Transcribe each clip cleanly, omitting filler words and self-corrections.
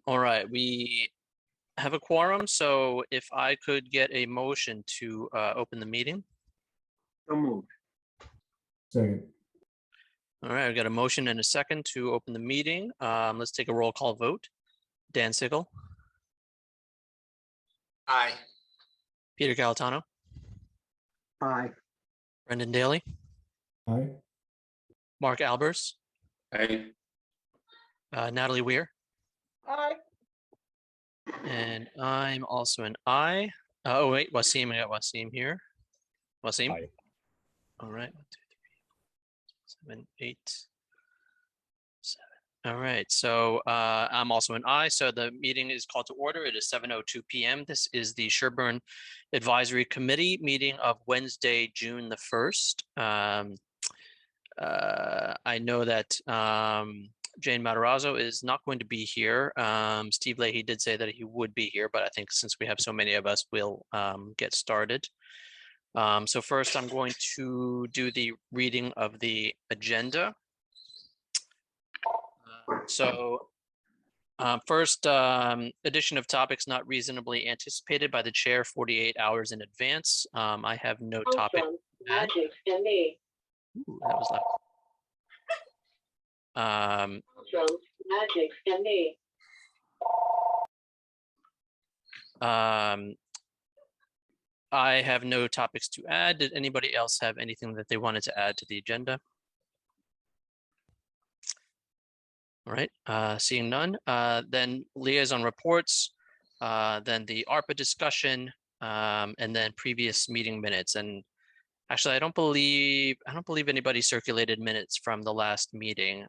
All right, we have a quorum, so if I could get a motion to open the meeting. So moved. Second. All right, we got a motion and a second to open the meeting. Let's take a roll call vote. Dan Sigel, Aye. Peter Galatano, Aye. Brendan Daly, Aye. Mark Albers, Aye. Natalie Weir, Aye. and I'm also an aye. Oh wait, Wasim, I got Wasim here. Wasim. Aye. All right, 1, 2, 3, 4, 7, 8, 7. All right, so I'm also an aye. So the meeting is called to order. It is 7:02 p.m. This is the Sherborn Advisory Committee meeting of Wednesday, June the 1st. I know that Jane Matarazzo is not going to be here. Steve Leahy did say that he would be here, but I think since we have so many of us, we'll get started. So first, I'm going to do the reading of the agenda. First, addition of topics not reasonably anticipated by the chair 48 hours in advance. I have no topic. Magic and me. Ooh, that was loud. Magic and me. I have no topics to add. Did anybody else have anything that they wanted to add to the agenda? All right, seeing none, then liaison reports, then the ARPA discussion, and then previous meeting minutes. And actually, I don't believe anybody circulated minutes from the last meeting.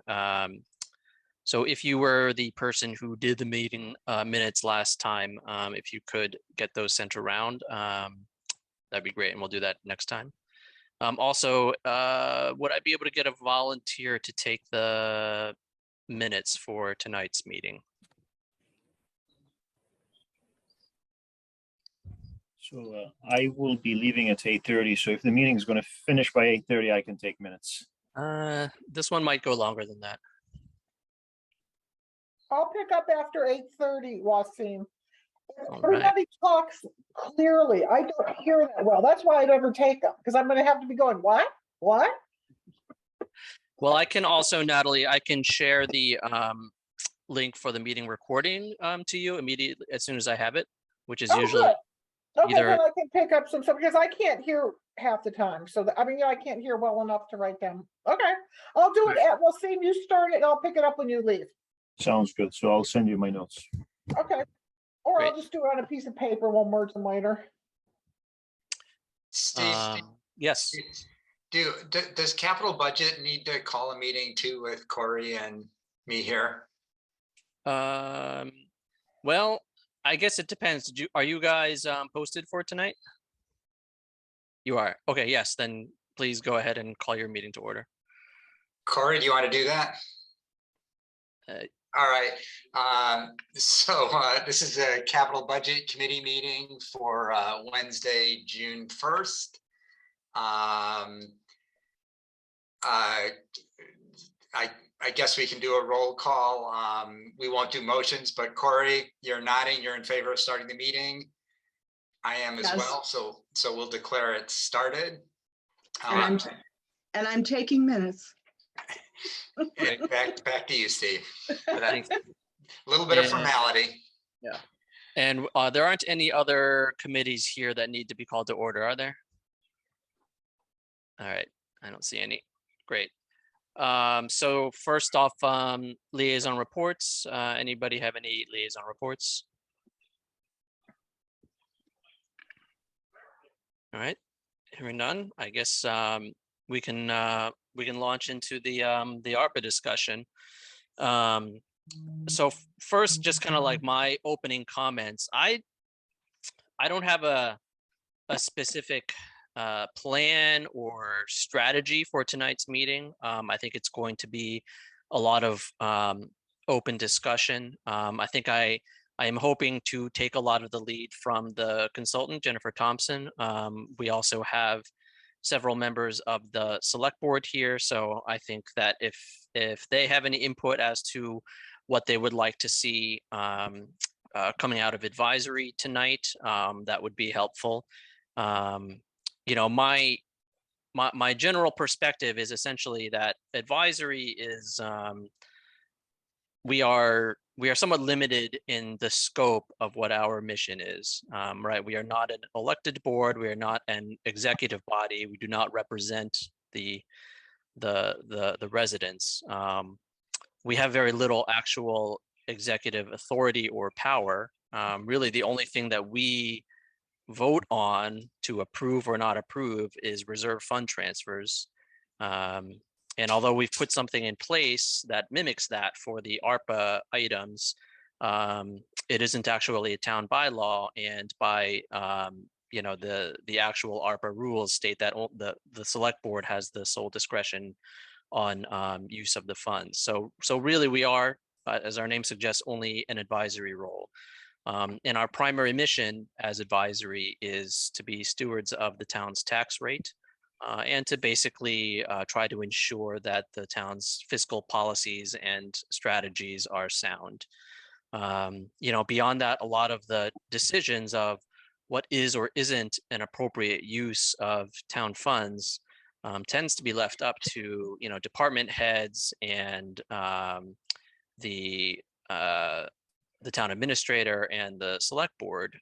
So if you were the person who did the meeting minutes last time, if you could get those sent around, that'd be great, and we'll do that next time. Also, would I be able to get a volunteer to take the minutes for tonight's meeting? So I will be leaving at 8:30. So if the meeting is going to finish by 8:30, I can take minutes. This one might go longer than that. I'll pick up after 8:30, Wasim. All right. Everybody talks clearly. I don't hear that well. That's why I never take them, because I'm going to have to be going, what? What? Well, I can also, Natalie, I can share the link for the meeting recording to you immediately as soon as I have it, which is usually good. Okay, either- then I can pick up some stuff, because I can't hear half the time. So, I can't hear well enough to write down. Okay, I'll do it at, Wasim, you start it, and I'll pick it up when you leave. Sounds good. So I'll send you my notes. Okay. Or Great. I'll just do it on a piece of paper, we'll merge them later. Steve, yes. does capital budget need to call a meeting too with Corey and me here? Well, I guess it depends. Are you guys posted for tonight? You are. Okay, yes, then please go ahead and call your meeting to order. Corey, do you want to do that? All right. This is a capital budget committee meeting for Wednesday, June 1st. I guess we can do a roll call. We won't do motions, but Corey, you're nodding. You're in favor of starting the meeting. I am as Yes. well. So we'll declare it started. And I'm taking minutes. Back to you, Steve. Thanks. A little bit of And- formality. Yeah. And there aren't any other committees here that need to be called to order, are there? All right, I don't see any. Great. So first off, liaison reports. Anybody have any liaison reports? All right, hearing none, I guess we can launch into the ARPA discussion. So first, just kind of like my opening comments. I don't have a specific plan or strategy for tonight's meeting. I think it's going to be a lot of open discussion. I think I am hoping to take a lot of the lead from the consultant, Jennifer Thompson. We also have several members of the select board here, so I think that if they have any input as to what they would like to see coming out of advisory tonight, that would be helpful. My general perspective is essentially that advisory is we are somewhat limited in the scope of what our mission is, right? We are not an elected board. We are not an executive body. We do not represent the residents. We have very little actual executive authority or power. Really, the only thing that we vote on to approve or not approve is reserve fund transfers. And although we've put something in place that mimics that for the ARPA items, it isn't actually a town bylaw, and by the actual ARPA rules state that the select board has the sole discretion on use of the funds. So really we are, as our name suggests, only an advisory role. And our primary mission as advisory is to be stewards of the town's tax rate, and to basically try to ensure that the town's fiscal policies and strategies are sound. Beyond that, a lot of the decisions of what is or isn't an appropriate use of town funds tends to be left up to department heads and the town administrator and the select board.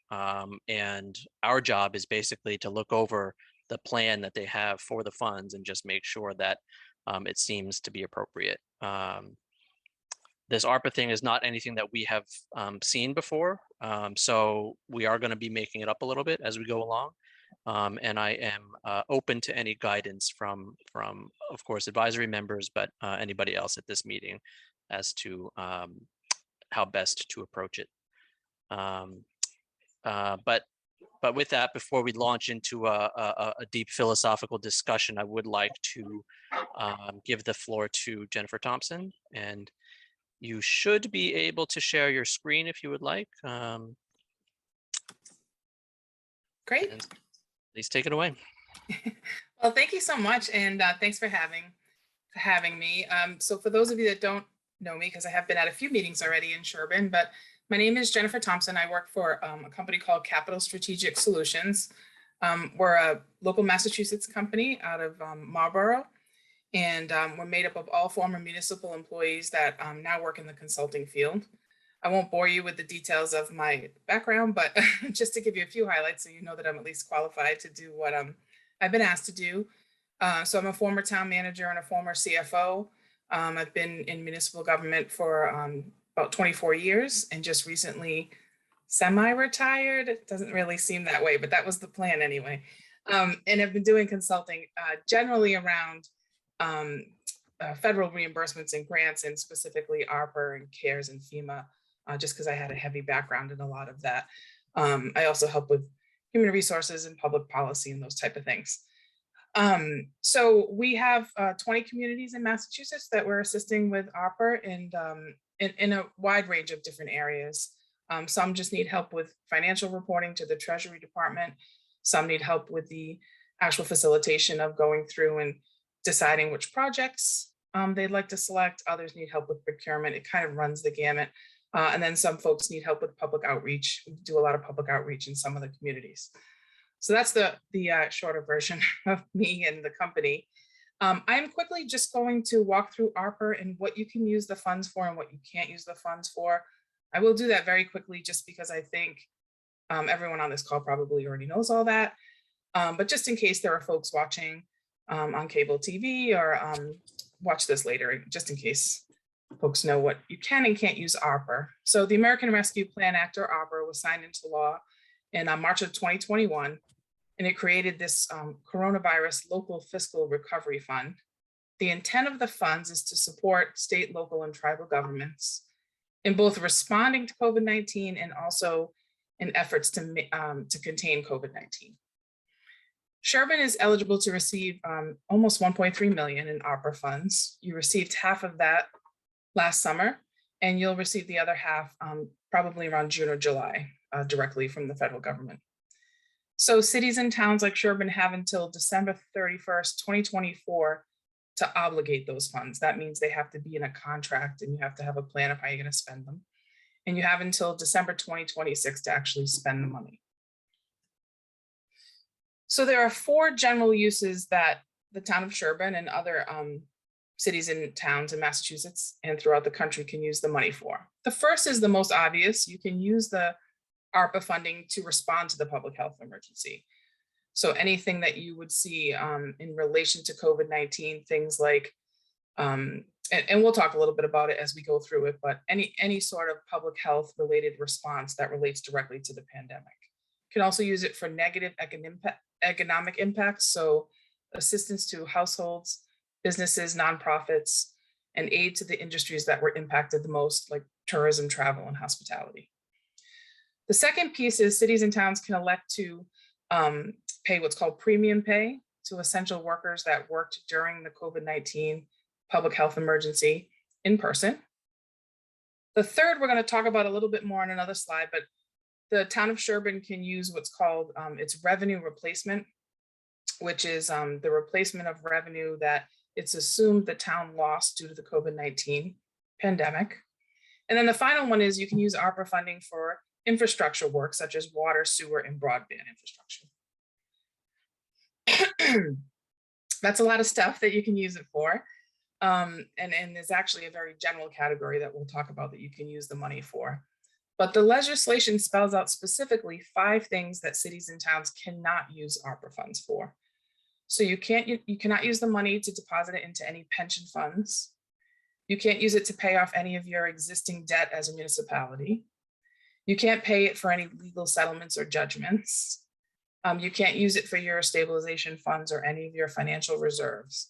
And our job is basically to look over the plan that they have for the funds and just make sure that it seems to be appropriate. This ARPA thing is not anything that we have seen before. So we are going to be making it up a little bit as we go along. And I am open to any guidance from, of course, advisory members, but anybody else at this meeting as to how best to approach it. But with that, before we launch into a deep philosophical discussion, I would like to give the floor to Jennifer Thompson, and you should be able to share your screen if you would like. Great. And please take it away. Well, thank you so much, and thanks for having me. So for those of you that don't know me, because I have been at a few meetings already in Sherborn, but my name is Jennifer Thompson. I work for a company called Capital Strategic Solutions. We're a local Massachusetts company out of Marlborough, and we're made up of all former municipal employees that now work in the consulting field. I won't bore you with the details of my background, but just to give you a few highlights so you know that I'm at least qualified to do what I've been asked to do. So I'm a former town manager and a former CFO. I've been in municipal government for about 24 years and just recently semi-retired. It doesn't really seem that way, but that was the plan anyway. And I've been doing consulting generally around federal reimbursements and grants, and specifically ARPA and CARES and FEMA, just because I had a heavy background in a lot of that. I also help with human resources and public policy and those type of things. So we have 20 communities in Massachusetts that we're assisting with ARPA, and in a wide range of different areas. Some just need help with financial reporting to the Treasury Department. Some need help with the actual facilitation of going through and deciding which projects they'd like to select. Others need help with procurement. It kind of runs the gamut. And then some folks need help with public outreach. We do a lot of public outreach in some of the communities. So that's the shorter version of me and the company. I'm quickly just going to walk through ARPA and what you can use the funds for and what you can't use the funds for. I will do that very quickly just because I think everyone on this call probably already knows all that. But just in case there are folks watching on cable TV or watch this later, just in case folks know what you can and can't use ARPA. So the American Rescue Plan Act, or ARPA, was signed into law in March of 2021. And it created this coronavirus local fiscal recovery fund. The intent of the funds is to support state, local, and tribal governments in both responding to COVID-19 and also in efforts to contain COVID-19. Sherborn is eligible to receive almost 1.3 million in ARPA funds. You received half of that last summer, and you'll receive the other half probably around June or July directly from the federal government. So cities and towns like Sherborn have until December 31st, 2024 to obligate those funds. That means they have to be in a contract and you have to have a plan of how you're going to spend them. And you have until December 2026 to actually spend the money. So there are 4 general uses that the town of Sherborn and other cities and towns in Massachusetts and throughout the country can use the money for. The first is the most obvious. You can use the ARPA funding to respond to the public health emergency. So anything that you would see in relation to COVID-19, things like, and we'll talk a little bit about it as we go through it, but any sort of public health related response that relates directly to the pandemic. You can also use it for negative economic impacts, so assistance to households, businesses, nonprofits, and aid to the industries that were impacted the most, like tourism, travel, and hospitality. The second piece is cities and towns can elect to pay what's called premium pay to essential workers that worked during the COVID-19 public health emergency in person. The third we're going to talk about a little bit more on another slide, but the town of Sherborn can use what's called its revenue replacement, which is the replacement of revenue that it's assumed the town lost due to the COVID-19 pandemic. And then the final one is you can use ARPA funding for infrastructure work such as water, sewer, and broadband infrastructure. That's a lot of stuff that you can use it for. And there's actually a very general category that we'll talk about that you can use the money for. But the legislation spells out specifically 5 things that cities and towns cannot use ARPA funds for. So you cannot use the money to deposit it into any pension funds. You can't use it to pay off any of your existing debt as a municipality. You can't pay it for any legal settlements or judgments. You can't use it for your stabilization funds or any of your financial reserves.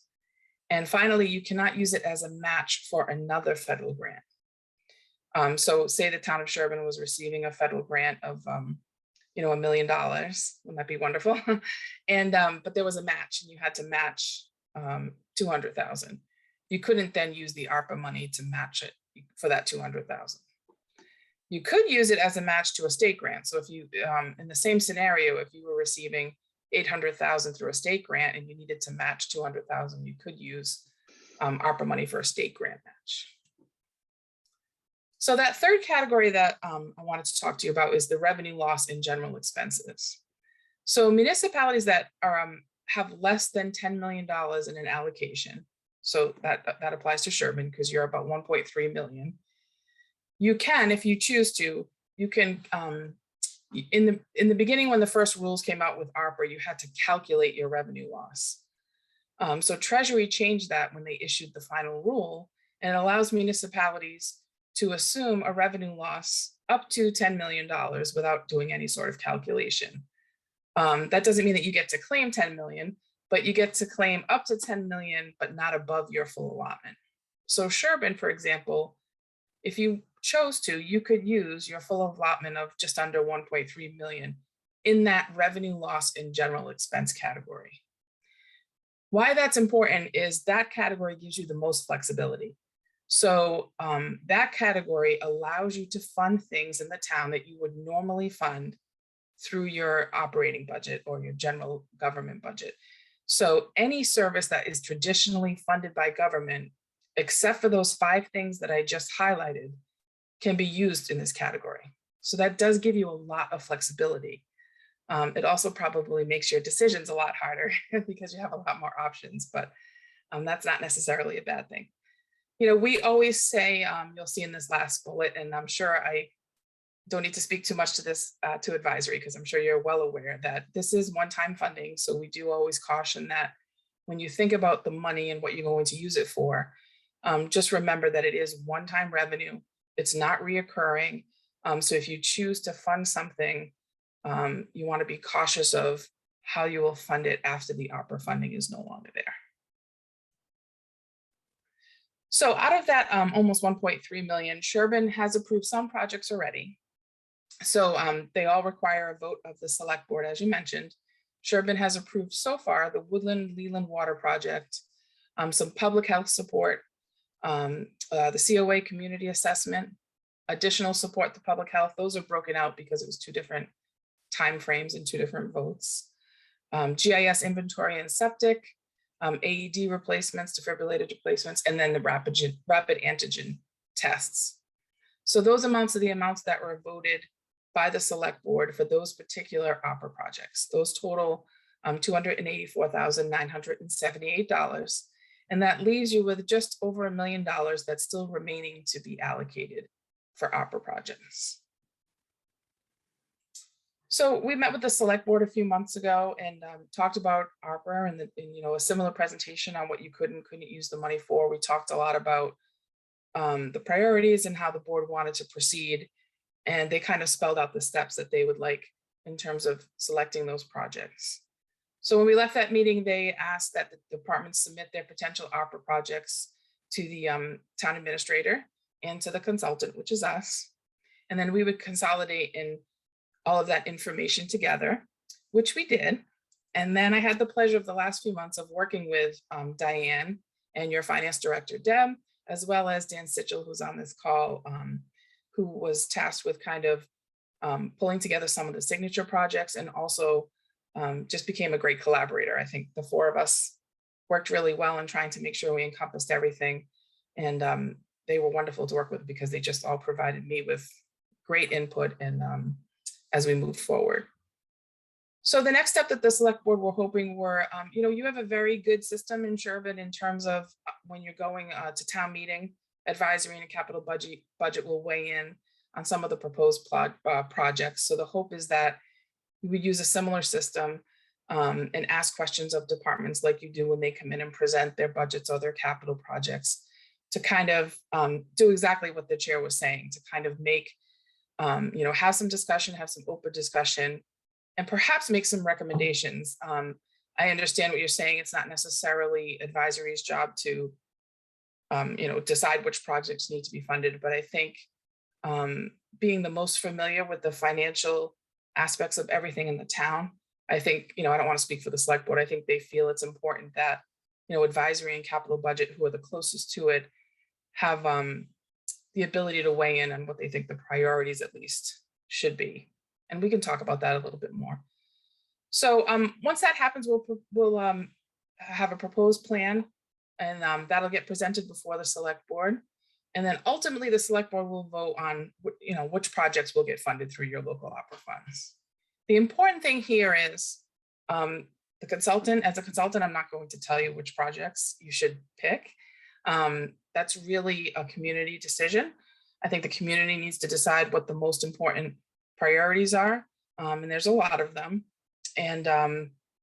And finally, you cannot use it as a match for another federal grant. So say the town of Sherborn was receiving a federal grant of $1 million, wouldn't that be wonderful? And but there was a match and you had to match 200,000. You couldn't then use the ARPA money to match it for that 200,000. You could use it as a match to a state grant. So if you, in the same scenario, if you were receiving 800,000 through a state grant and you needed to match 200,000, you could use ARPA money for a state grant match. So that third category that I wanted to talk to you about is the revenue loss in general expenses. So municipalities that are, have less than $10 million in an allocation, so that applies to Sherborn because you're about 1.3 million. You can, if you choose to, you can, in the beginning when the first rules came out with ARPA, you had to calculate your revenue loss. So Treasury changed that when they issued the final rule, and it allows municipalities to assume a revenue loss up to $10 million without doing any sort of calculation. That doesn't mean that you get to claim 10 million, but you get to claim up to 10 million, but not above your full allotment. So Sherborn, for example, if you chose to, you could use your full allotment of just under 1.3 million in that revenue loss in general expense category. Why that's important is that category gives you the most flexibility. So that category allows you to fund things in the town that you would normally fund through your operating budget or your general government budget. So any service that is traditionally funded by government, except for those 5 things that I just highlighted, can be used in this category. So that does give you a lot of flexibility. It also probably makes your decisions a lot harder because you have a lot more options, but that's not necessarily a bad thing. You know, we always say, you'll see in this last bullet, and I'm sure I don't need to speak too much to this, to advisory, because I'm sure you're well aware that this is one-time funding. So we do always caution that when you think about the money and what you're going to use it for, just remember that it is one-time revenue. It's not reoccurring. So if you choose to fund something, you want to be cautious of how you will fund it after the ARPA funding is no longer there. So out of that almost 1.3 million, Sherborn has approved some projects already. So they all require a vote of the select board, as you mentioned, Sherborn has approved so far the Woodland Leland Water Project, some public health support, the COA community assessment, additional support to public health. Those are broken out because it was 2 different timeframes and 2 different votes. GIS inventory and septic, AED replacements, defibrillator replacements, and then the rapid antigen tests. So those amounts are the amounts that were voted by the select board for those particular opera projects. Those total $284,978. And that leaves you with just over $1 million that's still remaining to be allocated for opera projects. So we met with the select board a few months ago and talked about ARPA and a similar presentation on what you could and couldn't use the money for. We talked a lot about the priorities and how the board wanted to proceed. And they kind of spelled out the steps that they would like in terms of selecting those projects. So when we left that meeting, they asked that the departments submit their potential ARPA projects to the town administrator and to the consultant, which is us. And then we would consolidate in all of that information together, which we did. And then I had the pleasure of the last few months of working with Diane and your finance director, Deb, as well as Dan Sitchell, who's on this call, who was tasked with kind of pulling together some of the signature projects and also just became a great collaborator. I think the 4 of us worked really well in trying to make sure we encompassed everything. And they were wonderful to work with because they just all provided me with great input and as we moved forward. So the next step that the select board were hoping were, you have a very good system in Sherborn in terms of when you're going to town meeting, advisory and capital budget will weigh in on some of the proposed projects. So the hope is that we would use a similar system and ask questions of departments like you do when they come in and present their budgets or their capital projects to kind of do exactly what the chair was saying, to kind of make, have some discussion, have some open discussion, and perhaps make some recommendations. I understand what you're saying. It's not necessarily advisory's job to, decide which projects need to be funded, but I think being the most familiar with the financial aspects of everything in the town, I think, I don't want to speak for the select board. I think they feel it's important that, advisory and capital budget, who are the closest to it, have the ability to weigh in on what they think the priorities at least should be. And we can talk about that a little bit more. So once that happens, we'll have a proposed plan, and that'll get presented before the select board. And then ultimately the select board will vote on, which projects will get funded through your local opera funds. The important thing here is as a consultant, I'm not going to tell you which projects you should pick. That's really a community decision. I think the community needs to decide what the most important priorities are. And there's a lot of them. And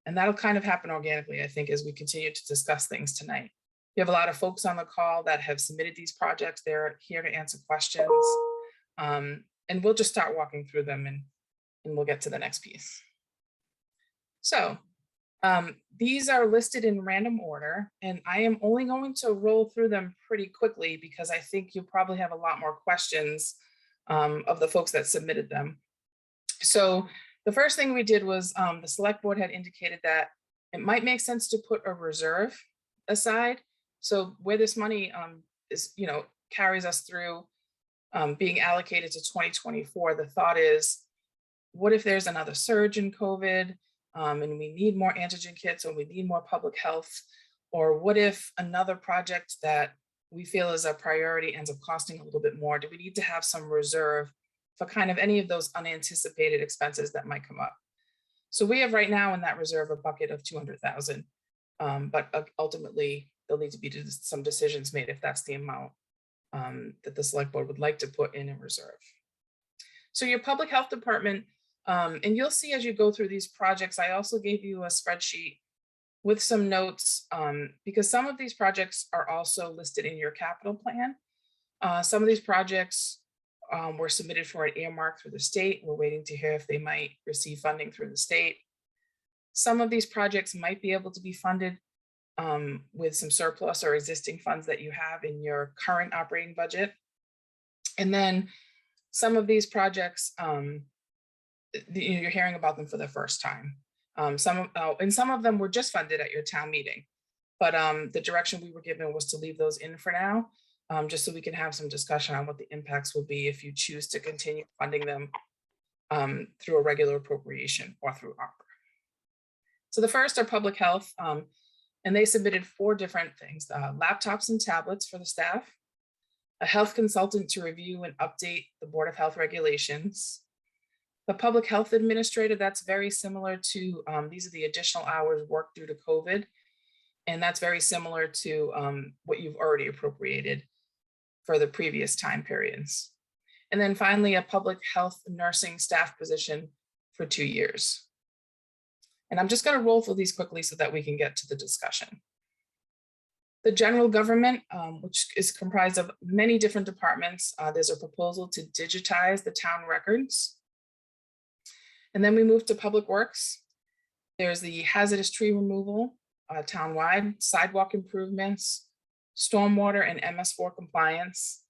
that'll kind of happen organically, I think, as we continue to discuss things tonight. We have a lot of folks on the call that have submitted these projects. They're here to answer questions. And we'll just start walking through them and we'll get to the next piece. So these are listed in random order, and I am only going to roll through them pretty quickly because I think you'll probably have a lot more questions of the folks that submitted them. So the first thing we did was the select board had indicated that it might make sense to put a reserve aside. So where this money is, carries us through being allocated to 2024, the thought is, what if there's another surge in COVID and we need more antigen kits or we need more public health? Or what if another project that we feel is a priority ends up costing a little bit more? Do we need to have some reserve for kind of any of those unanticipated expenses that might come up? So we have right now in that reserve a bucket of 200,000, but ultimately there'll need to be some decisions made if that's the amount that the select board would like to put in a reserve. So your public health department, and you'll see as you go through these projects, I also gave you a spreadsheet with some notes because some of these projects are also listed in your capital plan. Some of these projects were submitted for an earmark through the state. We're waiting to hear if they might receive funding through the state. Some of these projects might be able to be funded with some surplus or existing funds that you have in your current operating budget. And then some of these projects, you're hearing about them for the first time. And some of them were just funded at your town meeting. But the direction we were given was to leave those in for now, just so we can have some discussion on what the impacts will be if you choose to continue funding them through a regular appropriation or through ARPA. So the first are public health, and they submitted 4 different things: laptops and tablets for the staff, a health consultant to review and update the Board of Health regulations, the public health administrator. That's very similar to, these are the additional hours worked due to COVID. And that's very similar to what you've already appropriated for the previous time periods. And then finally, a public health nursing staff position for 2 years. And I'm just going to roll through these quickly so that we can get to the discussion. The general government, which is comprised of many different departments, there's a proposal to digitize the town records. And then we move to public works. There's the hazardous tree removal, townwide, sidewalk improvements, stormwater and MS4 compliance,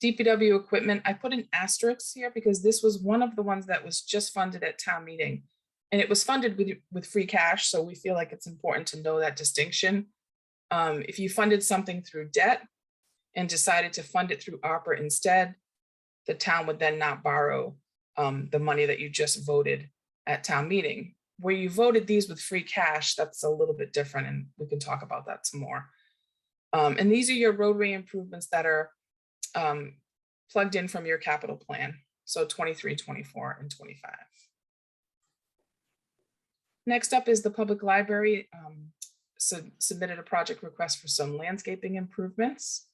DPW equipment. I put an asterisk here because this was one of the ones that was just funded at town meeting, and it was funded with free cash. So we feel like it's important to know that distinction. If you funded something through debt and decided to fund it through ARPA instead, the town would then not borrow the money that you just voted at town meeting. Where you voted these with free cash, that's a little bit different, and we can talk about that some more. And these are your roadway improvements that are plugged in from your capital plan. So 23, 24, and 25. Next up is the public library. Submitted a project request for some landscaping improvements.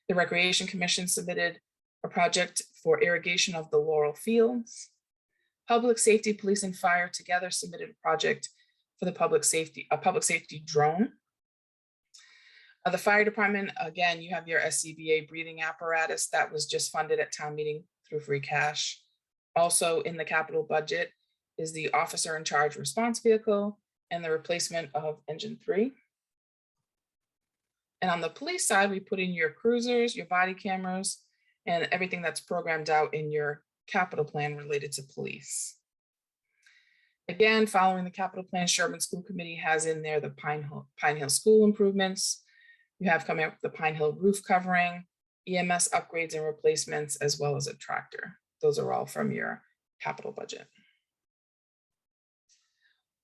The Recreation Commission submitted a project for irrigation of the Laurel Fields. Public Safety, Police, and Fire together submitted a project for the public safety drone. The fire department, again, you have your SCBA breathing apparatus that was just funded at town meeting through free cash. Also in the capital budget is the officer in charge response vehicle and the replacement of engine 3. And on the police side, we put in your cruisers, your body cameras, and everything that's programmed out in your capital plan related to police. Again, following the capital plan, Sherborn School Committee has in there the Pine Hill School improvements. You have coming up the Pine Hill roof covering, EMS upgrades and replacements, as well as a tractor. Those are all from your capital budget.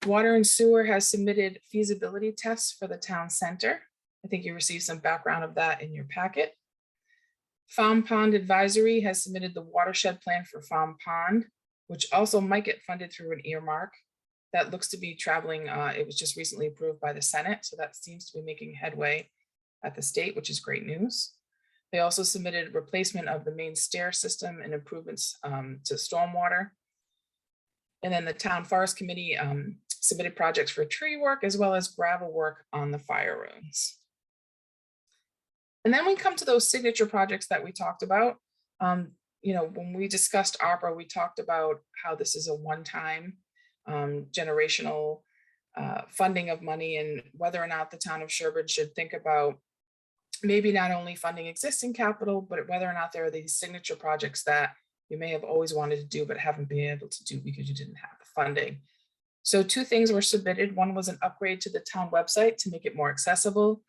Water and Sewer has submitted feasibility tests for the town center. I think you received some background of that in your packet. Farm Pond Advisory has submitted the watershed plan for Farm Pond, which also might get funded through an earmark. That looks to be traveling, it was just recently approved by the Senate, so that seems to be making headway at the state, which is great news. They also submitted replacement of the main stair system and improvements to stormwater. And then the Town Forest Committee submitted projects for tree work as well as gravel work on the fire roads. And then we come to those signature projects that we talked about. You know, when we discussed ARPA, we talked about how this is a one-time generational funding of money, and whether or not the town of Sherborn should think about maybe not only funding existing capital, but whether or not there are these signature projects that you may have always wanted to do but haven't been able to do because you didn't have the funding. So 2 things were submitted. One was an upgrade to the town website to make it more accessible.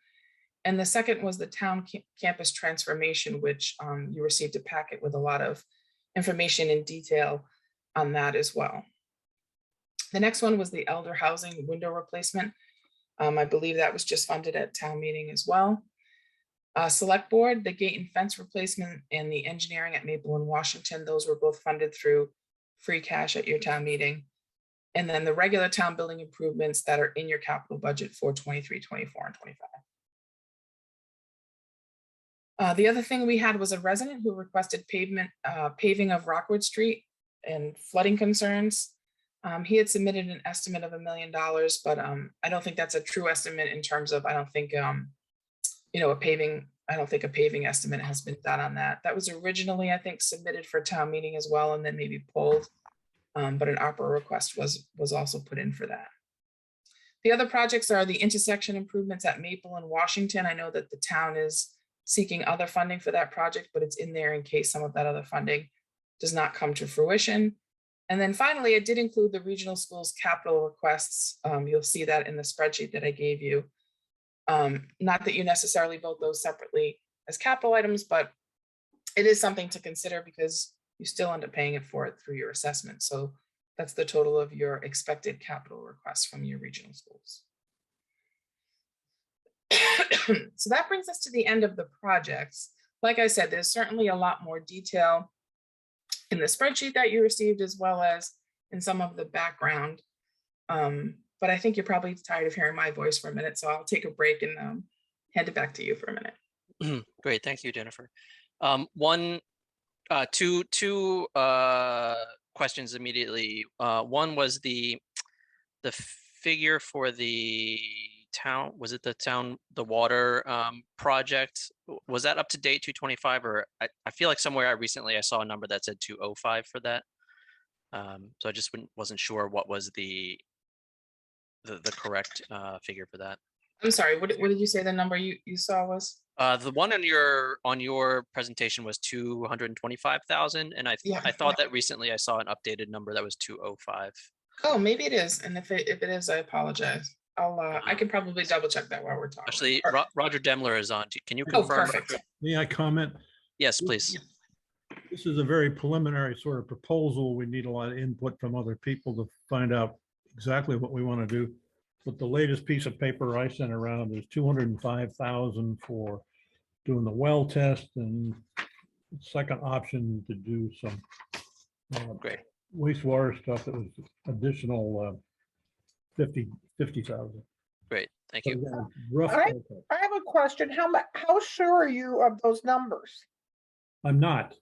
And the second was the town campus transformation, which you received a packet with a lot of information in detail on that as well. The next one was the elder housing window replacement. I believe that was just funded at town meeting as well. Select Board, the gate and fence replacement and the engineering at Maple and Washington, those were both funded through free cash at your town meeting. And then the regular town building improvements that are in your capital budget for 23, 24, and 25. The other thing we had was a resident who requested paving of Rockwood Street and flooding concerns. He had submitted an estimate of $1 million, but I don't think that's a true estimate in terms of, I don't think, you know, I don't think a paving estimate has been done on that. That was originally, I think, submitted for town meeting as well, and then maybe pulled, but an ARPA request was also put in for that. The other projects are the intersection improvements at Maple and Washington. I know that the town is seeking other funding for that project, but it's in there in case some of that other funding does not come to fruition. And then finally, it did include the regional schools capital requests. You'll see that in the spreadsheet that I gave you. Not that you necessarily vote those separately as capital items, but it is something to consider because you still end up paying it for it through your assessment. So that's the total of your expected capital requests from your regional schools. So that brings us to the end of the projects. Like I said, there's certainly a lot more detail in the spreadsheet that you received, as well as in some of the background. But I think you're probably tired of hearing my voice for a minute, so I'll take a break and hand it back to you for a minute. Great, thank you, Jennifer. Two questions immediately. One was the figure for the town. Was it the water project? Was that up to date 225, or I feel like somewhere recently I saw a number that said 205 for that. So I just wasn't sure what was the correct figure for that. I'm sorry, what did you say the number you saw was? The one on your presentation was 225,000, and I thought that recently I saw an updated number that was 205. Oh, maybe it is, and if it is, I apologize. I can probably double check that while we're talking. Actually, Roger Demler is on. Can you Oh, confirm? perfect. May I comment? Yes, please. This is a very preliminary sort of proposal. We need a lot of input from other people to find out exactly what we want to do. But the latest piece of paper I sent around is 205,000 for doing the well test, and second option to do some Great. wastewater stuff that was additional 50,000. Great, thank you. Rough. I have a question. How sure are you of those numbers? I'm not.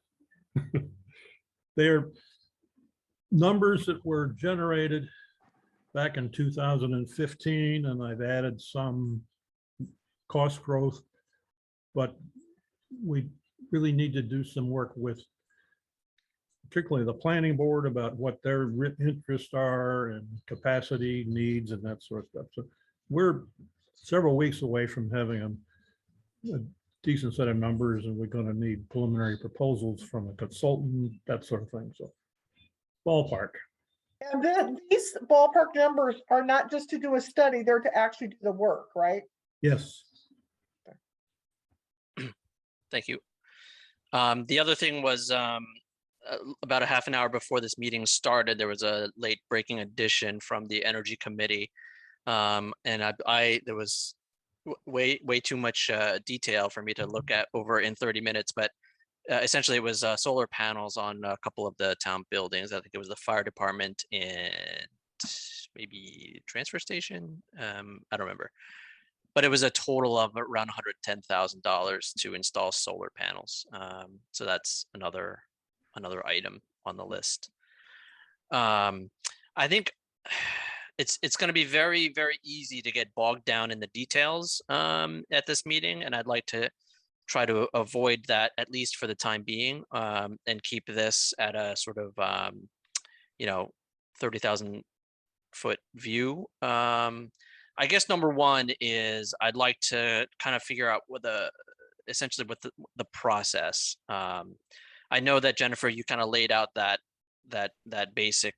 They're numbers that were generated back in 2015, and I've added some cost growth, but we really need to do some work with particularly the planning board about what their interests are and capacity needs and that sort of stuff. So we're several weeks away from having a decent set of numbers, and we're going to need preliminary proposals from a consultant, that sort of thing. So ballpark. And then these ballpark numbers are not just to do a study, they're to actually do the work, right? Yes. Thank you. The other thing was about a half an hour before this meeting started, there was a late breaking edition from the Energy Committee. And there was way too much detail for me to look at over in 30 minutes, but essentially it was solar panels on a couple of the town buildings. I think it was the fire department and maybe transfer station. I don't remember, but it was a total of around $110,000 to install solar panels. So that's another item on the list. I think it's going to be very, very easy to get bogged down in the details at this meeting, and I'd like to try to avoid that, at least for the time being, and keep this at a sort of 30,000 foot view. I guess number one is I'd like to kind of figure out what essentially what the process. I know that Jennifer, you kind of laid out that basic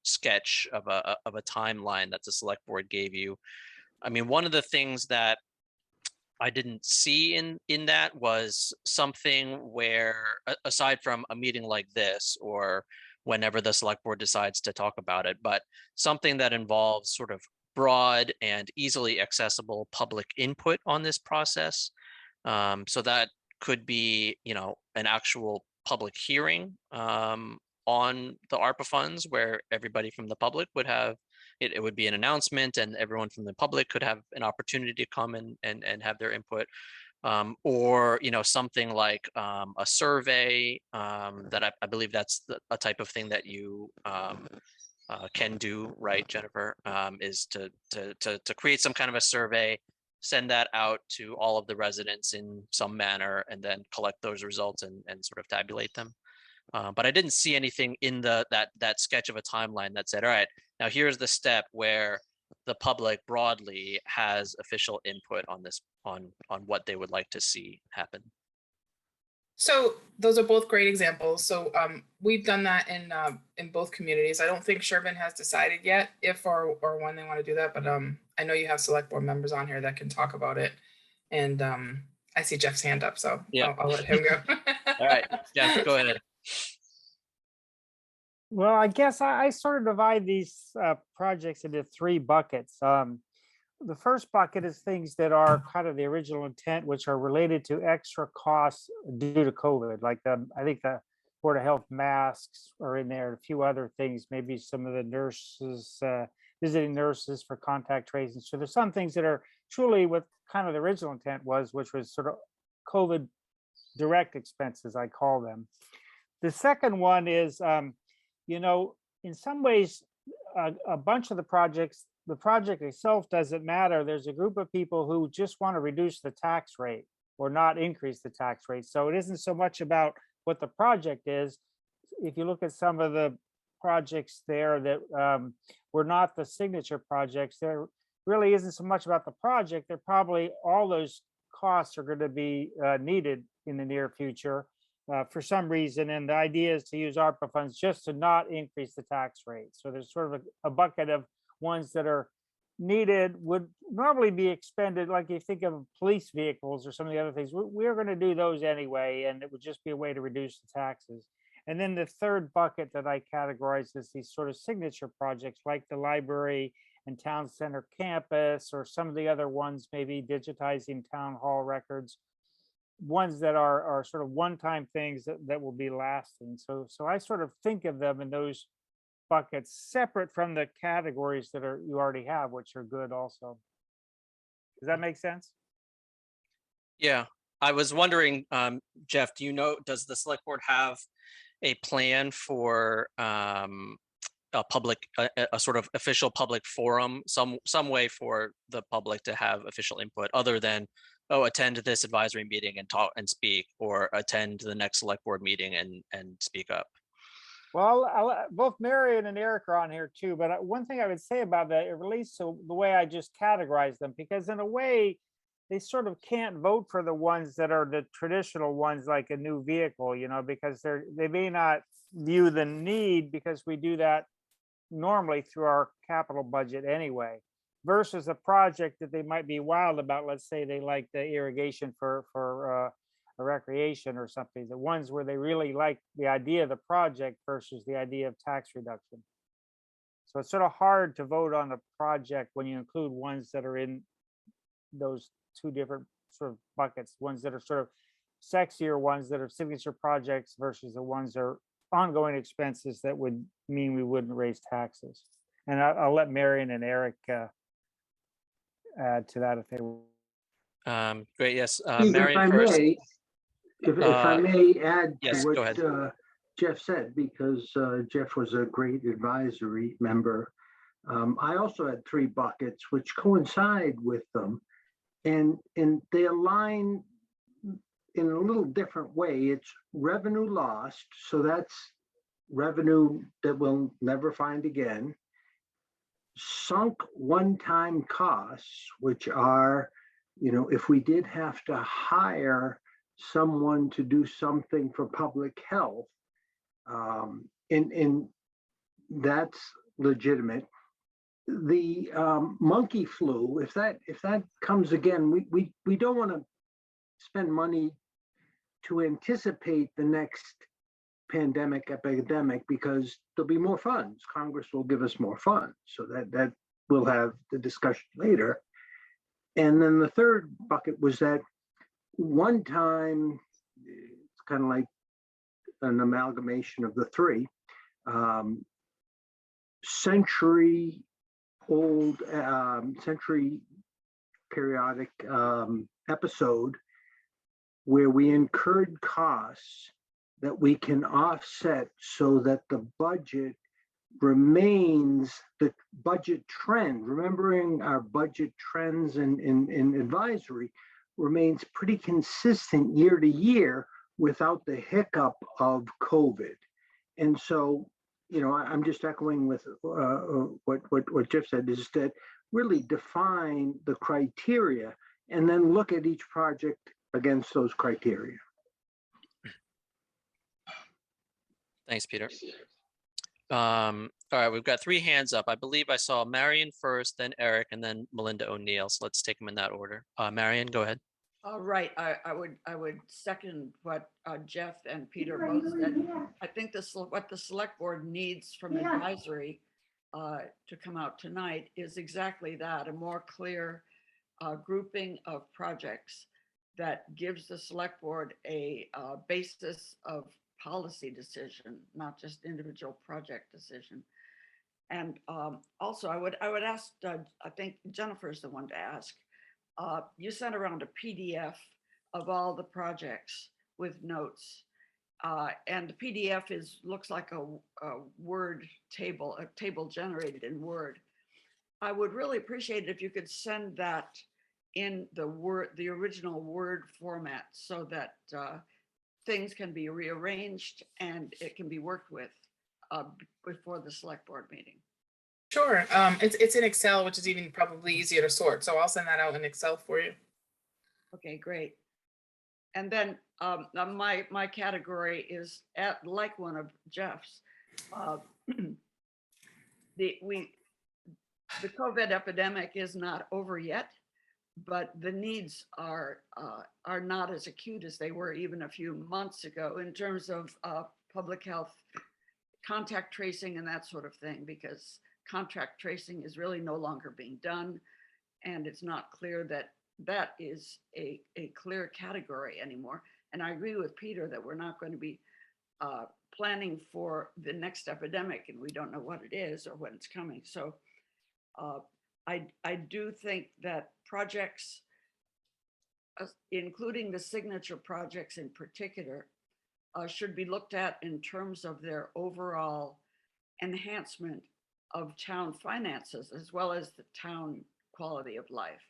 sketch of a timeline that the select board gave you. I mean, one of the things that I didn't see in that was something where, aside from a meeting like this or whenever the select board decides to talk about it, but something that involves sort of broad and easily accessible public input on this process. So that could be, an actual public hearing on the ARPA funds where everybody from the public would have, it would be an announcement and everyone from the public could have an opportunity to come and have their input. Or, something like a survey that I believe that's a type of thing that you can do, right, Jennifer, is to create some kind of a survey, send that out to all of the residents in some manner, and then collect those results and sort of tabulate them. But I didn't see anything in that sketch of a timeline that said, all right, now here's the step where the public broadly has official input on this, on what they would like to see happen. So those are both great examples. So we've done that in both communities. I don't think Sherborn has decided yet if or when they want to do that, but I know you have select board members on here that can talk about it. And I see Jeff's hand up, so Yeah. I'll let him go. All right, Jeff, go ahead. Well, I guess I sort of divide these projects into three buckets. The first bucket is things that are kind of the original intent, which are related to extra costs due to COVID. Like I think the Board of Health masks are in there, a few other things, maybe some of the nurses, visiting nurses for contact tracing. So there's some things that are truly what kind of the original intent was, which was sort of COVID direct expenses, I call them. The second one is, you know, in some ways, a bunch of the project itself doesn't matter. There's a group of people who just want to reduce the tax rate or not increase the tax rate. So it isn't so much about what the project is. If you look at some of the projects there that were not the signature projects, there really isn't so much about the project. They're probably all those costs are going to be needed in the near future for some reason. And the idea is to use ARPA funds just to not increase the tax rate. So there's sort of a bucket of ones that are needed, would normally be expended, like you think of police vehicles or some of the other things. We're going to do those anyway, and it would just be a way to reduce the taxes. And then the third bucket that I categorize is these sort of signature projects like the library and town center campus, or some of the other ones, maybe digitizing town hall records, ones that are sort of one-time things that will be lasting. So I sort of think of them in those buckets separate from the categories that you already have, which are good also. Does that make sense? Yeah, I was wondering, Jeff, do you know, does the select board have a plan for a public, a sort of official public forum, some way for the public to have official input other than, oh, attend this advisory meeting and talk and speak, or attend the next select board meeting and speak up? Well, both Marion and Eric are on here too, but one thing I would say about that, it relates to the way I just categorize them, because in a way, they sort of can't vote for the ones that are the traditional ones, like a new vehicle, you know, because they may not view the need, because we do that normally through our capital budget anyway, versus a project that they might be wild about. Let's say they like the irrigation for a recreation or something, the ones where they really like the idea of the project versus the idea of tax reduction. So it's sort of hard to vote on a project when you include ones that are in those two different sort of buckets, ones that are sort of sexier ones that are signature projects versus the ones that are ongoing expenses that would mean we wouldn't raise taxes. And I'll let Marion and Eric add to that if they will. Great, yes, Steve, Marion first. If I may add yes, to go ahead. what Jeff said, because Jeff was a great advisory member. I also had three buckets which coincide with them, and they align in a little different way. It's revenue lost, so that's revenue that we'll never find again. Sunk one-time costs, which are, you know, if we did have to hire someone to do something for public health, and that's legitimate. The monkey flu, if that comes again, we don't want to spend money to anticipate the next epidemic, because there'll be more funds. Congress will give us more funds, so that we'll have the discussion later. And then the third bucket was that one time, it's kind of like an amalgamation of the three, century periodic episode where we incurred costs that we can offset so that the budget remains the budget trend. Remembering our budget trends in advisory remains pretty consistent year to year without the hiccup of COVID. And so, you know, I'm just echoing with what Jeff said, is that really define the criteria and then look at each project against those criteria. Thanks, Peter. All right, we've got 3 hands up. I believe I saw Marion first, then Eric, and then Melinda O'Neill. So let's take them in that order. Marion, go ahead. Right, I would second what Jeff and Peter both said. I think what the select board needs from advisory to come out tonight is exactly that, a more clear grouping of projects that gives the select board a basis of policy decision, not just individual project decision. And also I would ask, I think Jennifer's the one to ask, you sent around a PDF of all the projects with notes. And the PDF looks like a Word table, a table generated in Word. I would really appreciate it if you could send that in the original Word format so that things can be rearranged and it can be worked with before the select board meeting. Sure. It's in Excel, which is even probably easier to sort. So I'll send that out in Excel for you. Okay, great. And then my category is like one of Jeff's. The COVID epidemic is not over yet, but the needs are not as acute as they were even a few months ago in terms of public health, contact tracing and that sort of thing, because contact tracing is really no longer being done. And it's not clear that that is a clear category anymore. And I agree with Peter that we're not going to be planning for the next epidemic and we don't know what it is or when it's coming. So I do think that projects, including the signature projects in particular, should be looked at in terms of their overall enhancement of town finances as well as the town quality of life.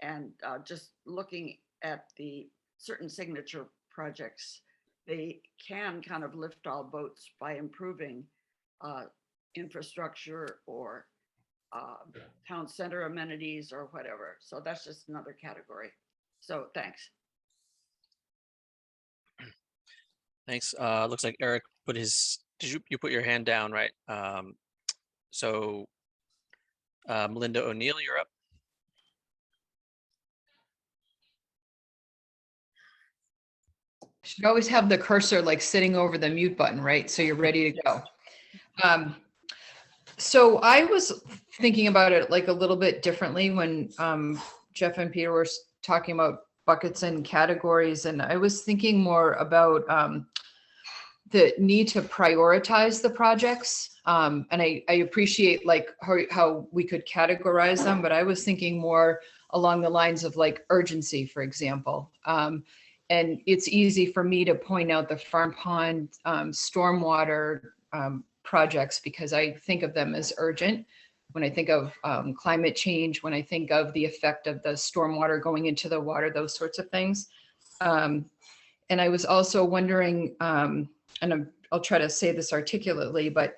And just looking at the certain signature projects, they can kind of lift all boats by improving infrastructure or town center amenities or whatever. So that's just another category. So thanks. Thanks. Looks like Eric put his, you put your hand down, right? So Melinda O'Neill, you're up. Should always have the cursor like sitting over the mute button, right? So you're ready to go. So I was thinking about it like a little bit differently when Jeff and Peter were talking about buckets and categories. And I was thinking more about the need to prioritize the projects. And I appreciate like how we could categorize them, but I was thinking more along the lines of like urgency, for example. And it's easy for me to point out the farm pond stormwater projects because I think of them as urgent. When I think of climate change, when I think of the effect of the stormwater going into the water, those sorts of things. And I was also wondering, and I'll try to say this articulately, but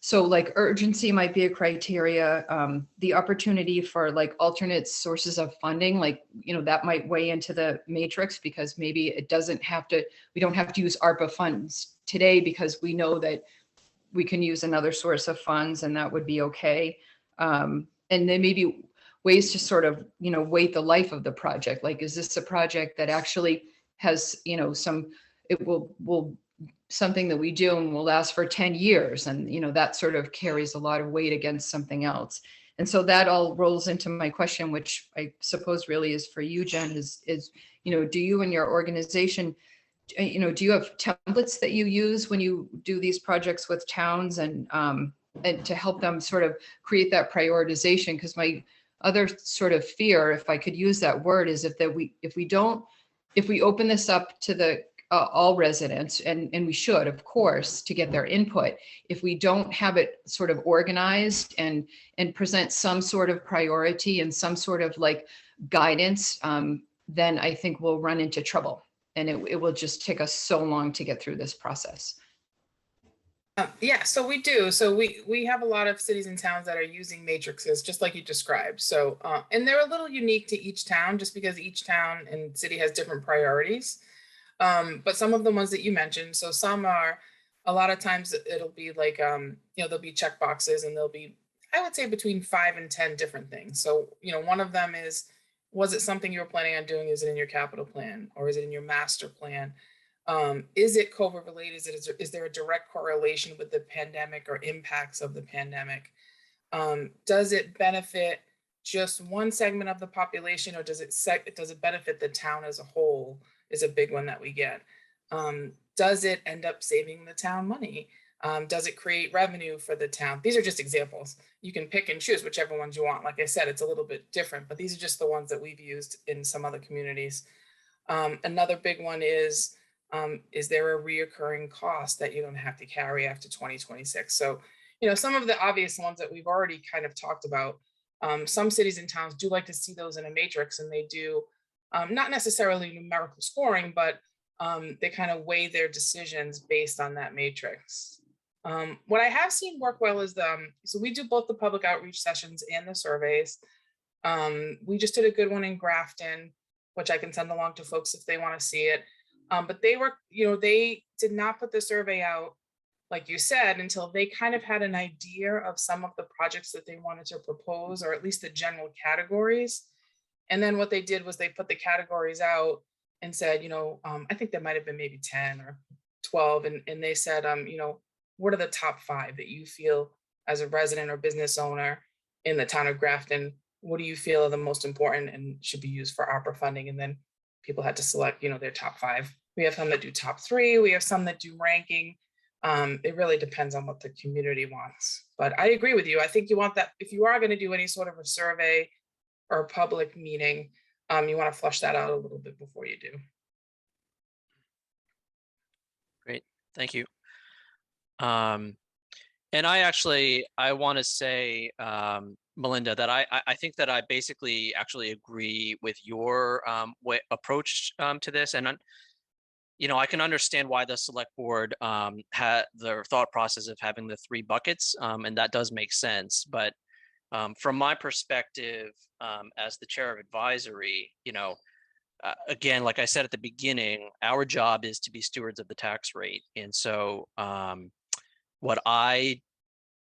so like urgency might be a criteria, the opportunity for like alternate sources of funding, like, you know, that might weigh into the matrix because maybe it doesn't have to, we don't have to use ARPA funds today because we know that we can use another source of funds and that would be okay. And then maybe ways to sort of, you know, weight the life of the project. Like, is this a project that actually has, you know, it will something that we do and will last for 10 years. And, you know, that sort of carries a lot of weight against something else. And so that all rolls into my question, which I suppose really is for you, Jen, is, you know, do you and your organization, you know, do you have templates that you use when you do these projects with towns and to help them sort of create that prioritization? Because my other sort of fear, if I could use that word, is if we open this up to the all residents, and we should, of course, to get their input. If we don't have it sort of organized and present some sort of priority and some sort of like guidance, then I think we'll run into trouble. And it will just take us so long to get through this process. Yeah, so we do. So we have a lot of cities and towns that are using matrices, just like you described. So, and they're a little unique to each town, just because each town and city has different priorities. But some of the ones that you mentioned, so some are, a lot of times it'll be like, there'll be check boxes and there'll be, I would say between 5 and 10 different things. So, one of them is, was it something you were planning on doing? Is it in your capital plan or is it in your master plan? Is it COVID related? Is there a direct correlation with the pandemic or impacts of the pandemic? Does it benefit just one segment of the population, or does it benefit the town as a whole? Is a big one that we get. Does it end up saving the town money? Does it create revenue for the town? These are just examples. You can pick and choose whichever ones you want. Like I said, it's a little bit different, but these are just the ones that we've used in some other communities. Another big one is there a reoccurring cost that you're going to have to carry after 2026? So, some of the obvious ones that we've already kind of talked about, some cities and towns do like to see those in a matrix, and they do not necessarily numerical scoring, but they kind of weigh their decisions based on that matrix. What I have seen work well is so we do both the public outreach sessions and the surveys. We just did a good one in Grafton, which I can send along to folks if they want to see it. But they did not put the survey out, like you said, until they kind of had an idea of some of the projects that they wanted to propose, or at least the general categories. And then what they did was they put the categories out and said, I think there might have been maybe 10 or 12. And they said, what are the top 5 that you feel as a resident or business owner in the town of Grafton? What do you feel are the most important and should be used for ARPA funding? And then people had to select, their top 5. We have some that do top 3. We have some that do ranking. It really depends on what the community wants. But I agree with you. I think you want that, if you are going to do any sort of a survey or a public meeting, you want to flush that out a little bit before you do. Great, thank you. And I want to say, Melinda, that I think that I basically actually agree with your approach to this. And, I can understand why the select board had the thought process of having the 3 buckets, and that does make sense. But from my perspective, as the chair of advisory, again, like I said at the beginning, our job is to be stewards of the tax rate. And so what I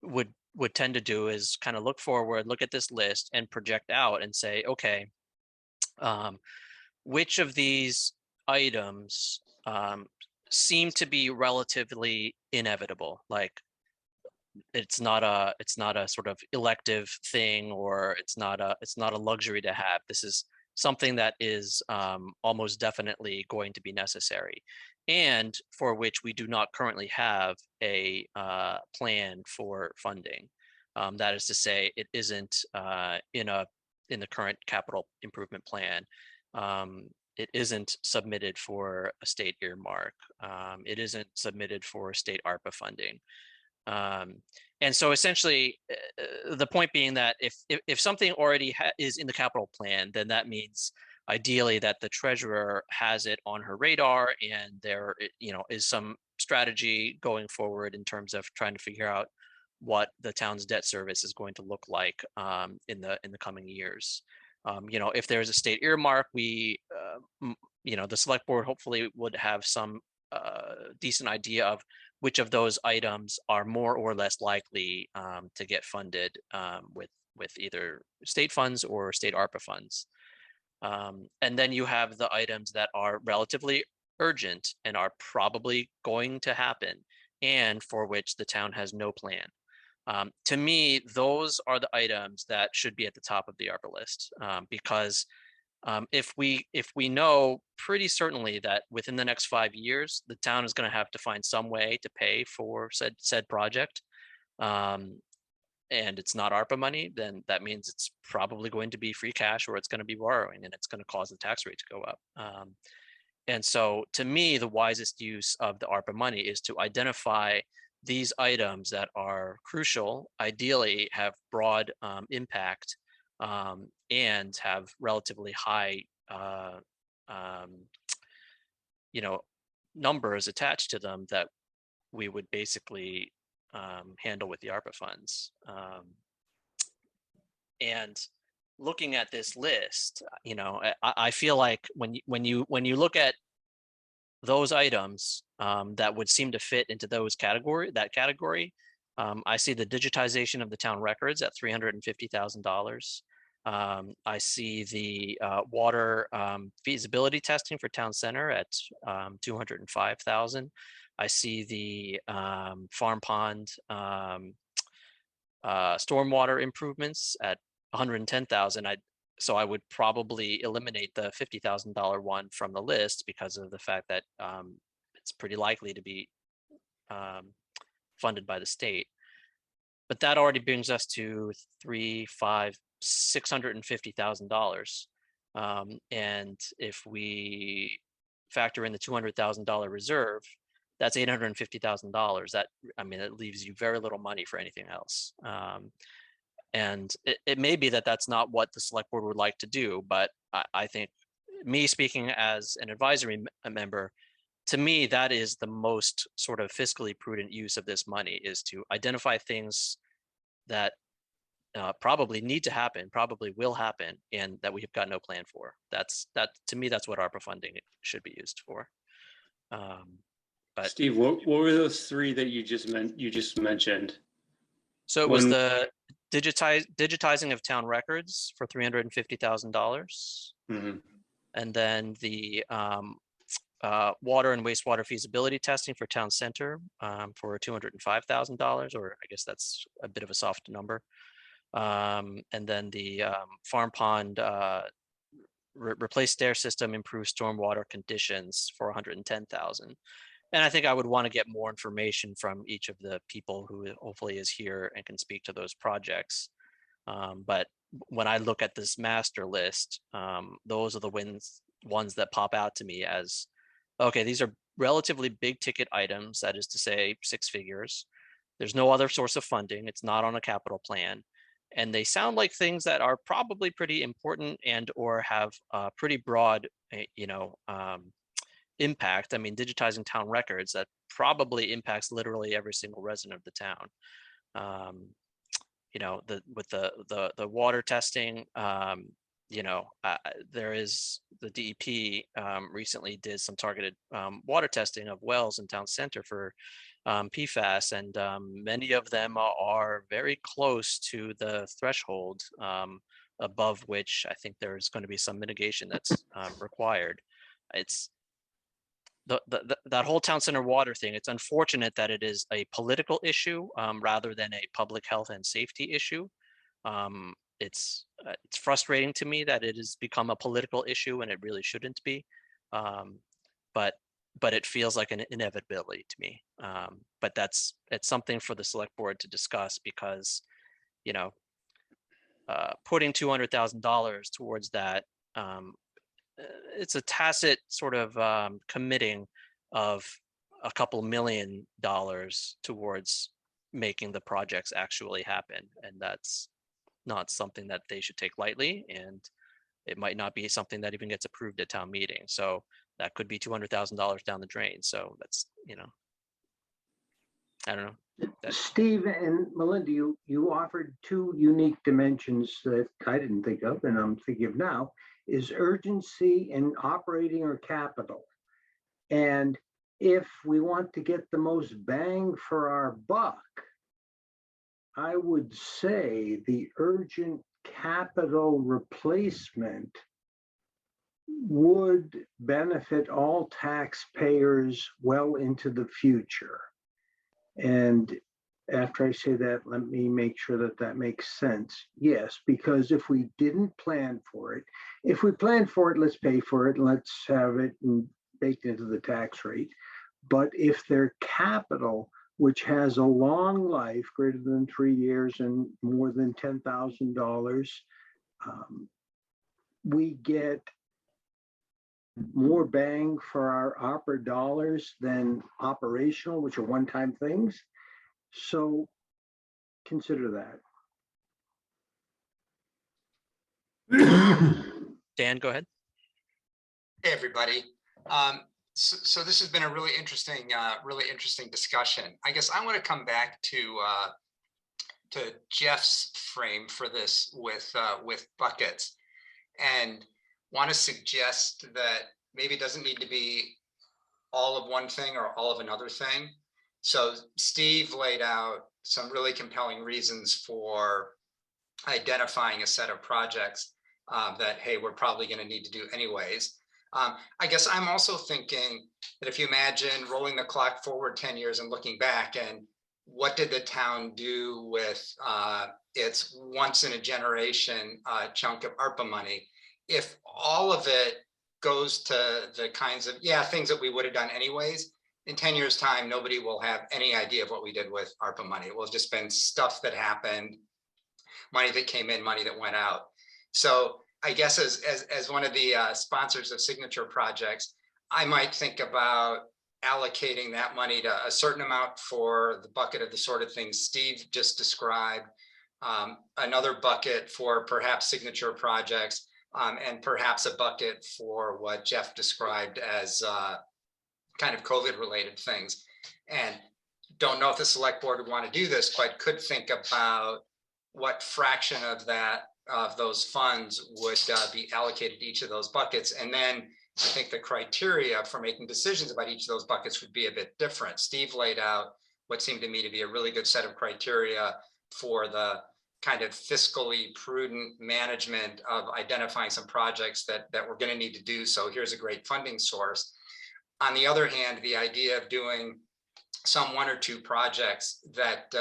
would tend to do is kind of look forward, look at this list and project out and say, okay, which of these items seem to be relatively inevitable? Like it's not a sort of elective thing, or it's not a luxury to have. This is something that is almost definitely going to be necessary, and for which we do not currently have a plan for funding. That is to say, it isn't in the current capital improvement plan. It isn't submitted for a state earmark. It isn't submitted for state ARPA funding. And so essentially, the point being that if something already is in the capital plan, then that means ideally that the treasurer has it on her radar, and there is some strategy going forward in terms of trying to figure out what the town's debt service is going to look like in the coming years. If there's a state earmark, the select board hopefully would have some decent idea of which of those items are more or less likely to get funded with either state funds or state ARPA funds. And then you have the items that are relatively urgent and are probably going to happen, and for which the town has no plan. To me, those are the items that should be at the top of the ARPA list, because if we know pretty certainly that within the next 5 years, the town is going to have to find some way to pay for said project, and it's not ARPA money, then that means it's probably going to be free cash, or it's going to be borrowing, and it's going to cause the tax rate to go up. And so to me, the wisest use of the ARPA money is to identify these items that are crucial, ideally have broad impact, and have relatively high numbers attached to them that we would basically handle with the ARPA funds. And looking at this list, I feel like when you look at those items that would seem to fit into that category. I see the digitization of the town records at $350,000. I see the water feasibility testing for town center at $205,000. I see the farm pond stormwater improvements at $110,000. So I would probably eliminate the $50,000 one from the list because of the fact that it's pretty likely to be funded by the state. But that already brings us to $650,000. And if we factor in the $200,000 reserve, that's $850,000. That, I mean, it leaves you very little money for anything else. And it may be that that's not what the select board would like to do, but I think, me speaking as an advisory member, to me, that is the most sort of fiscally prudent use of this money, is to identify things that probably need to happen, probably will happen, and that we have got no plan for. That to me, that's what ARPA funding should be used for. But Steve, what were those three that you just mentioned? So it was the digitizing of town records for $350,000, and then the water and wastewater feasibility testing for town center for $205,000, or I guess that's a bit of a soft number. And then the farm pond replace stair system, improve stormwater conditions for $110,000. And I think I would want to get more information from each of the people who hopefully is here and can speak to those projects. But when I look at this master list, those are the ones that pop out to me as, okay, these are relatively big ticket items, that is to say 6 figures. There's no other source of funding. It's not on a capital plan. And they sound like things that are probably pretty important and or have pretty broad, impact. I mean, digitizing town records, that probably impacts literally every single resident of the town. With the water testing, there is the DEP recently did some targeted water testing of wells in town center for PFAS, and many of them are very close to the threshold above which I think there's going to be some mitigation that's required. It's that whole town center water thing. It's unfortunate that it is a political issue rather than a public health and safety issue. It's frustrating to me that it has become a political issue and it really shouldn't be. But it feels like an inevitability to me. But it's something for the select board to discuss, because putting $200,000 towards that, it's a tacit sort of committing of a couple $1 million towards making the projects actually happen. And that's not something that they should take lightly. And it might not be something that even gets approved at town meeting. So that could be $200,000 down the drain. So that's, I don't know. Steve and Melinda, you offered 2 unique dimensions that I didn't think of, and I'm thinking of now, is urgency and operating or capital. And if we want to get the most bang for our buck, I would say the urgent capital replacement would benefit all taxpayers well into the future. And after I say that, let me make sure that that makes sense. Yes, because if we didn't plan for it, if we plan for it, let's pay for it, let's have it baked into the tax rate. But if they're capital, which has a long life, greater than 3 years and more than $10,000, we get more bang for our opera dollars than operational, which are one-time things. So consider that. Dan, go ahead. Hey, everybody. So this has been a really interesting discussion. I guess I want to come back to Jeff's frame for this with buckets, and want to suggest that maybe it doesn't need to be all of one thing or all of another thing. So Steve laid out some really compelling reasons for identifying a set of projects that, hey, we're probably going to need to do anyways. I guess I'm also thinking that if you imagine rolling the clock forward 10 years and looking back, and what did the town do with its once in a generation chunk of ARPA money? If all of it goes to the kinds of, things that we would have done anyways, in 10 years time, nobody will have any idea of what we did with ARPA money. It will have just been stuff that happened, money that came in, money that went out. So I guess as one of the sponsors of signature projects, I might think about allocating that money to a certain amount for the bucket of the sort of things Steve just described, another bucket for perhaps signature projects, and perhaps a bucket for what Jeff described as kind of COVID related things. And don't know if the select board would want to do this, but could think about what fraction of those funds would be allocated to each of those buckets. And then I think the criteria for making decisions about each of those buckets would be a bit different. Steve laid out what seemed to me to be a really good set of criteria for the kind of fiscally prudent management of identifying some projects that we're going to need to do. So here's a great funding source. On the other hand, the idea of doing some one or two projects that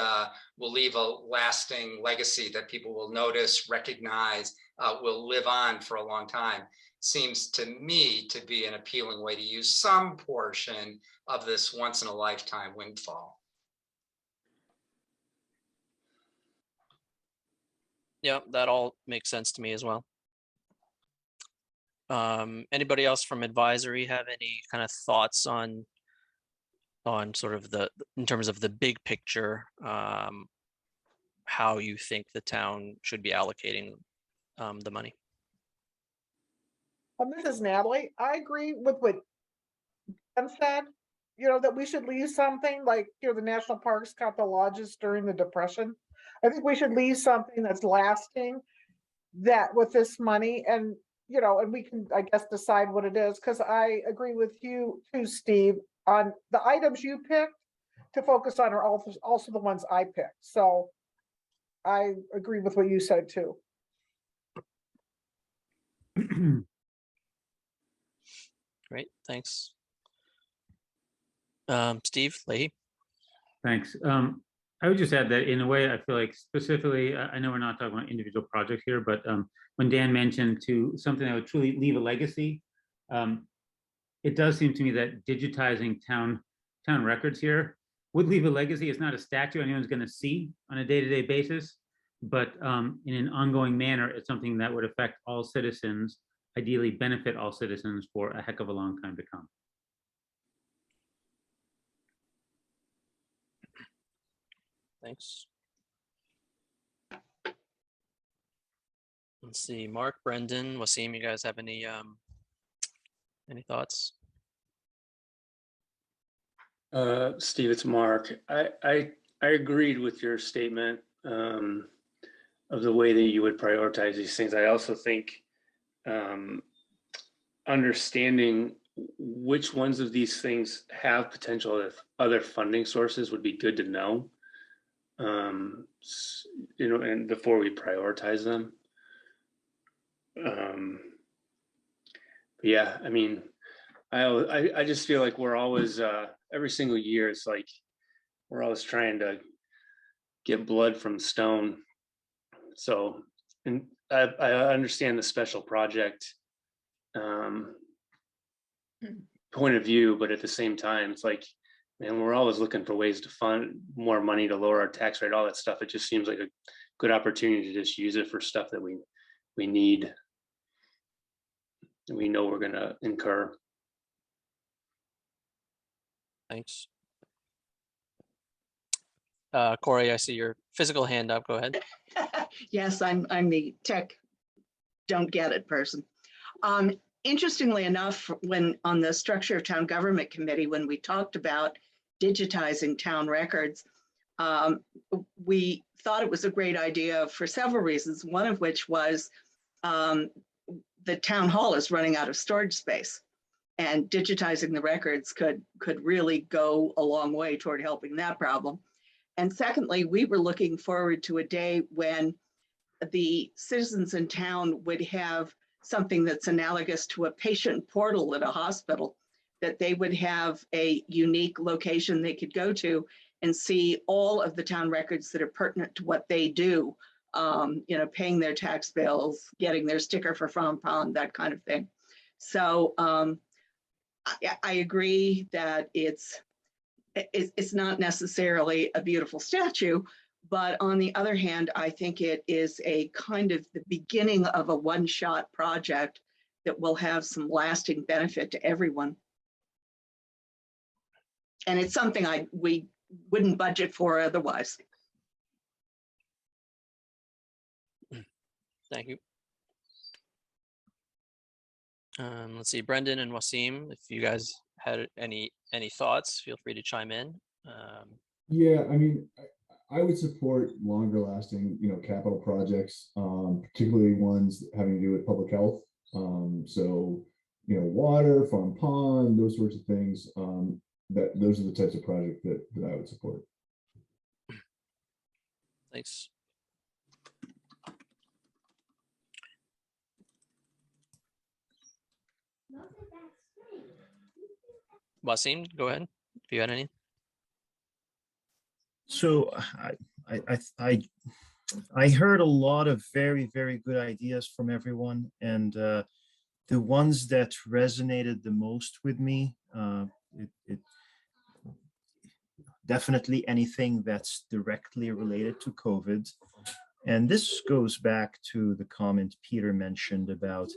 will leave a lasting legacy that people will notice, recognize, will live on for a long time, seems to me to be an appealing way to use some portion of this once in a lifetime windfall. Yeah, that all makes sense to me as well. Anybody else from advisory have any kind of thoughts on sort of in terms of the big picture, how you think the town should be allocating the money? This is Natalie. I agree with what Ben said, that we should leave something like, the national parks got the lodges during the Depression. I think we should leave something that's lasting that with this money, and, and we can, I guess, decide what it is, because I agree with you too, Steve, on the items you picked to focus on are also the ones I picked. So I agree with what you said too. Great, thanks. Steve Leahy. Thanks. I would just add that in a way, I feel like specifically, I know we're not talking about individual projects here, but when Dan mentioned to something that would truly leave a legacy, it does seem to me that digitizing town records here would leave a legacy. It's not a statue anyone's going to see on a day-to-day basis, but in an ongoing manner, it's something that would affect all citizens, ideally benefit all citizens for a heck of a long time to come. Thanks. Let's see, Mark, Brendan, Wasim, you guys have any thoughts? Steve, it's Mark. I agreed with your statement of the way that you would prioritize these things. I also think understanding which ones of these things have potential if other funding sources would be good to know, and before we prioritize them. Yeah, I mean, I just feel like we're always every single year it's like we're always trying to get blood from stone. So, and I understand the special project point of view, but at the same time, it's like, man, we're always looking for ways to fund more money to lower our tax rate, all that stuff. It just seems like a good opportunity to just use it for stuff that we need. We know we're going to incur. Thanks. Corey, I see your physical hand up. Go ahead. Yes, I'm the tech don't get it person. Interestingly enough, when on the Structure of Town Government Committee, when we talked about digitizing town records, we thought it was a great idea for several reasons, one of which was the town hall is running out of storage space. And digitizing the records could really go a long way toward helping that problem. And secondly, we were looking forward to a day when the citizens in town would have something that's analogous to a patient portal at a hospital, that they would have a unique location they could go to and see all of the town records that are pertinent to what they do, paying their tax bills, getting their sticker for From Pond, that kind of thing. So I agree that it's not necessarily a beautiful statue, but on the other hand, I think it is a kind of the beginning of a one-shot project that will have some lasting benefit to everyone. And it's something we wouldn't budget for otherwise. Thank you. Let's see, Brendan and Wasim, if you guys had any thoughts, feel free to chime in. Yeah, I mean, I would support longer lasting, capital projects, particularly ones having to do with public health. So, water, farm pond, those sorts of things. Those are the types of projects that I would support. Thanks. Wasim, go ahead if you had any. So I heard a lot of very, very good ideas from everyone, and the ones that resonated the most with me, it definitely anything that's directly related to COVID. And this goes back to the comment Peter mentioned about,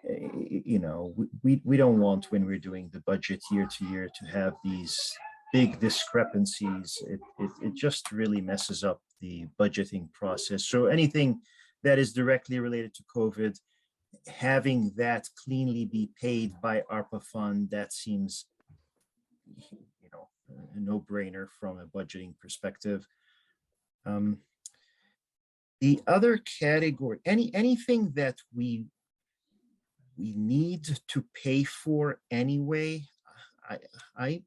we don't want, when we're doing the budget year to year, to have these big discrepancies. It just really messes up the budgeting process. So anything that is directly related to COVID, having that cleanly be paid by ARPA fund, that seems, a no-brainer from a budgeting perspective. The other category, anything that we need to pay for anyway, I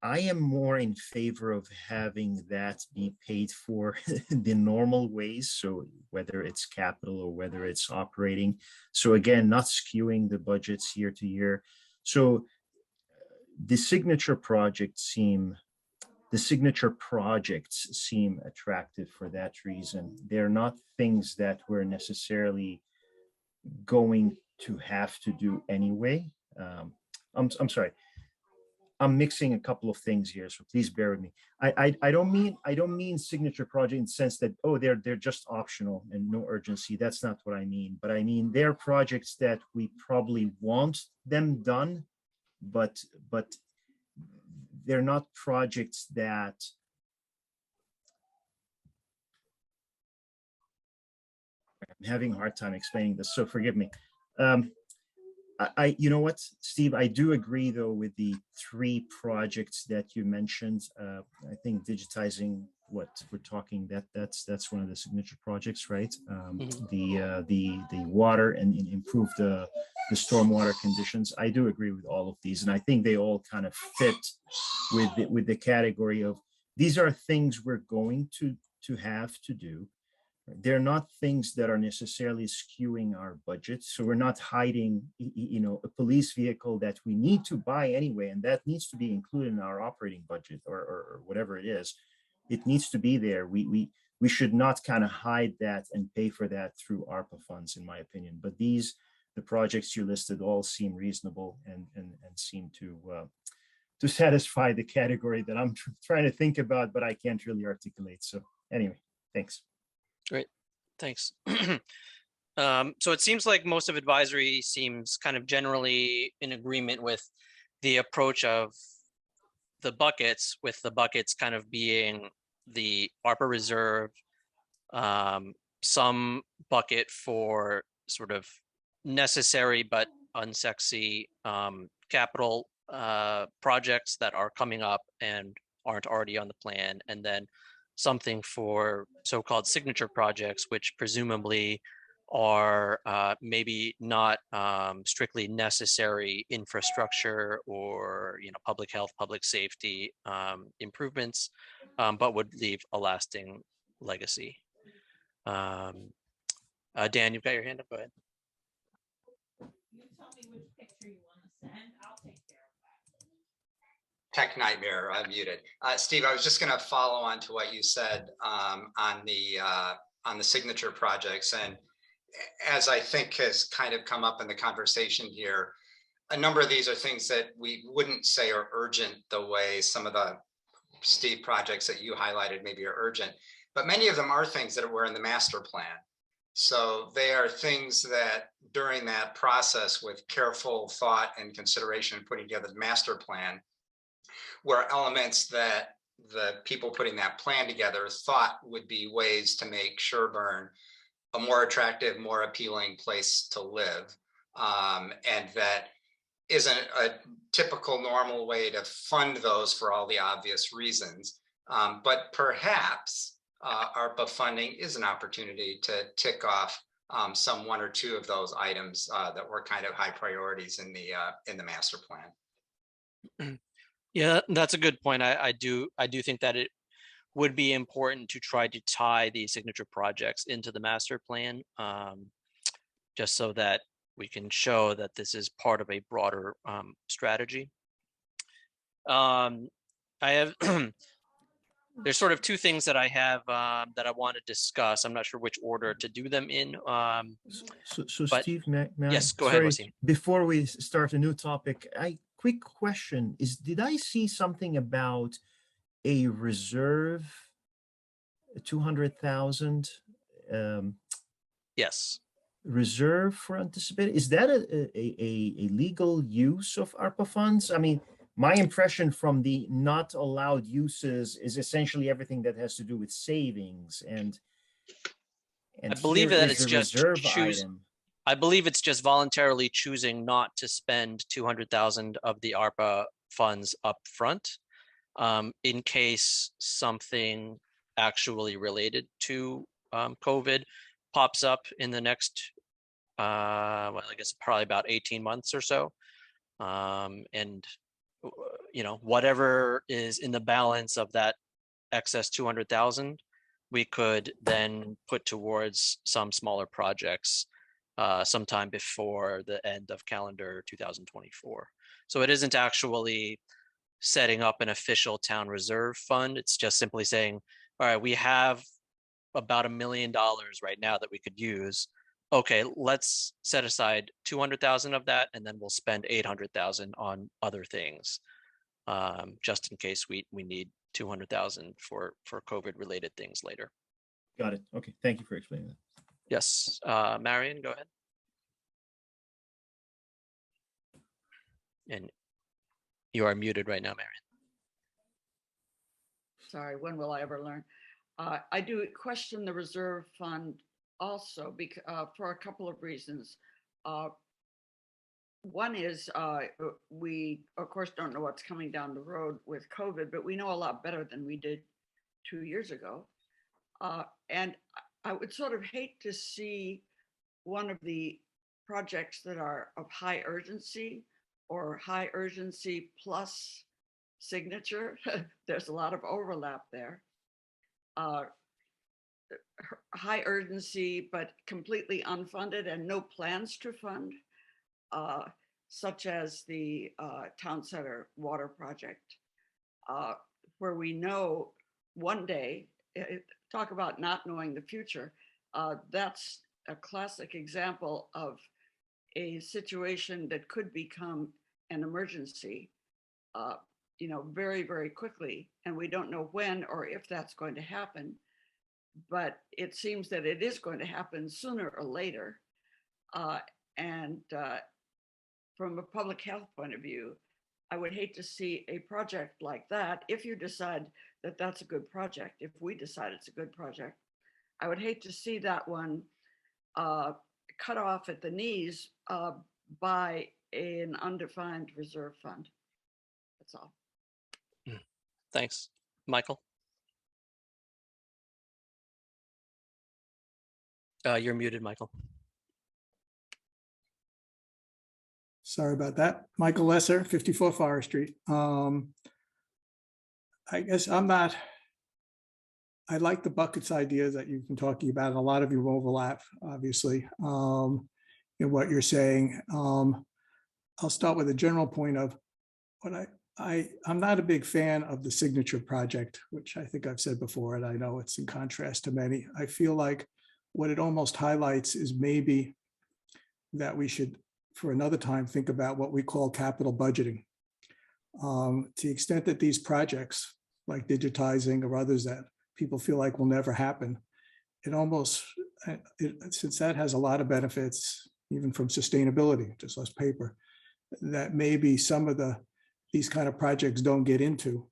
am more in favor of having that be paid for the normal ways. So whether it's capital or whether it's operating. So again, not skewing the budgets year to year. So the signature projects seem attractive for that reason. They're not things that we're necessarily going to have to do anyway. I'm sorry. I'm mixing a couple of things here, so please bear with me. I don't mean signature project in the sense that, oh, they're just optional and no urgency. That's not what I mean. But I mean they're projects that we probably want them done, but they're not projects that I'm having a hard time explaining this, so forgive me. You know what, Steve, I do agree though with the 3 projects that you mentioned. I think digitizing what we're talking, that's one of the signature projects, right? The water and improve the stormwater conditions. I do agree with all of these, and I think they all kind of fit with the category of these are things we're going to have to do. They're not things that are necessarily skewing our budget. So we're not hiding, a police vehicle that we need to buy anyway, and that needs to be included in our operating budget or whatever it is. It needs to be there. We should not kind of hide that and pay for that through ARPA funds, in my opinion. But the projects you listed all seem reasonable and seem to satisfy the category that I'm trying to think about, but I can't really articulate. So anyway, thanks. Great, thanks. So it seems like most of advisory seems kind of generally in agreement with the approach of the buckets, with the buckets kind of being the ARPA reserve, some bucket for sort of necessary but unsexy capital projects that are coming up and aren't already on the plan, and then something for so-called signature projects, which presumably are maybe not strictly necessary infrastructure or public health, public safety improvements, but would leave a lasting legacy. Dan, you've got your hand up. Go ahead. Tech nightmare, I'm muted. Steve, I was just going to follow on to what you said on the signature projects. And as I think has kind of come up in the conversation here, a number of these are things that we wouldn't say are urgent the way some of the Steve projects that you highlighted maybe are urgent, but many of them are things that were in the master plan. So they are things that during that process with careful thought and consideration, putting together the master plan, were elements that the people putting that plan together thought would be ways to make Sherborn a more attractive, more appealing place to live. And that isn't a typical normal way to fund those for all the obvious reasons. But perhaps ARPA funding is an opportunity to tick off some one or two of those items that were kind of high priorities in the master plan. Yeah, that's a good point. I do think that it would be important to try to tie these signature projects into the master plan, just so that we can show that this is part of a broader strategy. I have there's sort of two things that I have that I want to discuss. I'm not sure which order to do them in. So but Steve, may yes, I, go ahead, sorry, Wasim. before we start a new topic, quick question is, did I see something about a reserve, 200,000 Yes. reserve for anticipated? Is that a legal use of ARPA funds? I mean, my impression from the not allowed uses is essentially everything that has to do with savings, and I believe here that is it's the just reserve item. I believe it's just voluntarily choosing not to spend 200,000 of the ARPA funds up front, in case something actually related to COVID pops up in the next, well, I guess probably about 18 months or so. And, whatever is in the balance of that excess 200,000, we could then put towards some smaller projects sometime before the end of calendar 2024. So it isn't actually setting up an official town reserve fund. It's just simply saying, all right, we have about $1 million right now that we could use. Okay, let's set aside 200,000 of that, and then we'll spend 800,000 on other things, just in case we need 200,000 for COVID related things later. Got it. Okay, thank you for explaining that. Yes, Marion, go ahead. And you are muted right now, Marion. Sorry, when will I ever learn? I do question the reserve fund also because, for a couple of reasons. One is we, of course, don't know what's coming down the road with COVID, but we know a lot better than we did 2 years ago. And I would sort of hate to see one of the projects that are of high urgency or high urgency plus signature. There's a lot of overlap there. High urgency, but completely unfunded and no plans to fund, such as the Town Center water project, where we know one day, talk about not knowing the future, that's a classic example of a situation that could become an emergency, very, very quickly. And we don't know when or if that's going to happen, but it seems that it is going to happen sooner or later. And from a public health point of view, I would hate to see a project like that. If you decide that that's a good project, if we decide it's a good project, I would hate to see that one cut off at the knees by an undefined reserve fund. That's all. Thanks. Michael? You're muted, Michael. Sorry about that. Michael Lesser, 54 Forest Street. I guess I'm not, I like the buckets idea that you've been talking about, and a lot of you overlap, obviously, in what you're saying. I'll start with a general point of what I'm not a big fan of the signature project, which I think I've said before, and I know it's in contrast to many. I feel like what it almost highlights is maybe that we should, for another time, think about what we call capital budgeting. To the extent that these projects, like digitizing or others that people feel like will never happen, it almost, since that has a lot of benefits, even from sustainability, just less paper, that maybe some of these kind of projects don't get into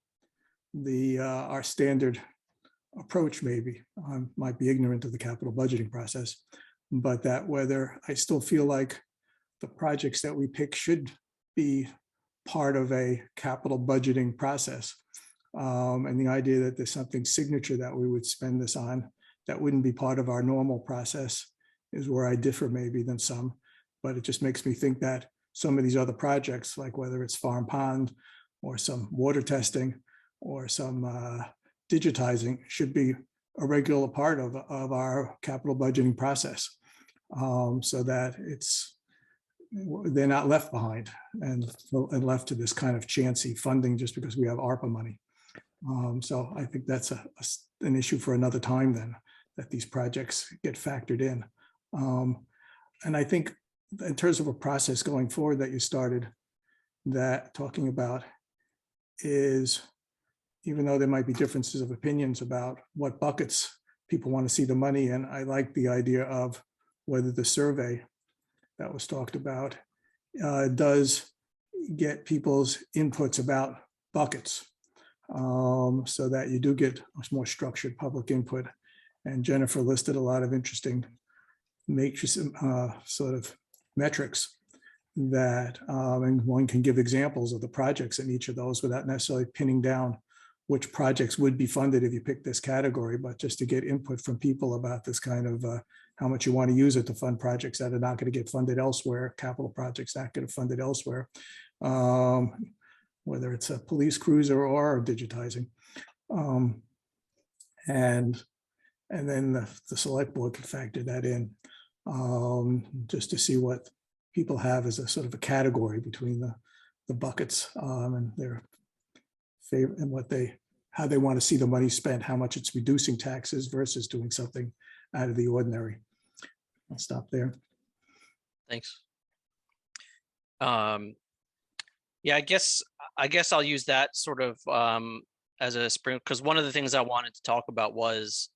our standard approach. Maybe I might be ignorant of the capital budgeting process, but that whether I still feel like the projects that we pick should be part of a capital budgeting process. And the idea that there's something signature that we would spend this on that wouldn't be part of our normal process is where I differ maybe than some, but it just makes me think that some of these other projects, like whether it's Farm Pond or some water testing or some digitizing, should be a regular part of our capital budgeting process, so that they're not left behind and left to this kind of chancy funding just because we have ARPA money. So I think that's an issue for another time then, that these projects get factored in. And I think in terms of a process going forward that you started that talking about is, even though there might be differences of opinions about what buckets people want to see the money in, I like the idea of whether the survey that was talked about does get people's inputs about buckets, so that you do get more structured public input. And Jennifer listed a lot of interesting matrix sort of metrics that, and one can give examples of the projects in each of those without necessarily pinning down which projects would be funded if you pick this category, but just to get input from people about this kind of how much you want to use it to fund projects that are not going to get funded elsewhere, capital projects not get funded elsewhere, whether it's a police cruiser or digitizing. And then the select board can factor that in, just to see what people have as a sort of a category between the buckets, and their favorite and how they want to see the money spent, how much it's reducing taxes versus doing something out of the ordinary. I'll stop there. Thanks. Yeah, I guess I'll use that sort of as a spring, because one of the things I wanted to talk about was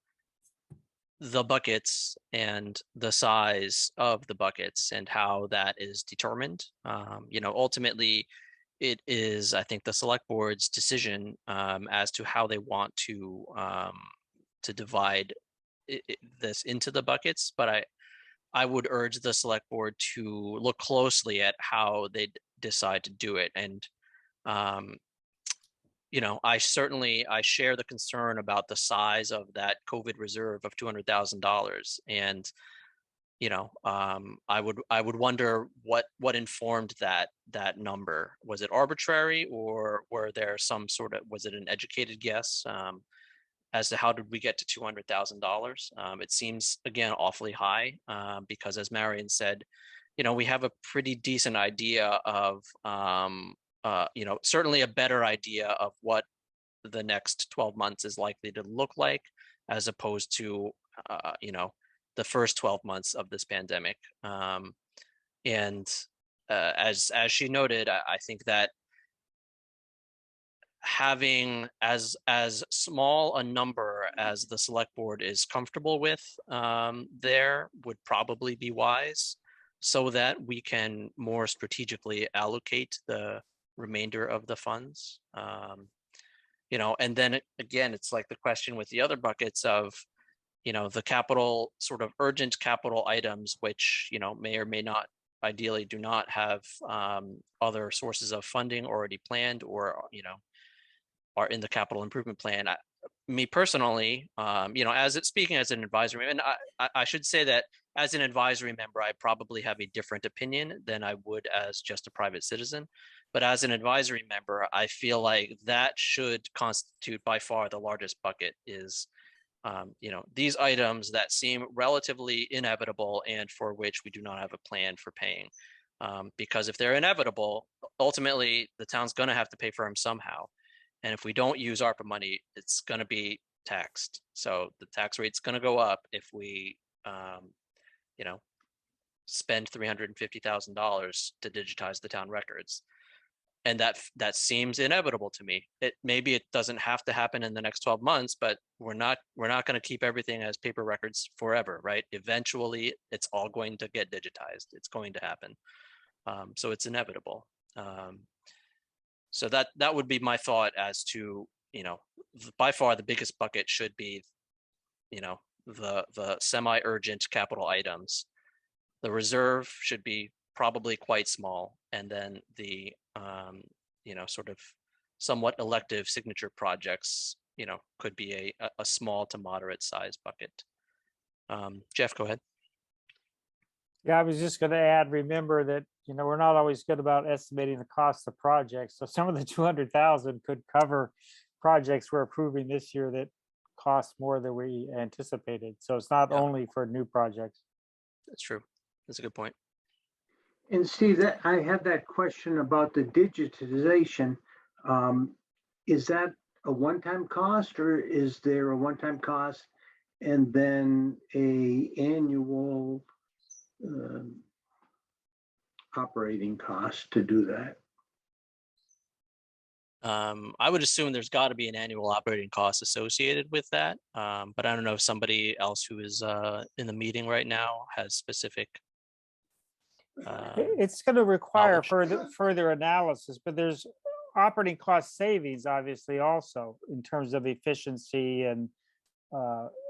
the buckets and the size of the buckets and how that is determined. Ultimately, it is, I think, the select board's decision as to how they want to divide this into the buckets. But I would urge the select board to look closely at how they decide to do it. And I share the concern about the size of that COVID reserve of $200,000, and I would wonder what informed that number. Was it arbitrary, or were there was it an educated guess as to how did we get to $200,000? It seems, again, awfully high, because as Marion said, we have a pretty decent idea of certainly a better idea of what the next 12 months is likely to look like, as opposed to the first 12 months of this pandemic. And as she noted, I think that having as small a number as the select board is comfortable with there would probably be wise, so that we can more strategically allocate the remainder of the funds. And then again, it's like the question with the other buckets of the capital, sort of urgent capital items, which, may or may not, ideally do not have other sources of funding already planned, or, are in the capital improvement plan. me personally, speaking as an advisory, and I should say that as an advisory member, I probably have a different opinion than I would as just a private citizen. But as an advisory member, I feel like that should constitute by far the largest bucket is, these items that seem relatively inevitable and for which we do not have a plan for paying. Because if they're inevitable, ultimately the town's going to have to pay for them somehow. And if we don't use ARPA money, it's going to be taxed. So the tax rate's going to go up if we, spend $350,000 to digitize the town records. And that seems inevitable to me. Maybe it doesn't have to happen in the next 12 months, but we're not going to keep everything as paper records forever, right? Eventually, it's all going to get digitized. It's going to happen. So it's inevitable. So that would be my thought as to, by far the biggest bucket should be, the semi-urgent capital items. The reserve should be probably quite small, and then the sort of somewhat elective signature projects, could be a small to moderate size bucket. Jeff, go ahead. Yeah, I was just going to add, remember that, we're not always good about estimating the cost of projects. So some of the 200,000 could cover projects we're approving this year that cost more than we anticipated. So it's not only for new projects. That's true. That's a good point. And Steve, I had that question about the digitization. Is that a one-time cost, or is there a one-time cost and then a annual operating cost to do that? I would assume there's got to be an annual operating cost associated with that. But I don't know if somebody else who is in the meeting right now has specific. It's going to require further analysis, but there's operating cost savings, obviously, also in terms of efficiency and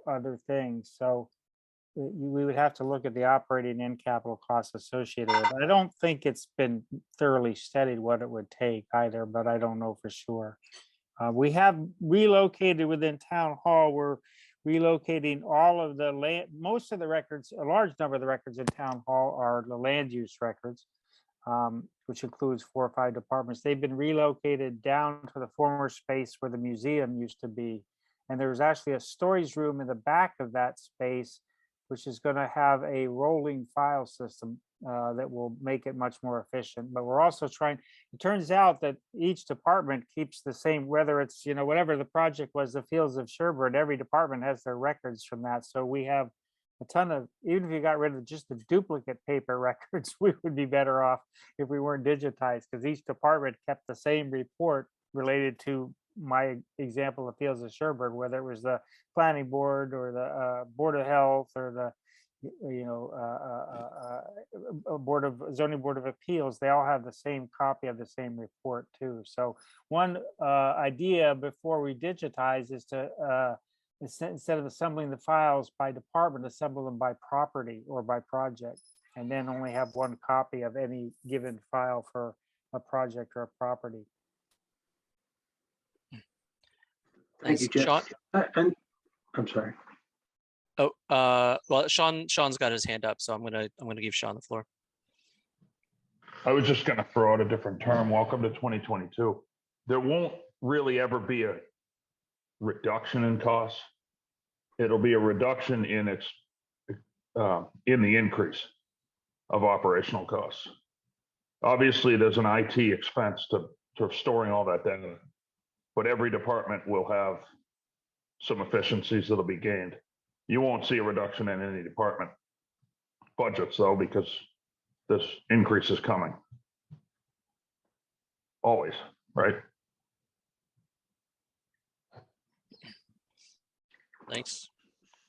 other things. So we would have to look at the operating and capital costs associated with it. I don't think it's been thoroughly studied what it would take either, but I don't know for sure. We have relocated within town hall. We're relocating all of the land, most of the records, a large number of the records in town hall are the land use records, which includes 4 or 5 departments. They've been relocated down to the former space where the museum used to be. And there's actually a storage room in the back of that space, which is going to have a rolling file system that will make it much more efficient. But we're also trying, it turns out that each department keeps the same, whether it's, whatever the project was, the Fields of Sherborn, every department has their records from that. So we have a ton of, even if you got rid of just the duplicate paper records, we would be better off if we weren't digitized, because each department kept the same report related to my example of Fields of Sherborn, whether it was the planning board or the board of health or the zoning board of appeals. They all have the same copy of the same report too. So one idea before we digitize is to instead of assembling the files by department, assemble them by property or by project, and then only have one copy of any given file for a project or a property. Thank you, Jeff. Sean? I'm sorry. Oh, well, Sean's got his hand up, so I'm gonna give Sean the floor. I was just gonna throw out a different term. Welcome to 2022. There won't really ever be a reduction in costs. It'll be a reduction in the increase of operational costs. Obviously, there's an IT expense to storing all that data, but every department will have some efficiencies that'll be gained. You won't see a reduction in any department budgets though, because this increase is coming. Always, right? Thanks.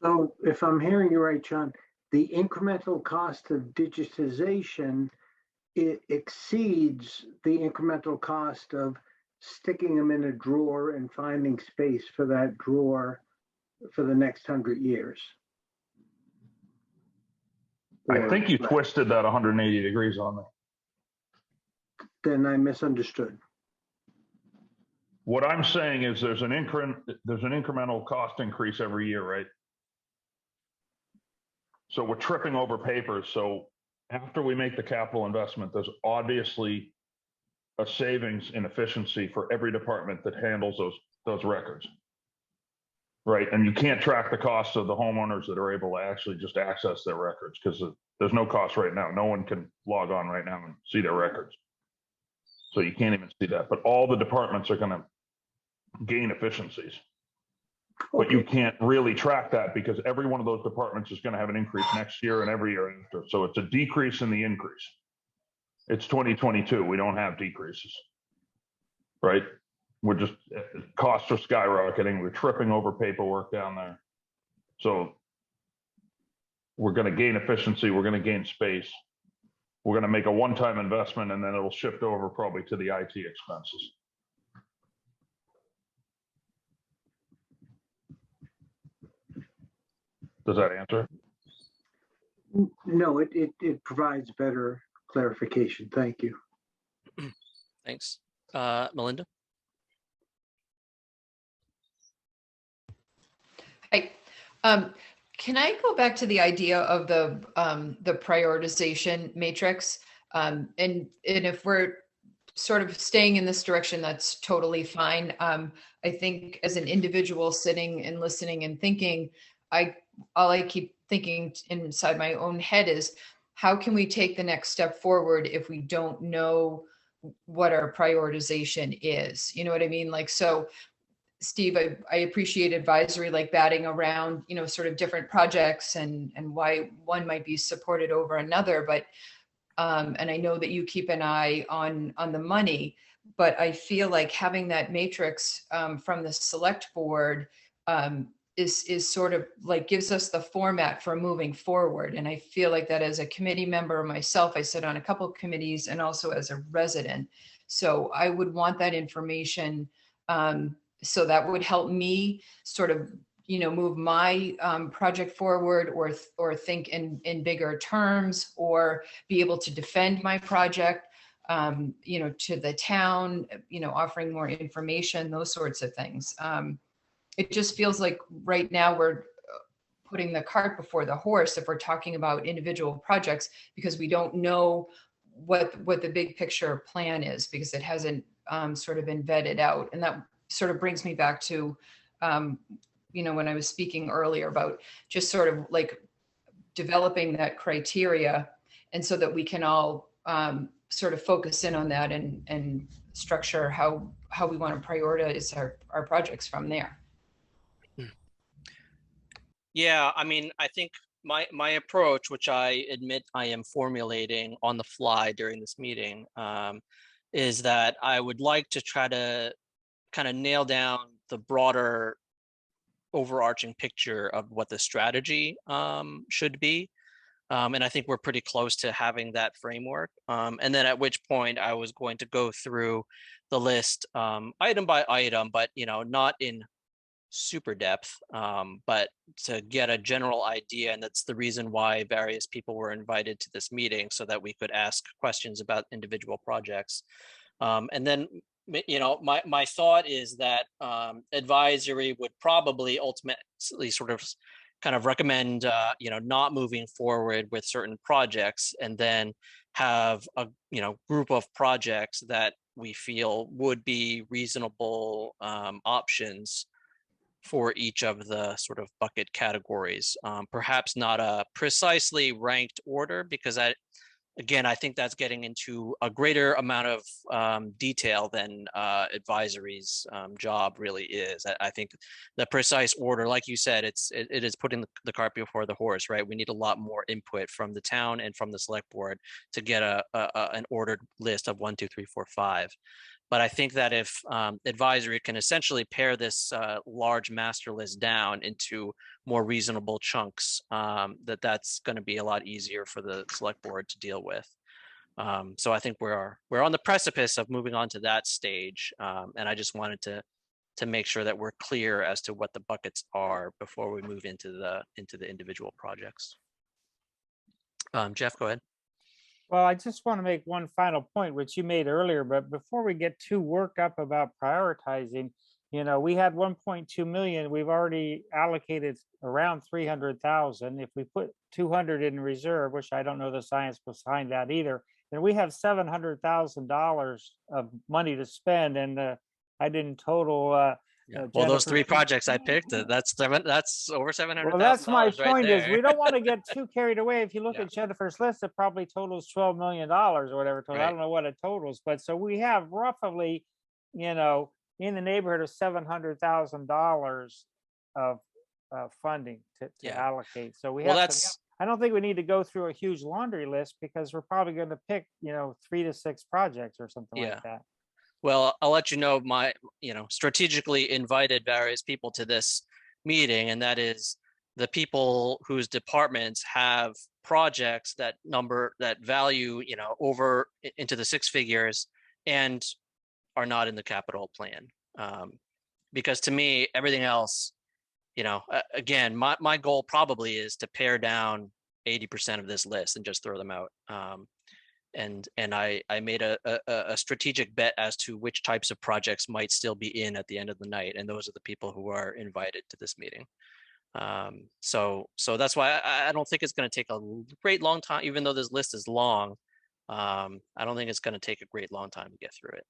So if I'm hearing you right, John, the incremental cost of digitization, it exceeds the incremental cost of sticking them in a drawer and finding space for that drawer for the next 100 years. I think you twisted that 180 degrees on me. Then I misunderstood. What I'm saying is there's an incremental cost increase every year, right? So we're tripping over papers. So after we make the capital investment, there's obviously a savings in efficiency for every department that handles those records. Right. And you can't track the costs of the homeowners that are able to actually just access their records because there's no cost right now. No one can log on right now and see their records. So you can't even see that. But all the departments are going to gain efficiencies. But you can't really track that because every one of those departments is going to have an increase next year and every year after. So it's a decrease in the increase. It's 2022. We don't have decreases. Right. We're just, costs are skyrocketing. We're tripping over paperwork down there. So we're going to gain efficiency. We're going to gain space. We're going to make a one-time investment and then it'll shift over probably to the IT expenses. Does that answer? No, it provides better clarification. Thank you. Thanks. Melinda? Hi. Can I go back to the idea of the prioritization matrix? And if we're sort of staying in this direction, that's totally fine. I think as an individual sitting and listening and thinking, all I keep thinking inside my own head is, how can we take the next step forward if we don't know what our prioritization is? You know what I mean? Like, so Steve, I appreciate advisory, like batting around, you know, sort of different projects and why one might be supported over another. But, and I know that you keep an eye on the money, but I feel like having that matrix from the select board is sort of like gives us the format for moving forward. And I feel like that as a committee member myself, I sit on a couple of committees and also as a resident. So I would want that information. So that would help me sort of, you know, move my project forward or think in bigger terms or be able to defend my project, you know, to the town, you know, offering more information, those sorts of things. It just feels like right now we're putting the cart before the horse if we're talking about individual projects because we don't know what the big picture plan is because it hasn't sort of been vetted out. And that sort of brings me back to, you know, when I was speaking earlier about just sort of like developing that criteria and so that we can all sort of focus in on that and structure how we want to prioritize our projects from there. Yeah, I mean, I think my approach, which I admit I am formulating on the fly during this meeting, is that I would like to try to kind of nail down the broader overarching picture of what the strategy should be. And I think we're pretty close to having that framework. And then at which point I was going to go through the list item by item, but, you know, not in super depth, but to get a general idea. And that's the reason why various people were invited to this meeting so that we could ask questions about individual projects. And then, you know, my thought is that advisory would probably ultimately sort of kind of recommend, you know, not moving forward with certain projects and then have a, you know, group of projects that we feel would be reasonable options for each of the sort of bucket categories. Perhaps not a precisely ranked order because again, I think that's getting into a greater amount of detail than advisory's job really is. I think the precise order, like you said, it is putting the cart before the horse, right? We need a lot more input from the town and from the select board to get an ordered list of 1, 2, 3, 4, 5. But I think that if advisory can essentially pare this large master list down into more reasonable chunks, that's going to be a lot easier for the select board to deal with. So I think we're on the precipice of moving on to that stage, and I just wanted to make sure that we're clear as to what the buckets are before we move into the individual projects. Jeff, go ahead. Well, I just want to make one final point, which you made earlier, but before we get too worked up about prioritizing, we had 1.2 million, we've already allocated around 300,000. If we put 200 in reserve, which I don't know the science behind that either, then we have $700,000 of money to spend. And I didn't total. Well, those Jennifer, three projects I picked, that's over $700,000. well, that's my right point is there. we don't want to get too carried away. If you look Yeah. at Jennifer's list, it probably totals $12 million or whatever. I Right. don't know what it totals, but so we have roughly, in the neighborhood of $700,000 of funding to Yeah. allocate. So we Well, have that's I don't think we need to go through a huge laundry list because we're probably going to pick, 3 to 6 projects or something Yeah. like that. Well, I'll let you know my, strategically invited various people to this meeting, and that is the people whose departments have projects that value, over into the 6 figures and are not in the capital plan. Because to me, everything else, again, my goal probably is to pare down 80% of this list and just throw them out. And I made a strategic bet as to which types of projects might still be in at the end of the night, and those are the people who are invited to this meeting. So that's why I don't think it's going to take a great long time, even though this list is long. I don't think it's going to take a great long time to get through it,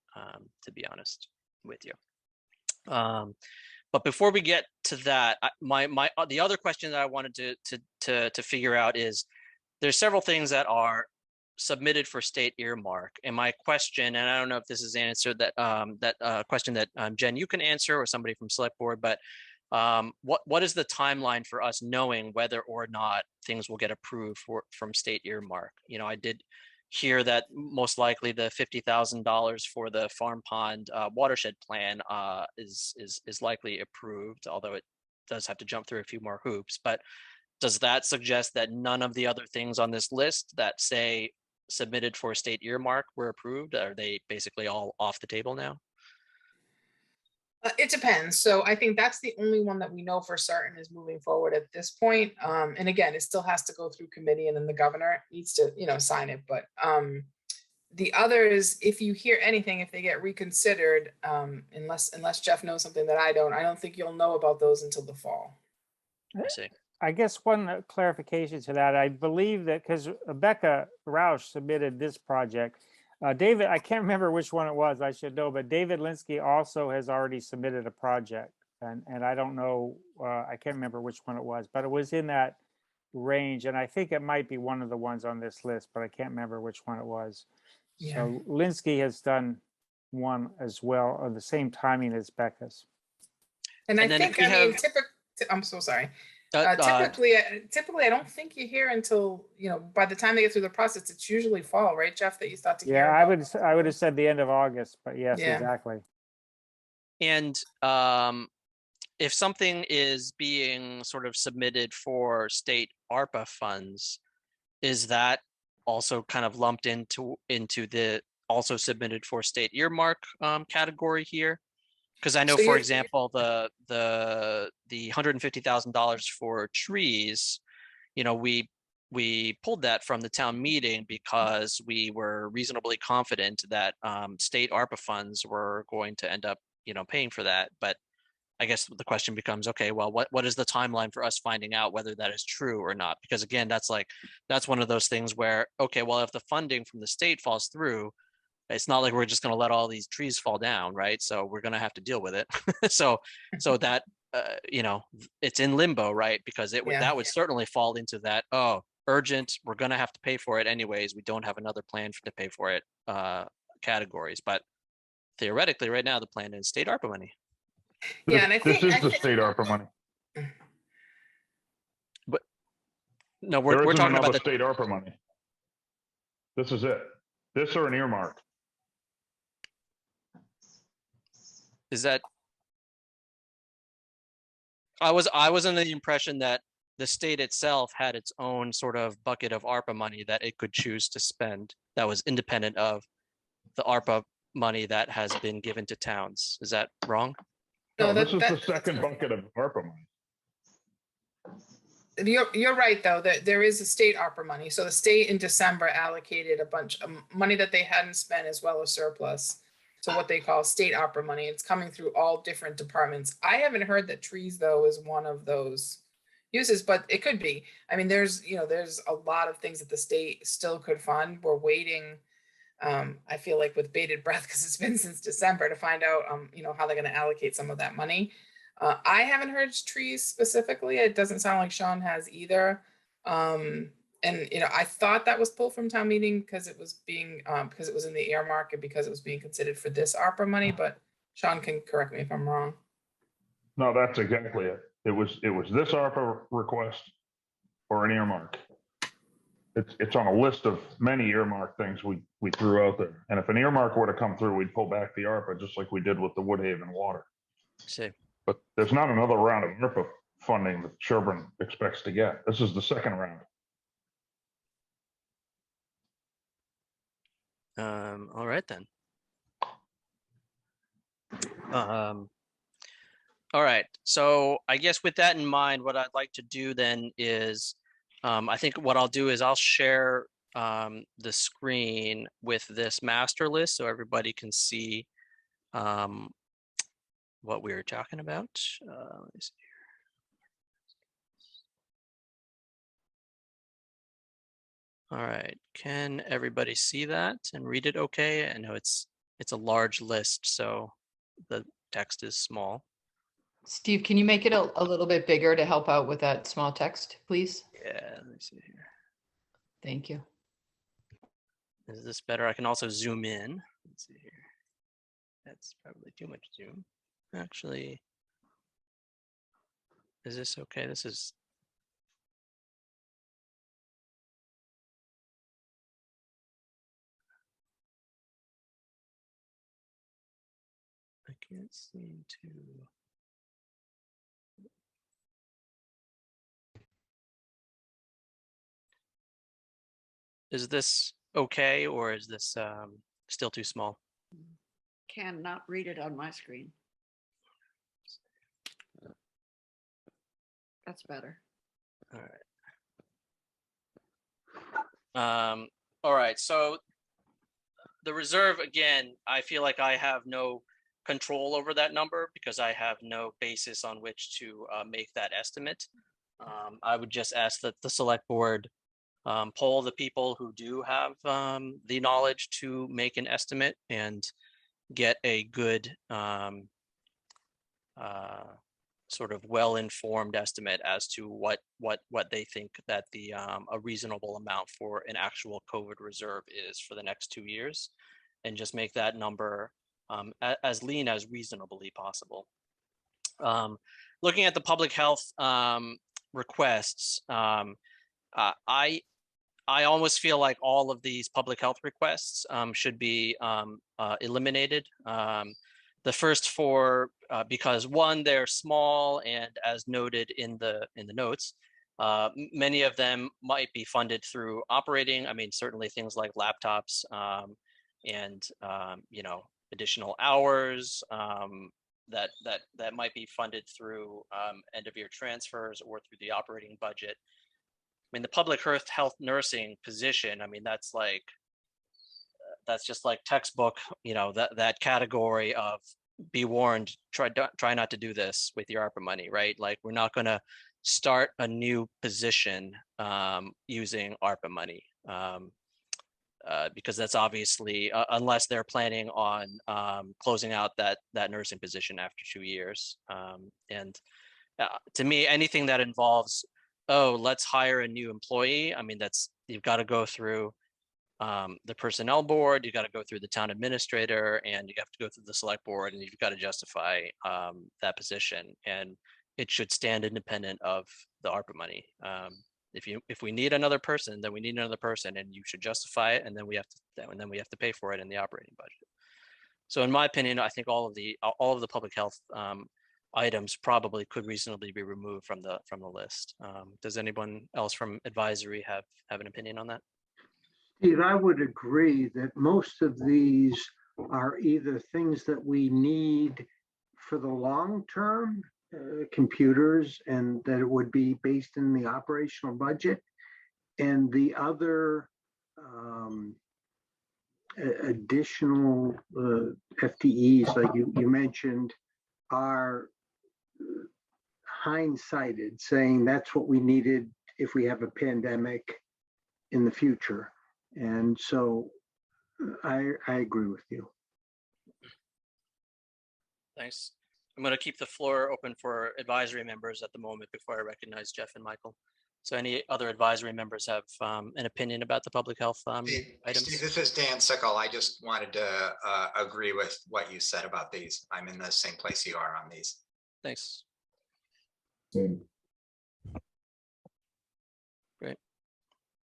to be honest with you. But before we get to that, the other question that I wanted to figure out is there's several things that are submitted for state earmark, and my question, and I don't know if this is answered that question that Jen, you can answer, or somebody from select board, but what is the timeline for us knowing whether or not things will get approved from state earmark? I did hear that most likely the $50,000 for the Farm Pond watershed plan is likely approved, although it does have to jump through a few more hoops. But does that suggest that none of the other things on this list that say submitted for state earmark were approved? Are they basically all off the table now? It depends. So I think that's the only one that we know for certain is moving forward at this point. And again, it still has to go through committee, and then the governor needs to, sign it. But the others, if you hear anything, if they get reconsidered, unless Jeff knows something that I don't think you'll know about those until the fall. I see. I guess one clarification to that, I believe that because Rebecca Roush submitted this project, David, I can't remember which one it was, I should know, but David Linsky also has already submitted a project. And I don't know, I can't remember which one it was, but it was in that range. And I think it might be one of the ones on this list, but I can't remember which one it was. Yeah. So Linsky has done one as well, or the same timing as Becca's. And I think, I'm so sorry. Typically, I don't think you hear until, by the time they get through the process, it's usually fall, right, Jeff, that you start to hear Yeah, about? I would have said the end of August, but yes, Yeah. exactly. And if something is being sort of submitted for state ARPA funds, is that also kind of lumped into the also submitted for state earmark category here? Because I know, for example, the $150,000 for trees, we pulled that from the town meeting because we were reasonably confident that state ARPA funds were going to end up, paying for that. But I guess the question becomes, okay, well, what is the timeline for us finding out whether that is true or not? Because again, that's one of those things where, okay, well, if the funding from the state falls through, it's not like we're just going to let all these trees fall down, right? So we're going to have to deal with it. so that it's in limbo, right? Because that would certainly fall into that, urgent, we're going to have to pay for it anyways, we don't have another plan to pay for it categories. But theoretically, right now the plan is state ARPA money. Yeah, and this is the state ARPA money. But no, we're talking about the state ARPA money. This is it. This or an earmark. Is that? I was under the impression that the state itself had its own sort of bucket of ARPA money that it could choose to spend that was independent of the ARPA money that has been given to towns. Is that wrong? No, this is the second bucket of ARPA money. You're right, though, that there is a state ARPA money. So the state in December allocated a bunch of money that they hadn't spent as well as surplus. So what they call state ARPA money. It's coming through all different departments. I haven't heard that trees, though, is one of those uses, but it could be. I mean, there's a lot of things that the state still could fund. We're waiting, I feel like with bated breath, because it's been since December, to find out, how they're going to allocate some of that money. I haven't heard trees specifically. It doesn't sound like Sean has either. And I thought that was pulled from town meeting because it was being because it was in the earmark and because it was being considered for this ARPA money. But Sean can correct me if I'm wrong. No, that's exactly it. It was this ARPA request or an earmark. It's on a list of many earmark things we threw out there. And if an earmark were to come through, we'd pull back the ARPA just like we did with the Woodhaven water. See. But there's not another round of ARPA funding that Sherborn expects to get. This is the second round. All right then. All right. So I guess with that in mind, what I'd like to do then is, I think what I'll do is I'll share the screen with this master list so everybody can see what we were talking about. Let me see here. All right, can everybody see that and read it okay? I know it's a large list, so the text is small. Steve, can you make it a little bit bigger to help out with that small text, please? Yeah, let me see here. Thank you. Is this better? I can also zoom in. Let's see here. That's probably too much zoom. Actually, is this okay? This is. I can't seem to. Is this okay, or is this still too small? Cannot read it on my screen. That's better. All right. All right. So the reserve, again, I feel like I have no control over that number because I have no basis on which to make that estimate. I would just ask that the select board poll the people who do have the knowledge to make an estimate and get a good sort of well-informed estimate as to what they think that the a reasonable amount for an actual COVID reserve is for the next 2 years, and just make that number as lean as reasonably possible. Looking at the public health requests, I almost feel like all of these public health requests should be eliminated. The first four, because one, they're small, and as noted in the notes, many of them might be funded through operating. I mean, certainly things like laptops and additional hours that might be funded through end of year transfers or through the operating budget. I mean, the public health nursing position, I mean, that's just like textbook, that category of be warned, try not to do this with your ARPA money, right? Like, we're not going to start a new position using ARPA money because that's obviously, unless they're planning on closing out that nursing position after 2 years. And to me, anything that involves, oh, let's hire a new employee, I mean, you've got to go through the personnel board, you got to go through the town administrator, and you have to go through the select board, and you've got to justify that position, and it should stand independent of the ARPA money. If we need another person, then we need another person, and you should justify it, and then we have to pay for it in the operating budget. So in my opinion, I think all of the public health items probably could reasonably be removed from the list. Does anyone else from advisory have an opinion on that? Steve, I would agree that most of these are either things that we need for the long term computers and that it would be based in the operational budget. And the other additional FTEs, like you mentioned, are hindsighted, saying that's what we needed if we have a pandemic in the future. And so I agree with you. Thanks. I'm going to keep the floor open for advisory members at the moment before I recognize Jeff and Michael. So any other advisory members have an opinion about the public health items? Steve, this is Dan Sickle. I just wanted to agree with what you said about these. I'm in the same place you are on these. Thanks. Same. Great.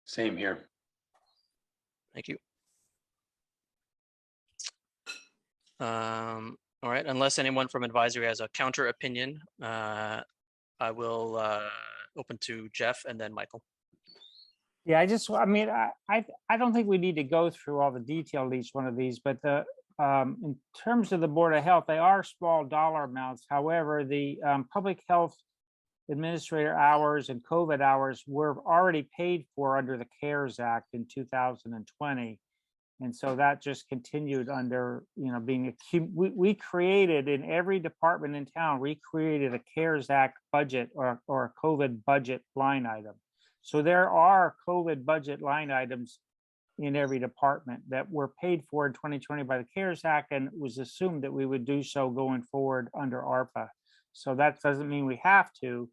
Same here. Thank you. All right, unless anyone from advisory has a counter opinion, I will open to Jeff and then Michael. Yeah, I mean, I don't think we need to go through all the detail of each one of these, but in terms of the Board of Health, they are small dollar amounts. However, the public health administrator hours and COVID hours were already paid for under the CARES Act in 2020. And so that just continued under, being we created in every department in town, we created a CARES Act budget or a COVID budget line item. So there are COVID budget line items in every department that were paid for in 2020 by the CARES Act, and it was assumed that we would do so going forward under ARPA. So that doesn't mean we have to.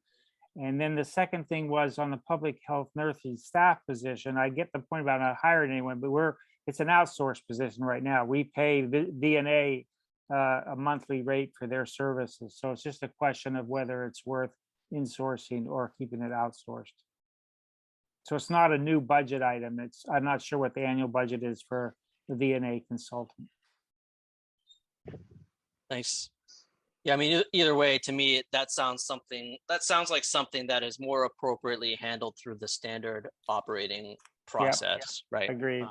And then the second thing was on the public health nursing staff position. I get the point about not hiring anyone, but it's an outsourced position right now. We pay the DNA a monthly rate for their services. So it's just a question of whether it's worth insourcing or keeping it outsourced. So it's not a new budget item. I'm not sure what the annual budget is for the DNA consultant. Thanks. Yeah, I mean, either way, to me, that sounds like something that is more appropriately handled through the standard operating process, right? Agreed.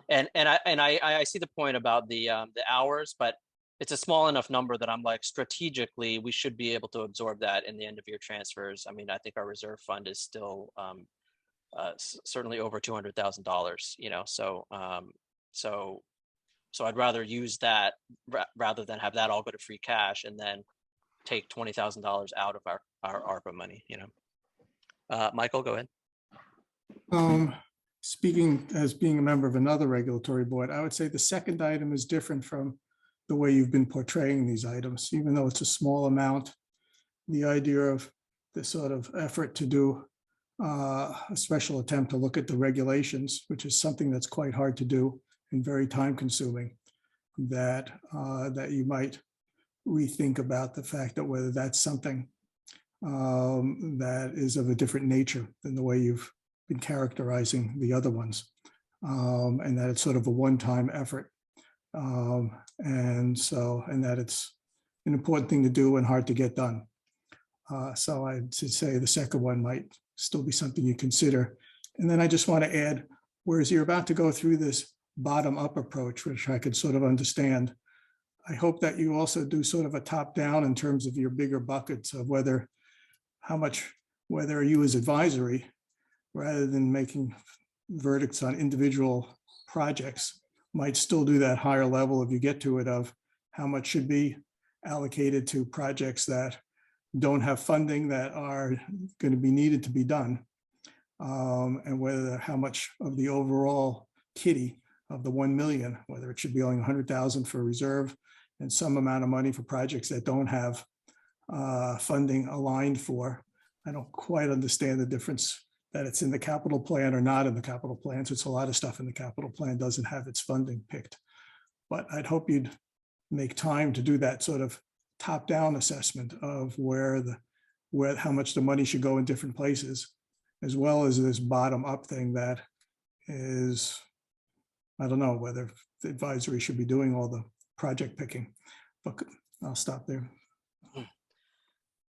And I see the point about the hours, but it's a small enough number that I'm like, strategically, we should be able to absorb that in the end of year transfers. I mean, I think our reserve fund is still certainly over $200,000, so I'd rather use that rather than have that all go to free cash and then take $20,000 out of our ARPA money, Michael, go ahead. Speaking as being a member of another regulatory board, I would say the second item is different from the way you've been portraying these items, even though it's a small amount. The idea of this sort of effort to do a special attempt to look at the regulations, which is something that's quite hard to do and very time consuming, that you might rethink about the fact that whether that's something that is of a different nature than the way you've been characterizing the other ones, and that it's sort of a one-time effort, and that it's an important thing to do and hard to get done. So I'd say the second one might still be something you consider. And then I just want to add, whereas you're about to go through this bottom-up approach, which I could sort of understand, I hope that you also do sort of a top-down in terms of your bigger buckets of whether you as advisory, rather than making verdicts on individual projects, might still do that higher level if you get to it of how much should be allocated to projects that don't have funding that are going to be needed to be done, and whether how much of the overall kitty of the 1 million, whether it should be only 100,000 for reserve and some amount of money for projects that don't have funding aligned for. I don't quite understand the difference that it's in the capital plan or not in the capital plan. So it's a lot of stuff in the capital plan doesn't have its funding picked. But I'd hope you'd make time to do that sort of top-down assessment of how much the money should go in different places, as well as this bottom-up thing that is, I don't know whether the advisory should be doing all the project picking, but I'll stop there.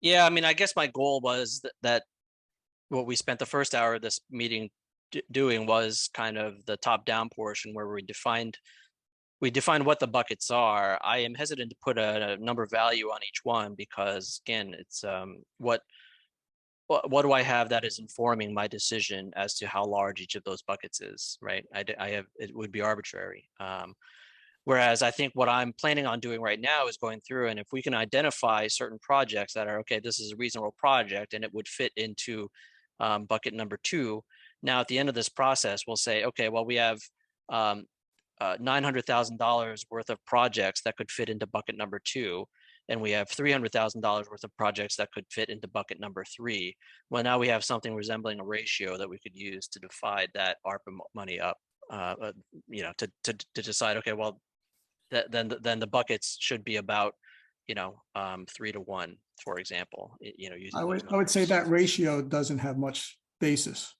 Yeah, I mean, I guess my goal was that what we spent the first hour of this meeting doing was kind of the top-down portion where we defined we define what the buckets are. I am hesitant to put a number value on each one because again, it's what do I have that is informing my decision as to how large each of those buckets is, right? I have, it would be arbitrary. Whereas I think what I'm planning on doing right now is going through, and if we can identify certain projects that are, okay, this is a reasonable project and it would fit into bucket number 2. Now, at the end of this process, we'll say, okay, well, we have $900,000 worth of projects that could fit into bucket number 2. And we have $300,000 worth of projects that could fit into bucket number 3. Well, now we have something resembling a ratio that we could use to divide that ARPA money up, you know, to decide, okay, well, then the buckets should be about, you know, 3 to 1, for example, you know, using I those would say numbers. that ratio doesn't have much basis.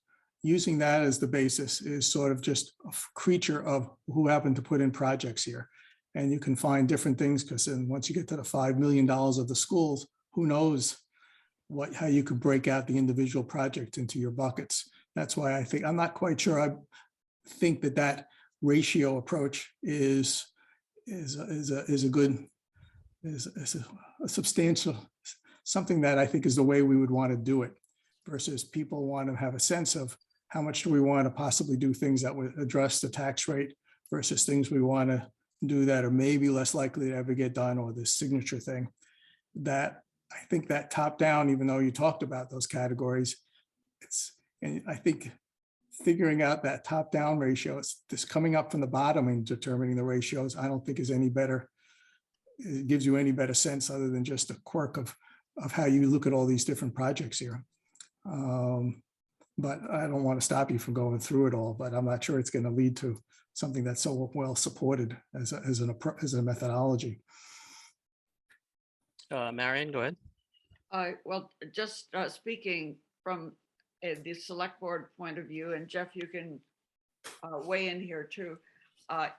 Using that as the basis is sort of just a creature of who happened to put in projects here. And you can find different things because then once you get to the $5 million of the schools, who knows how you could break out the individual project into your buckets. That's why I think, I'm not quite sure. I think that ratio approach is a good, is a substantial, something that I think is the way we would want to do it, versus people want to have a sense of how much do we want to possibly do things that would address the tax rate versus things we want to do that are maybe less likely to ever get done, or this signature thing. That I think that top down, even though you talked about those categories, and I think figuring out that top down ratio, it's this coming up from the bottom and determining the ratios, I don't think is any better. It gives you any better sense other than just a quirk of how you look at all these different projects here. But I don't want to stop you from going through it all, but I'm not sure it's going to lead to something that's so well supported as a methodology. Marion, go ahead. Well, just speaking from the select board point of view, and Jeff, you can weigh in here too.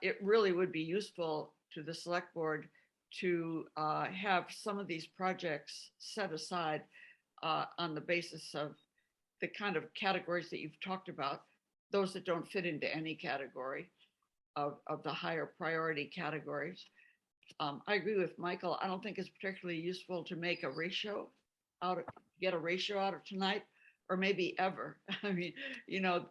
It really would be useful to the select board to have some of these projects set aside on the basis of the kind of categories that you've talked about, those that don't fit into any category of the higher priority categories. I agree with Michael. I don't think it's particularly useful to make a ratio get a ratio out of tonight, or maybe ever. I mean, you know,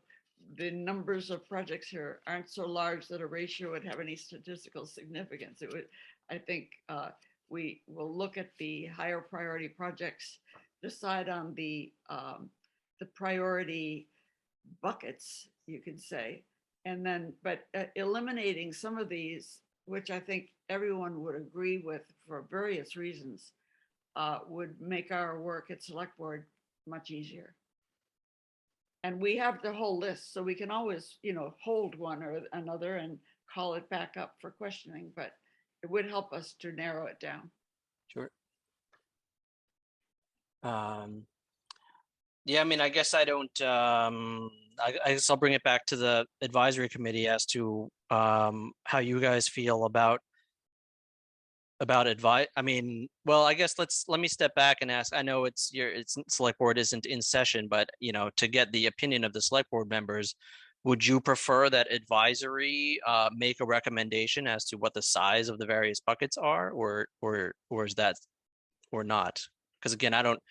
the numbers of projects here aren't so large that a ratio would have any statistical significance. It would, I think we will look at the higher priority projects, decide on the priority buckets, you could say, and then, but eliminating some of these, which I think everyone would agree with for various reasons, would make our work at select board much easier. And we have the whole list, so we can always, you know, hold one or another and call it back up for questioning, but it would help us to narrow it down. Sure. Yeah, I mean, I guess I don't, I guess I'll bring it back to the advisory committee as to how you guys feel about advice. I mean, well, I guess let me step back and ask. I know it's select board isn't in session, but you know, to get the opinion of the select board members, would you prefer that advisory make a recommendation as to what the size of the various buckets are, or is that, or not? Because again, I don't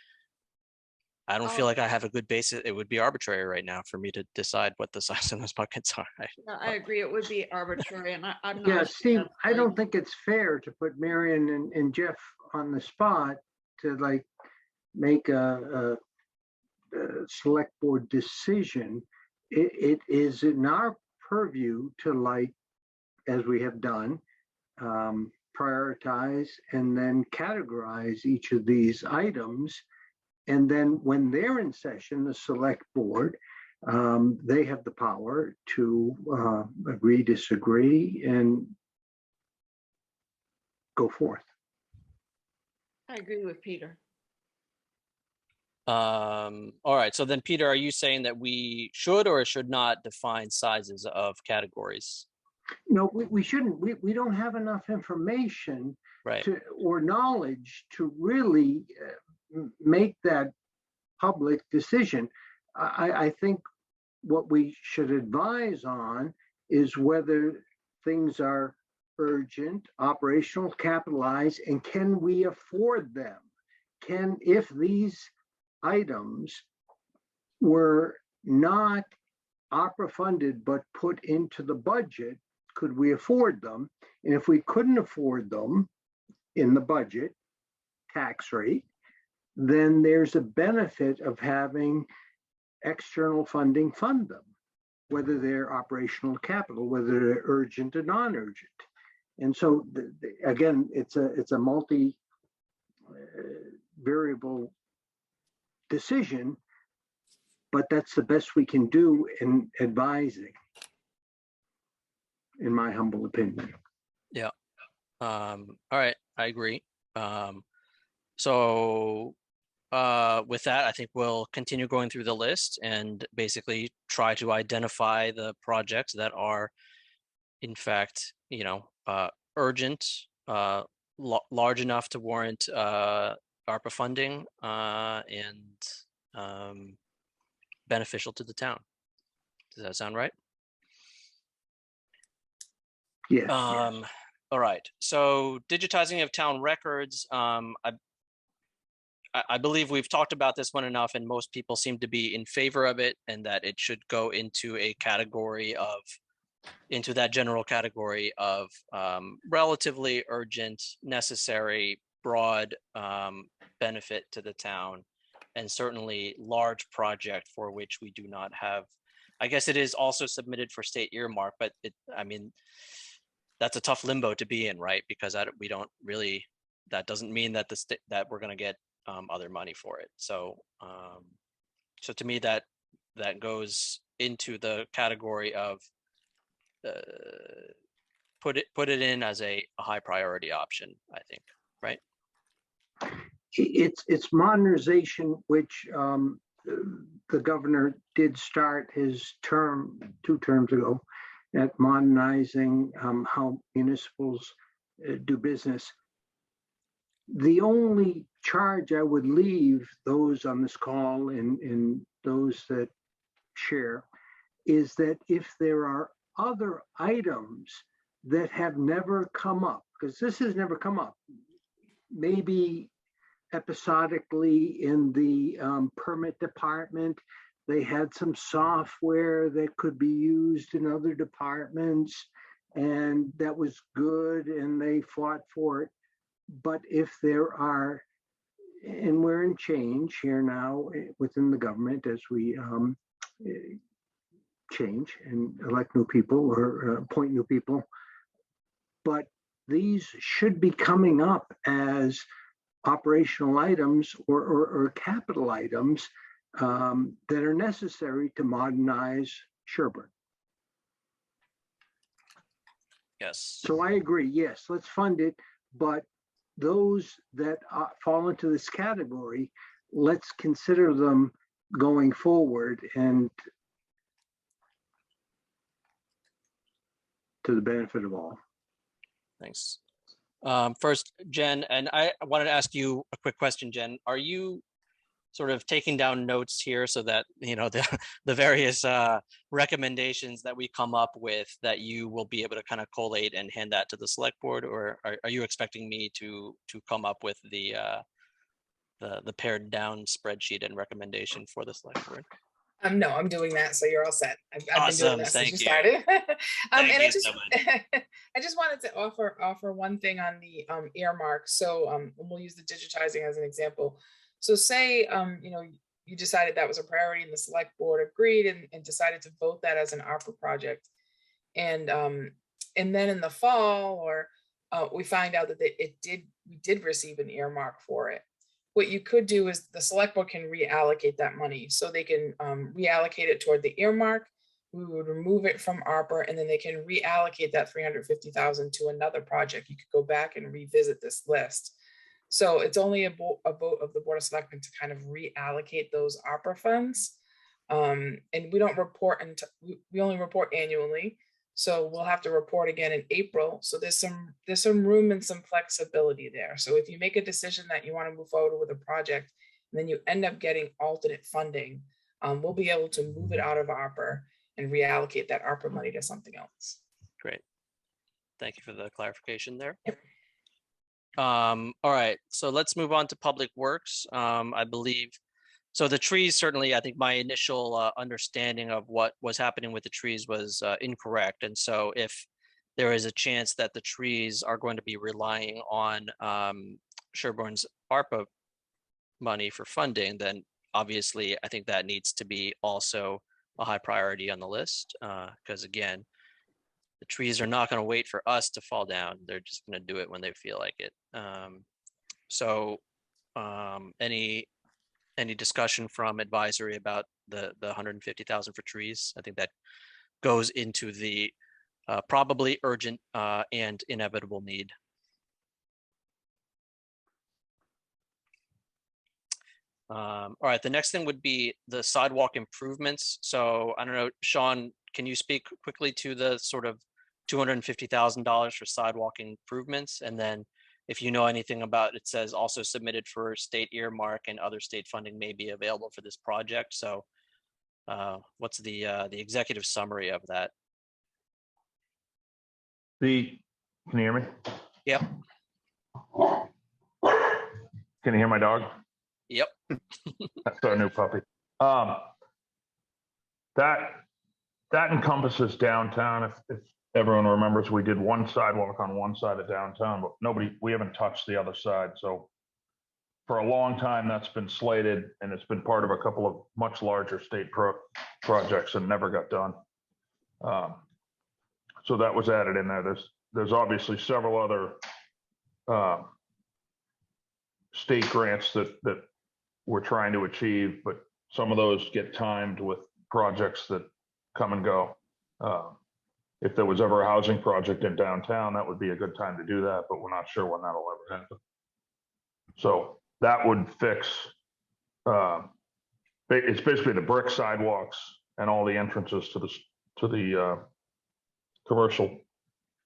feel like I have a good basis. It would be arbitrary right now for me to decide what the size of those buckets are. Yeah, I agree. It would be arbitrary, and I'm not. Yeah, Steve, I don't think it's fair to put Marion and Jeff on the spot to like make a select board decision. It is in our purview to, like, as we have done, prioritize and then categorize each of these items. And then when they're in session, the select board, they have the power to agree, disagree, and go forth. I agree with Peter. All right. So then, Peter, are you saying that we should or should not define sizes of categories? No, we shouldn't. We don't have enough information or knowledge to really make that public decision. I think what we should advise on is whether things are urgent, operational, capitalized, and can we afford them? If these items were not opera funded but put into the budget, could we afford them? And if we couldn't afford them in the budget tax rate, then there's a benefit of having external funding fund them, whether they're operational capital, whether they're urgent or non-urgent. And so again, it's a multi variable decision, but that's the best we can do in advising, in my humble opinion. Yeah. All right, I agree. So with that, I think we'll continue going through the list and basically try to identify the projects that are, in fact, urgent, large enough to warrant ARPA funding, and beneficial to the town. Does that sound right? Yes. All right. So digitizing of town records. I believe we've talked about this one enough, and most people seem to be in favor of it, and that it should go into a category of, into that general category of relatively urgent, necessary, broad benefit to the town, and certainly large project for which we do not have. I guess it is also submitted for state earmark, but I mean, that's a tough limbo to be in, right? Because we don't really, that doesn't mean that that we're going to get other money for it. So, so to me, that goes into the category of put it in as a high priority option, I think, right? It's modernization, which the governor did start his term 2 terms ago, at modernizing how municipals do business. The only charge I would leave those on this call and those that share is that if there are other items that have never come up, because this has never come up, maybe episodically in the permit department, they had some software that could be used in other departments, and that was good, and they fought for it. But if there are, and we're in change here now within the government as we change and elect new people or appoint new people, but these should be coming up as operational items or capital items that are necessary to modernize Sherborn. Yes. So I agree, yes, let's fund it, but those that fall into this category, let's consider them going forward and to the benefit of all. Thanks. First, Jen, and I wanted to ask you a quick question, Jen. Are you sort of taking down notes here so that, the various recommendations that we come up with, that you will be able to kind of collate and hand that to the select board, or are you expecting me to come up with the pared down spreadsheet and recommendation for the select board? No, I'm doing that, so you're all set. I've been Awesome. doing that since you Thank you. started. Thank And you I just, so much. I just wanted to offer one thing on the earmark. So we'll use the digitizing as an example. So say you decided that was a priority, and the select board agreed and decided to vote that as an ARPA project, and then in the fall, or we find out that we did receive an earmark for it. What you could do is the select board can reallocate that money. So they can reallocate it toward the earmark. We would remove it from ARPA, and then they can reallocate that $350,000 to another project. You could go back and revisit this list. So it's only a vote of the Board of Selectmen to kind of reallocate those ARPA funds. And we don't report until we only report annually. So we'll have to report again in April. So there's some room and some flexibility there. So if you make a decision that you want to move forward with a project, and then you end up getting alternate funding, we'll be able to move it out of ARPA and reallocate that ARPA money to something else. Great. Thank you for the clarification there. All right, so let's move on to Public Works. I believe, so the trees, certainly, I think my initial understanding of what was happening with the trees was incorrect. And so if there is a chance that the trees are going to be relying on Sherborn's ARPA money for funding, then obviously I think that needs to be also a high priority on the list. Because again, the trees are not going to wait for us to fall down. They're just going to do it when they feel like it. Any discussion from advisory about the 150,000 for trees? I think that goes into the probably urgent and inevitable need. All right, the next thing would be the sidewalk improvements. So I don't know, Sean, can you speak quickly to the sort of $250,000 for sidewalk improvements? And then if you know anything about, it says also submitted for state earmark and other state funding may be available for this project. So what's the executive summary of that? Can you hear me? Yep. Can you hear my dog? Yep. That's our new puppy. That encompasses downtown. If everyone remembers, we did one sidewalk on one side of downtown, but we haven't touched the other side. So for a long time, that's been slated, and it's been part of a couple of much larger state projects and never got done. So that was added in there. There's obviously several other state grants that we're trying to achieve, but some of those get timed with projects that come and go. If there was ever a housing project in downtown, that would be a good time to do that, but we're not sure when that'll ever happen. So that would fix, it's basically the brick sidewalks and all the entrances to the commercial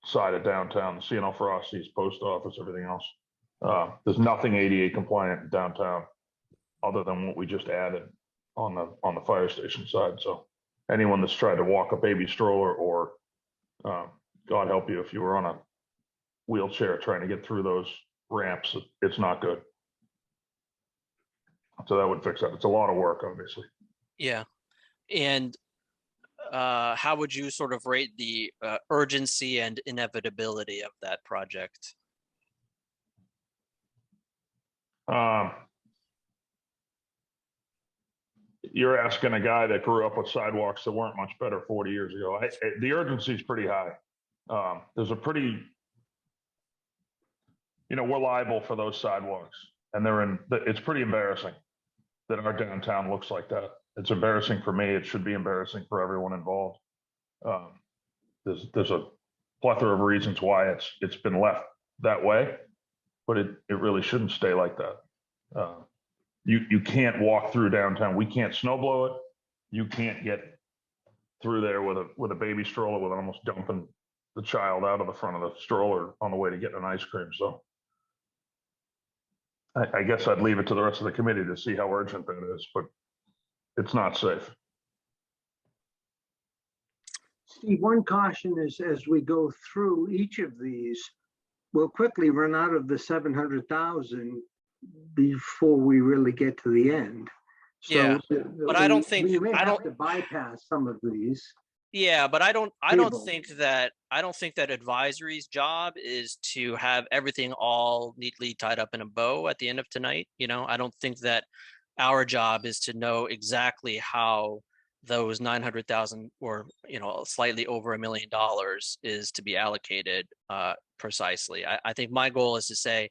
side of downtown, the C&L Frosty's, post office, everything else. There's nothing ADA compliant in downtown other than what we just added on the fire station side. So anyone that's tried to walk a baby stroller, or God help you if you were on a wheelchair trying to get through those ramps, it's not good. So that would fix that. It's a lot of work, obviously. Yeah. And how would you sort of rate the urgency and inevitability of that project? You're asking a guy that grew up with sidewalks that weren't much better 40 years ago. The urgency is pretty high. There's a pretty, we're liable for those sidewalks, and it's pretty embarrassing that our downtown looks like that. It's embarrassing for me. It should be embarrassing for everyone involved. There's a plethora of reasons why it's been left that way, but it really shouldn't stay like that. You can't walk through downtown. We can't snow blow it. You can't get through there with a baby stroller without almost dumping the child out of the front of the stroller on the way to get an ice cream. So I guess I'd leave it to the rest of the committee to see how urgent that is, but it's not safe. Steve, one caution is as we go through each of these, we'll quickly run out of the 700,000 before we really get to the end. So yeah, but I don't think we may have to bypass some of these. Yeah, but I don't think that advisory's job is to have everything all neatly tied up in a bow at the end of tonight. I don't think that our job is to know exactly how those 900,000 or slightly over $1 million is to be allocated precisely. I think my goal is to say,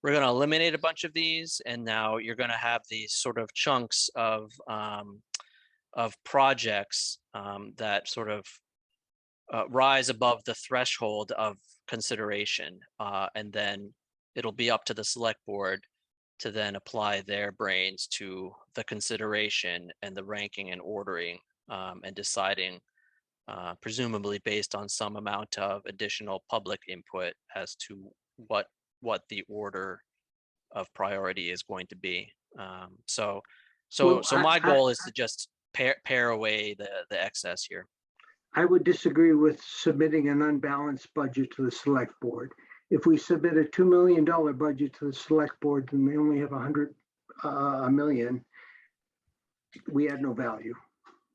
we're going to eliminate a bunch of these, and now you're going to have these sort of chunks of projects that sort of rise above the threshold of consideration, and then it'll be up to the select board to then apply their brains to the consideration and the ranking and ordering, and deciding, presumably based on some amount of additional public input, as to what the order of priority is going to be. So my goal is to just pare away the excess here. I would disagree with submitting an unbalanced budget to the select board. If we submit a $2 million budget to the select board, and they only have a million, we add no value.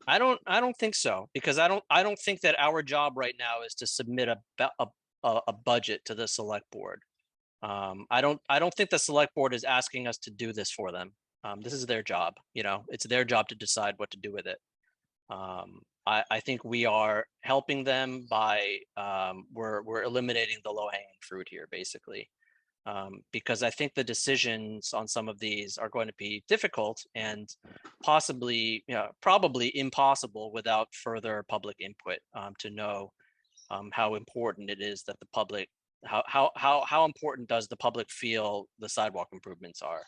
I don't think so, because I don't think that our job right now is to submit a budget to the select board. I don't think the select board is asking us to do this for them. This is their job, it's their job to decide what to do with it. I think we are helping them by we're eliminating the low-hanging fruit here, basically. Because I think the decisions on some of these are going to be difficult and possibly, probably impossible without further public input, to know how important it is that the public, how important does the public feel the sidewalk improvements are,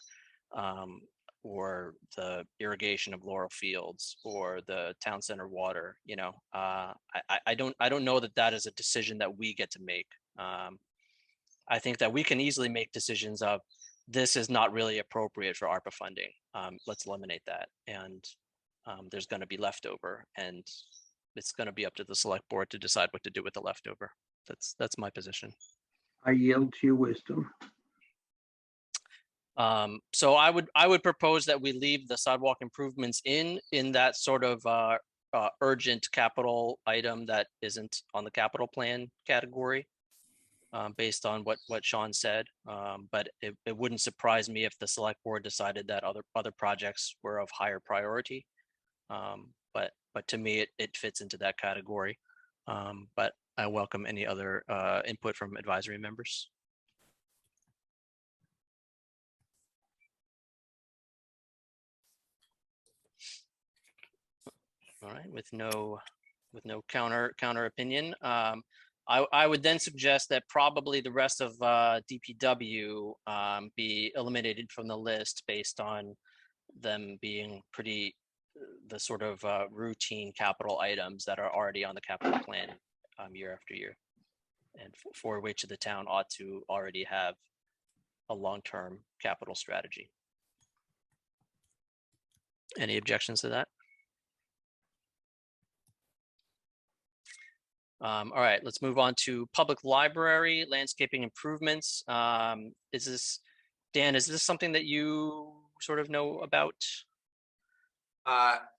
or the irrigation of Laurel Fields, or the town center water. I don't know that is a decision that we get to make. I think that we can easily make decisions of, this is not really appropriate for ARPA funding. Let's eliminate that. And there's going to be leftover, and it's going to be up to the select board to decide what to do with the leftover. That's my position. I yield to your wisdom. So I would propose that we leave the sidewalk improvements in that sort of urgent capital item that isn't on the capital plan category. Based on what Sean said, but it wouldn't surprise me if the select board decided that other projects were of higher priority. But to me, it fits into that category. But I welcome any other input from advisory members. All right, with no counter opinion. I would then suggest that probably the rest of DPW be eliminated from the list based on them being the sort of routine capital items that are already on the capital plan year after year, and for which the town ought to already have a long-term capital strategy. Any objections to that? All right, let's move on to public library landscaping improvements. Dan, is this something that you sort of know about?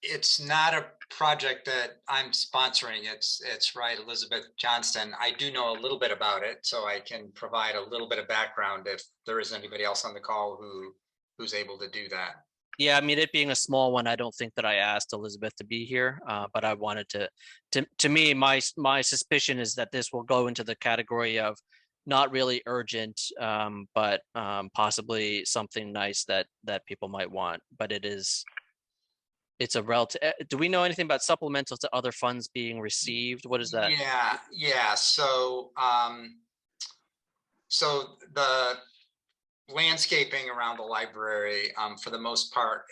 It's not a project that I'm sponsoring. It's right, Elizabeth Johnston. I do know a little bit about it, so I can provide a little bit of background if there isn't anybody else on the call who's able to do that. Yeah, I mean, it being a small one, I don't think that I asked Elizabeth to be here, but I wanted to me, my suspicion is that this will go into the category of not really urgent, but possibly something nice that people might want. But it's a relative. Do we know anything about supplemental to other funds being received? What is that? Yeah. So the landscaping around the library, for the most part,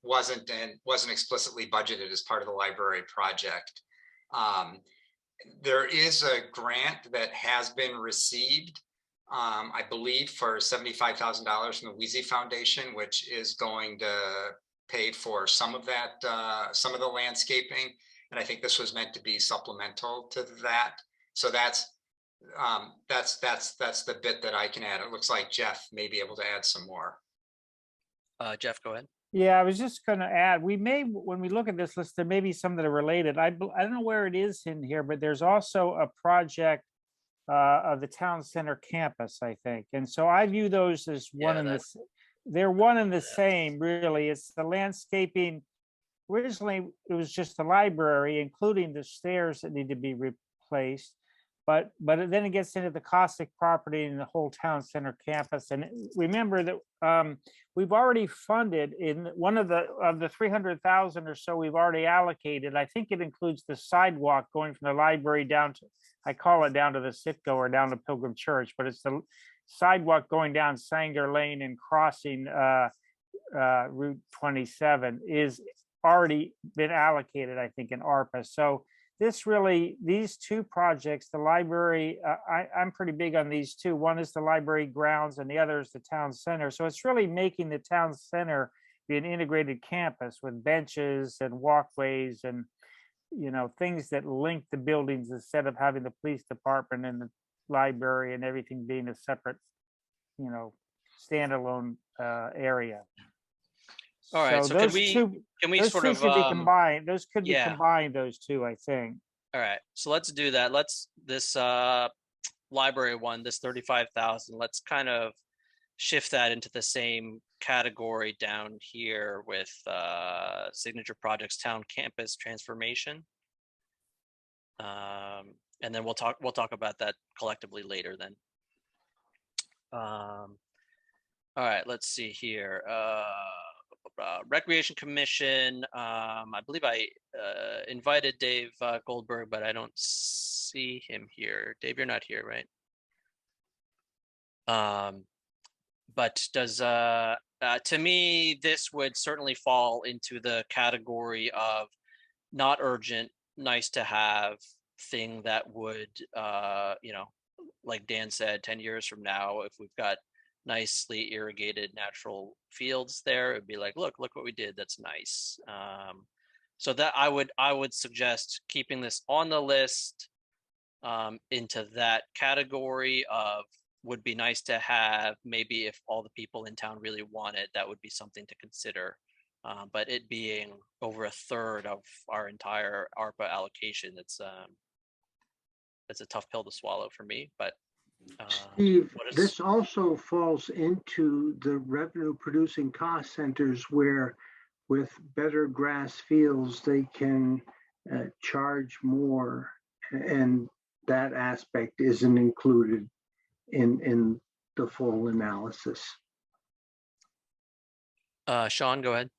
wasn't explicitly budgeted as part of the library project. There is a grant that has been received, I believe, for $75,000 from the Wheezy Foundation, which is going to pay for some of that, some of the landscaping. And I think this was meant to be supplemental to that. So that's the bit that I can add. It looks like Jeff may be able to add some more. Jeff, go ahead. Yeah, I was just going to add, when we look at this list, there may be some that are related. I don't know where it is in here, but there's also a project of the town center campus, I think. And so I view those as they're one and the same, really. It's the landscaping. Originally, it was just the library, including the stairs that need to be replaced. But then it gets into the caustic property and the whole town center campus. And remember that we've already funded in one of the 300,000 or so we've already allocated. I think it includes the sidewalk going from the library down to, I call it down to the Sitco or down to Pilgrim Church, but it's the sidewalk going down Sanger Lane and crossing Route 27 is already been allocated, I think, in ARPA. So these two projects, the library, I'm pretty big on these two. One is the library grounds and the other is the town center. So it's really making the town center be an integrated campus with benches and walkways and things that link the buildings instead of having the police department and the library and everything being a separate, standalone area. All right, so can we those sort two of should be combined. Those could be yeah. combined, those two, I think. All right, so let's do that. This library one, this 35,000, let's kind of shift that into the same category down here with signature projects, town campus transformation. And then we'll talk about that collectively later then. All right, let's see here. Recreation Commission. I believe I invited Dave Goldberg, but I don't see him here. Dave, you're not here, right? But does to me, this would certainly fall into the category of not urgent, nice to have thing that would, like Dan said, 10 years from now, if we've got nicely irrigated natural fields there, it'd be like, look what we did. That's nice. So that I would suggest keeping this on the list into that category of would be nice to have. Maybe if all the people in town really want it, that would be something to consider. But it being over a third of our entire ARPA allocation, it's a tough pill to swallow for me. But Steve, this also falls into the revenue producing cost centers where with better grass fields, they can charge more, and that aspect isn't included in the full analysis. Sean, go ahead.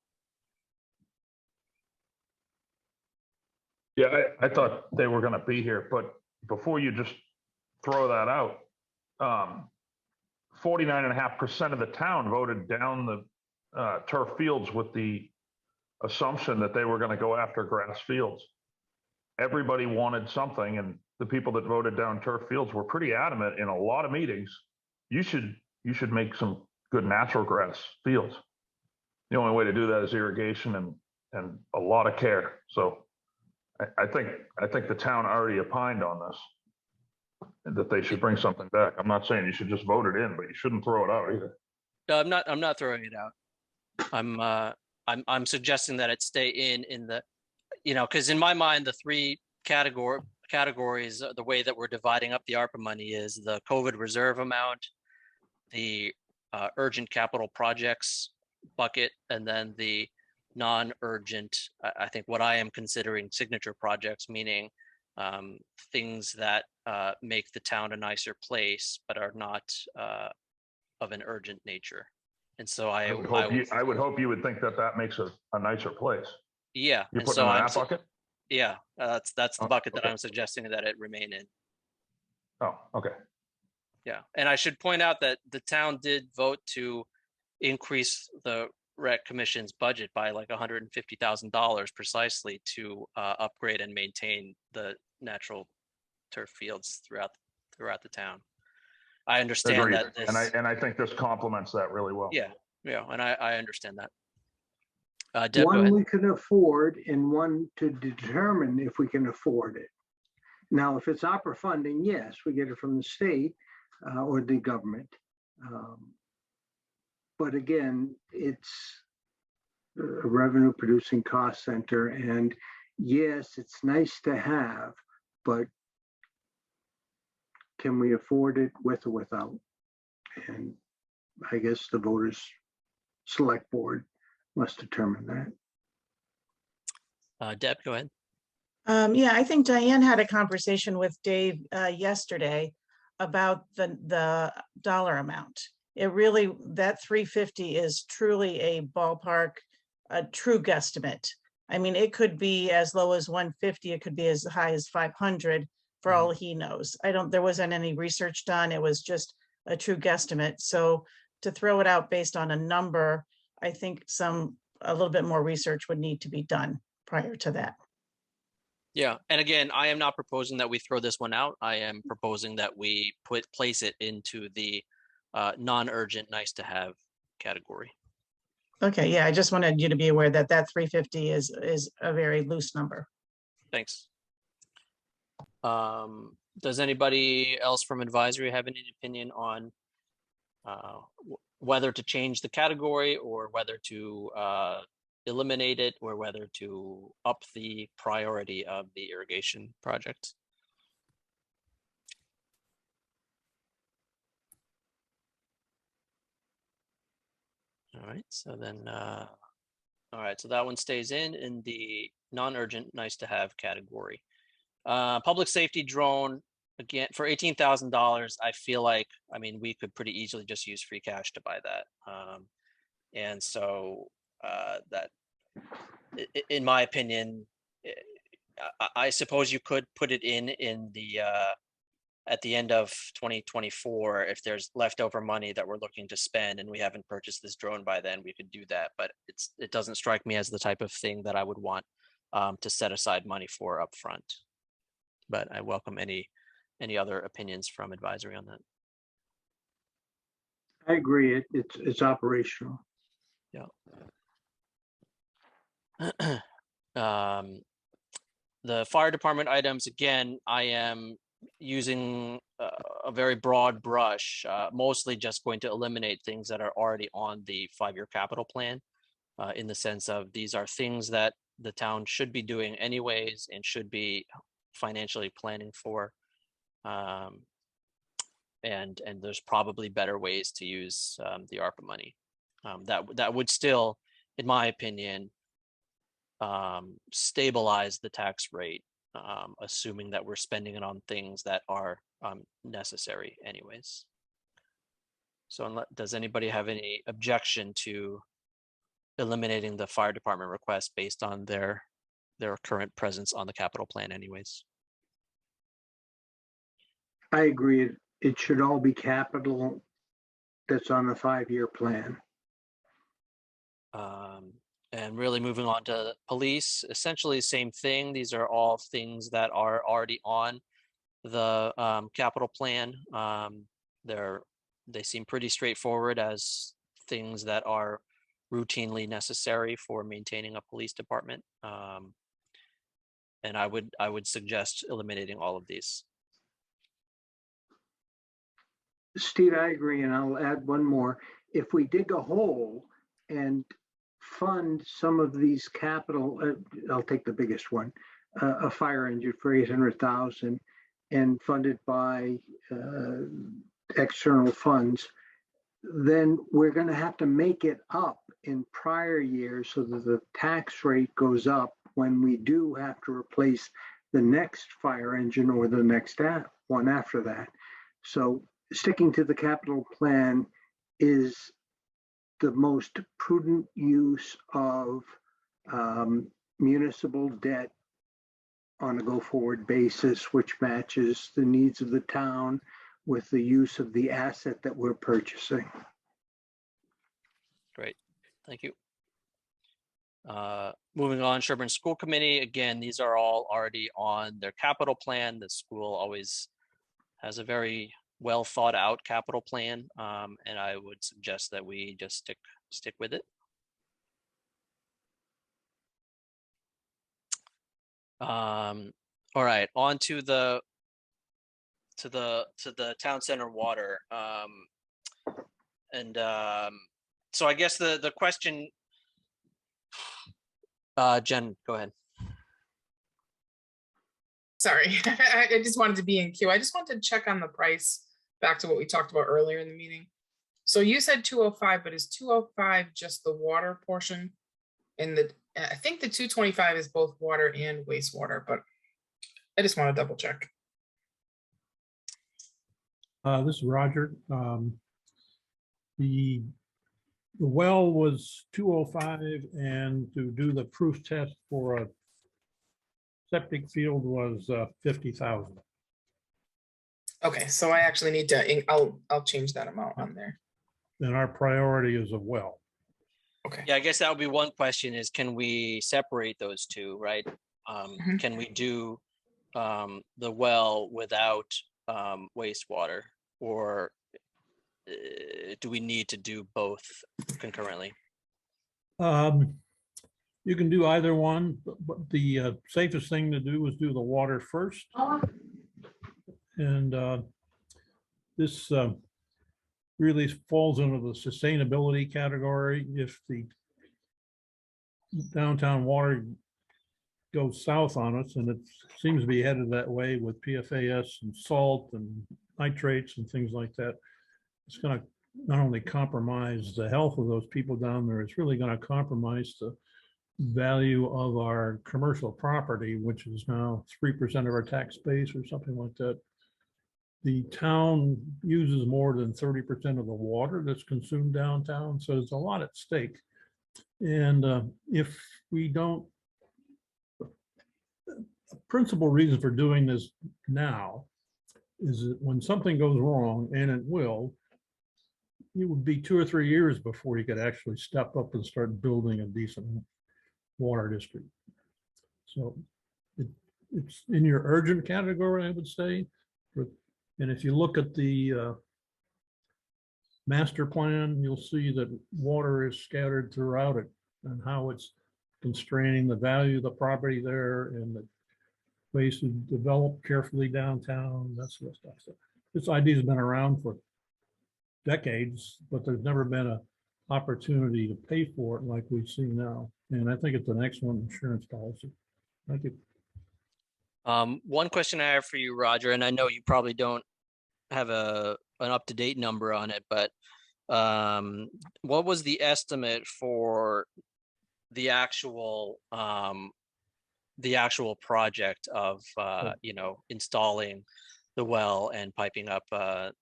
Yeah, I thought they were going to be here, but before you just throw that out, 49.5% of the town voted down the turf fields with the assumption that they were going to go after grass fields. Everybody wanted something, and the people that voted down turf fields were pretty adamant in a lot of meetings. You should make some good natural grass fields. The only way to do that is irrigation and a lot of care. So I think the town already opined on this, and that they should bring something back. I'm not saying you should just vote it in, but you shouldn't throw it out either. No, I'm not throwing it out. I'm suggesting that it stay in the, because in my mind, the three categories, the way that we're dividing up the ARPA money is the COVID reserve amount, the urgent capital projects bucket, and then the non-urgent, I think what I am considering signature projects, meaning things that make the town a nicer place, but are not of an urgent nature. And so I would hope you would think that makes a nicer place. Yeah. You're and putting so in I'm that bucket? Yeah, that's the bucket that okay. I'm suggesting that it remain in. Oh, okay. Yeah, and I should point out that the town did vote to increase the rec commission's budget by like $150,000 precisely to upgrade and maintain the natural turf fields throughout the town. I understand Agreed. that this, and I think this complements that really well. Yeah, and I understand that. Deb, go one ahead. we can afford and one to determine if we can afford it. Now, if it's opera funding, yes, we get it from the state or the government. But again, it's a revenue producing cost center. And yes, it's nice to have, but can we afford it with or without? And I guess the voters select board must determine that. Deb, go ahead. Yeah, I think Diane had a conversation with Dave yesterday about the dollar amount. It really, that 350 is truly a ballpark, a true guesstimate. I mean, it could be as low as 150, it could be as high as 500 for all he knows. There wasn't any research done. It was just a true guesstimate. So to throw it out based on a number, I think a little bit more research would need to be done prior to that. Yeah, and again, I am not proposing that we throw this one out. I am proposing that we place it into the non-urgent, nice to have category. Okay, yeah, I just wanted you to be aware that 350 is a very loose number. Thanks. Does anybody else from advisory have any opinion on whether to change the category or whether to eliminate it or whether to up the priority of the irrigation project? All right, so then, all right, so that one stays in the non-urgent, nice to have category. Public safety drone, again, for $18,000, I feel like, I mean, we could pretty easily just use free cash to buy that. And so that, in my opinion, I suppose you could put it in the, at the end of 2024, if there's leftover money that we're looking to spend and we haven't purchased this drone by then, we could do that. But it doesn't strike me as the type of thing that I would want to set aside money for upfront. But I welcome any other opinions from advisory on that. I agree. It's operational. Yeah. The fire department items, again, I am using a very broad brush, mostly just going to eliminate things that are already on the 5-year capital plan, in the sense of these are things that the town should be doing anyways and should be financially planning for. And there's probably better ways to use the ARPA money. That would still, in my opinion, stabilize the tax rate, assuming that we're spending it on things that are necessary anyways. So does anybody have any objection to eliminating the fire department request based on their current presence on the capital plan anyways? I agree. It should all be capital that's on the 5-year plan. And really moving on to police, essentially same thing. These are all things that are already on the capital plan. They seem pretty straightforward as things that are routinely necessary for maintaining a police department. And I would suggest eliminating all of these. Steve, I agree, and I'll add one more. If we dig a hole and fund some of these capital, I'll take the biggest one, a fire engine for 800,000 and funded by external funds, then we're going to have to make it up in prior years so that the tax rate goes up when we do have to replace the next fire engine or the next one after that. So sticking to the capital plan is the most prudent use of municipal debt on a go-forward basis, which matches the needs of the town with the use of the asset that we're purchasing. Great, thank you. Moving on, Sherborn School Committee, again, these are all already on their capital plan. The school always has a very well thought out capital plan, and I would suggest that we just stick with it. All right, on to the town center water, so I guess the question, Jen, go ahead. Sorry, I just wanted to be in queue. I just wanted to check on the price, back to what we talked about earlier in the meeting. So you said 205, but is 205 just the water portion? And I think the 225 is both water and wastewater, but I just want to double check. This is Roger. The well was 205, and to do the proof test for a septic field was 50,000. Okay, so I actually need to, I'll change that amount on there. And our priority is a well. Okay. Yeah, I guess that would be one question is, can we separate those two, right? Can we do the well without wastewater, or do we need to do both concurrently? You can do either one, but the safest thing to do is do the water first. And this really falls into the sustainability category. If the downtown water goes south on us, and it seems to be headed that way with PFAS and salt and nitrates and things like that, it's going to not only compromise the health of those people down there, it's really going to compromise the value of our commercial property, which is now 3% of our tax base or something like that. The town uses more than 30% of the water that's consumed downtown, so there's a lot at stake. And if we don't, the principal reason for doing this now is that when something goes wrong, and it will, it would be 2 or 3 years before you could actually step up and start building a decent water district. So it's in your urgent category, I would say. And if you look at the master plan, you'll see that water is scattered throughout it and how it's constraining the value of the property there and the ways to develop carefully downtown, that sort of stuff. So this idea has been around for decades, but there's never been an opportunity to pay for it like we've seen now. And I think it's an excellent insurance policy. Thank you. One question I have for you, Roger, and I know you probably don't have an up-to-date number on it, but what was the estimate for the actual project of installing the well and piping up the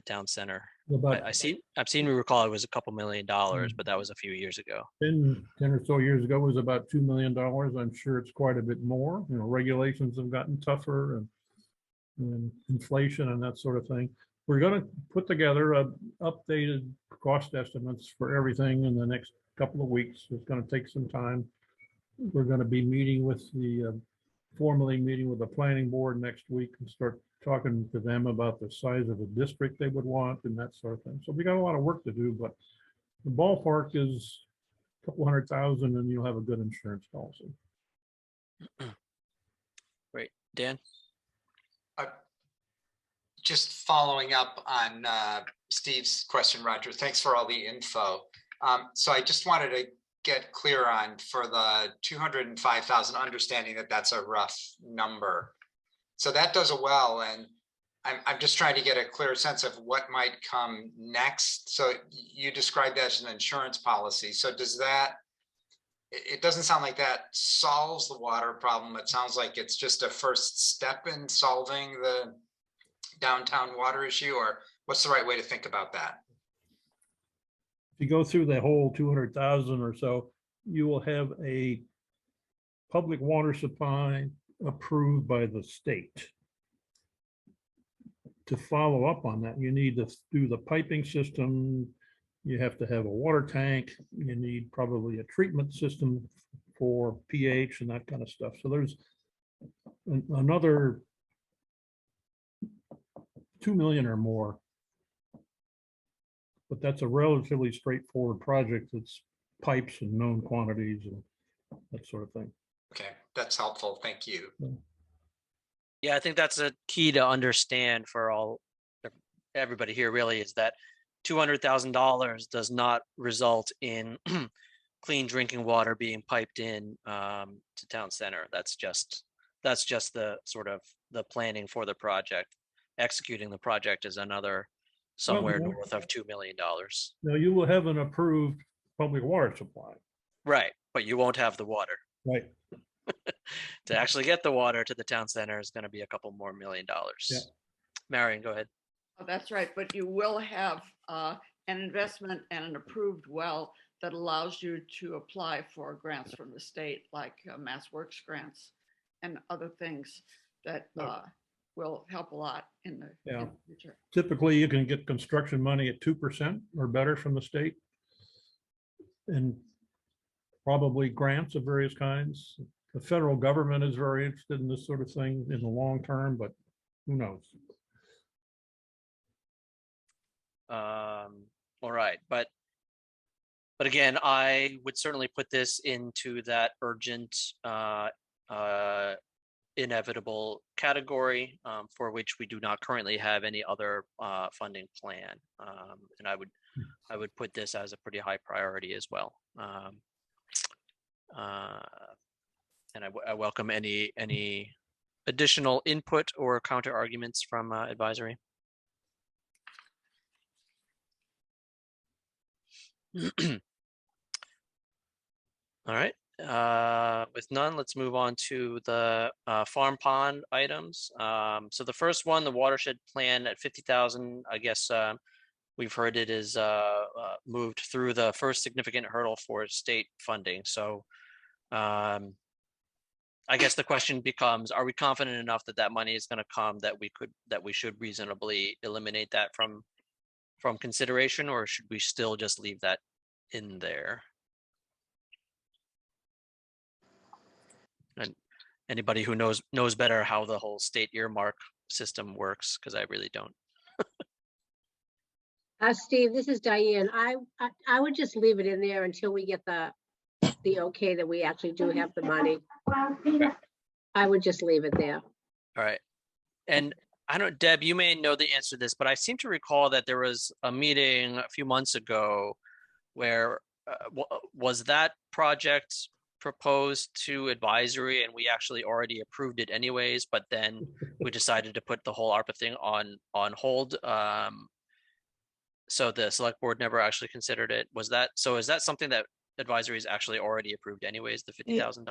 town center? I've seen we recall it was a couple $1 million, but that was a few years ago. 10 or so years ago was about $2 million. I'm sure it's quite a bit more. Regulations have gotten tougher and inflation and that sort of thing. We're going to put together updated cost estimates for everything in the next couple of weeks. It's going to take some time. We're going to be meeting with formally meeting with the planning board next week and start talking to them about the size of the district they would want and that sort of thing. So we got a lot of work to do, but the ballpark is a couple $100,000 and you'll have a good insurance policy. Great. Dan? Just following up on Steve's question, Roger, thanks for all the info. So I just wanted to get clear on for the 205,000, understanding that that's a rough number. So that does a well, and I'm just trying to get a clear sense of what might come next. So you described that as an insurance policy. So does that, it doesn't sound like that solves the water problem. It sounds like it's just a first step in solving the downtown water issue, or what's the right way to think about that? If you go through the whole 200,000 or so, you will have a public water supply approved by the state. To follow up on that, you need to do the piping system. You have to have a water tank. You need probably a treatment system for pH and that kind of stuff. So there's another 2 million or more. But that's a relatively straightforward project. It's pipes and known quantities and that sort of thing. Okay, that's helpful. Thank you. Yeah, I think that's a key to understand for everybody here really, is that $200,000 does not result in clean drinking water being piped in to town center. That's just the sort of the planning for the project. Executing the project is another somewhere north of $2 million. Now you will have an approved public water supply. Right, but you won't have the water. Right. To actually get the water to the town center is going to be a couple more $1 million. Yeah. Marion, go ahead. Oh, that's right, but you will have an investment and an approved well that allows you to apply for grants from the state, like Mass Works grants and other things that will help a lot in the future. Typically, you can get construction money at 2% or better from the state, and probably grants of various kinds. The federal government is very interested in this sort of thing in the long term, but who knows? All right, but But again, I would certainly put this into that urgent, inevitable category, for which we do not currently have any other funding plan. And I would put this as a pretty high priority as well. And I welcome any additional input or counter arguments from advisory. All right. With none, let's move on to the farm pond items. So the first one, the watershed plan at 50,000, I guess we've heard it is moved through the first significant hurdle for state funding. So I guess the question becomes, are we confident enough that that money is going to come that we should reasonably eliminate that from consideration, or should we still just leave that in there? And anybody who knows better how the whole state earmark system works, because I really don't. Steve, this is Diane. I would just leave it in there until we get the okay that we actually do have the money. I would just leave it there. All right. And I don't, Deb, you may know the answer to this, but I seem to recall that there was a meeting a few months ago where was that project proposed to advisory and we actually already approved it anyways, but then we decided to put the whole ARPA thing on hold. So the select board never actually considered it. Is that something that advisory is actually already approved anyways, the $50,000?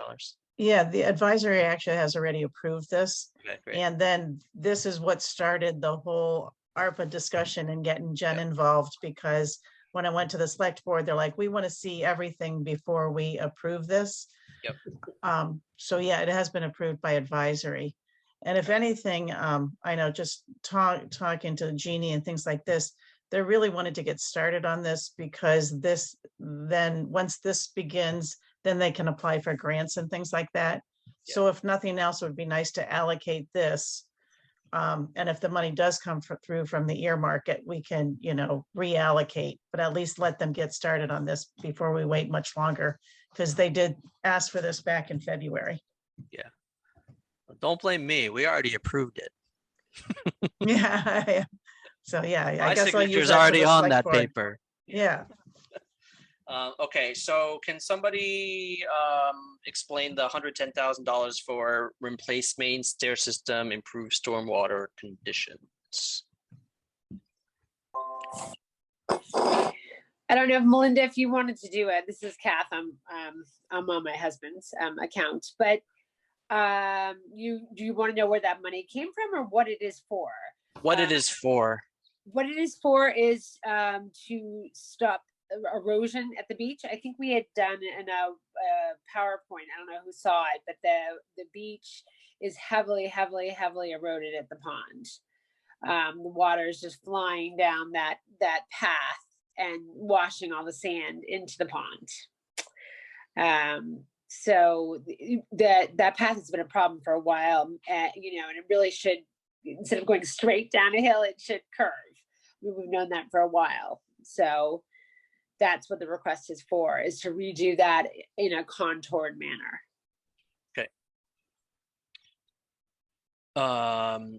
Yeah, the advisory actually has already approved this. Okay, great. And then this is what started the whole ARPA discussion and getting Jen involved, because when I went to the select board, they're like, we want to see everything before we approve this. Yep. So yeah, it has been approved by advisory. And if anything, I know just talking to Jeannie and things like this, they really wanted to get started on this, because once this begins, then they can apply for grants and things like that. Yeah. So if nothing else, it would be nice to allocate this. And if the money does come through from the earmark, we can, reallocate, but at least let them get started on this before we wait much longer, because they did ask for this back in February. Yeah. Don't blame me. We already approved it. Yeah. So yeah, I guess signature's already on that paper. Yeah. Okay, so can somebody explain the $110,000 for replace main stair system, improve stormwater conditions? I don't know if Melinda, if you wanted to do it. This is Kath. I'm on my husband's account, but do you want to know where that money came from or what it is for? What it is for? What it is for is to stop erosion at the beach. I think we had done in a PowerPoint. I don't know who saw it, but the beach is heavily eroded at the pond. The water is just flying down that path and washing all the sand into the pond. So that path has been a problem for a while, and it really should, instead of going straight down a hill, it should curve. We've known that for a while. So that's what the request is for, is to redo that in a contoured manner. Okay. All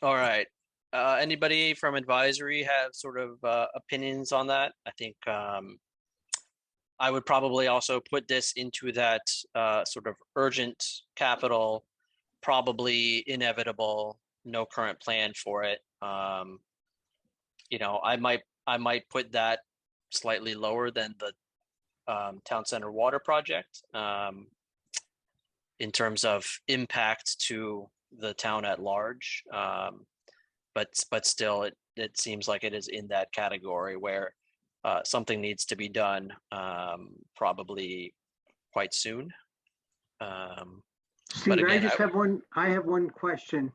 right. Anybody from advisory have sort of opinions on that? I think I would probably also put this into that sort of urgent capital, probably inevitable, no current plan for it. I might put that slightly lower than the town center water project in terms of impact to the town at large. But still, it seems like it is in that category where something needs to be done probably quite soon. Steve, again, I have one question.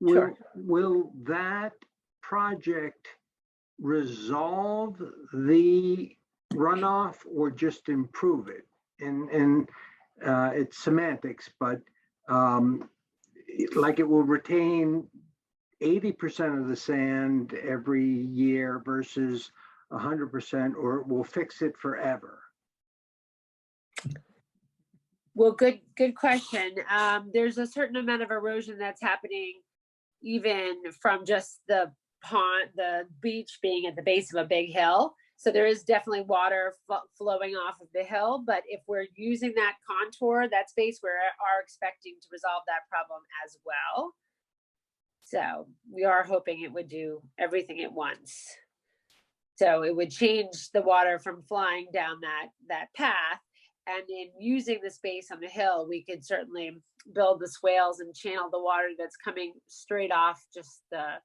Will that project resolve the runoff or just improve it? And it's semantics, but like it will retain 80% of the sand every year versus 100% or it will fix it forever? Well, good question. There's a certain amount of erosion that's happening even from just the pond, the beach being at the base of a big hill. So there is definitely water flowing off of the hill. But if we're using that contour, that space, we are expecting to resolve that problem as well. So we are hoping it would do everything at once. So it would change the water from flying down that path. And in using the space on the hill, we could certainly build the swales and channel the water that's coming straight off just the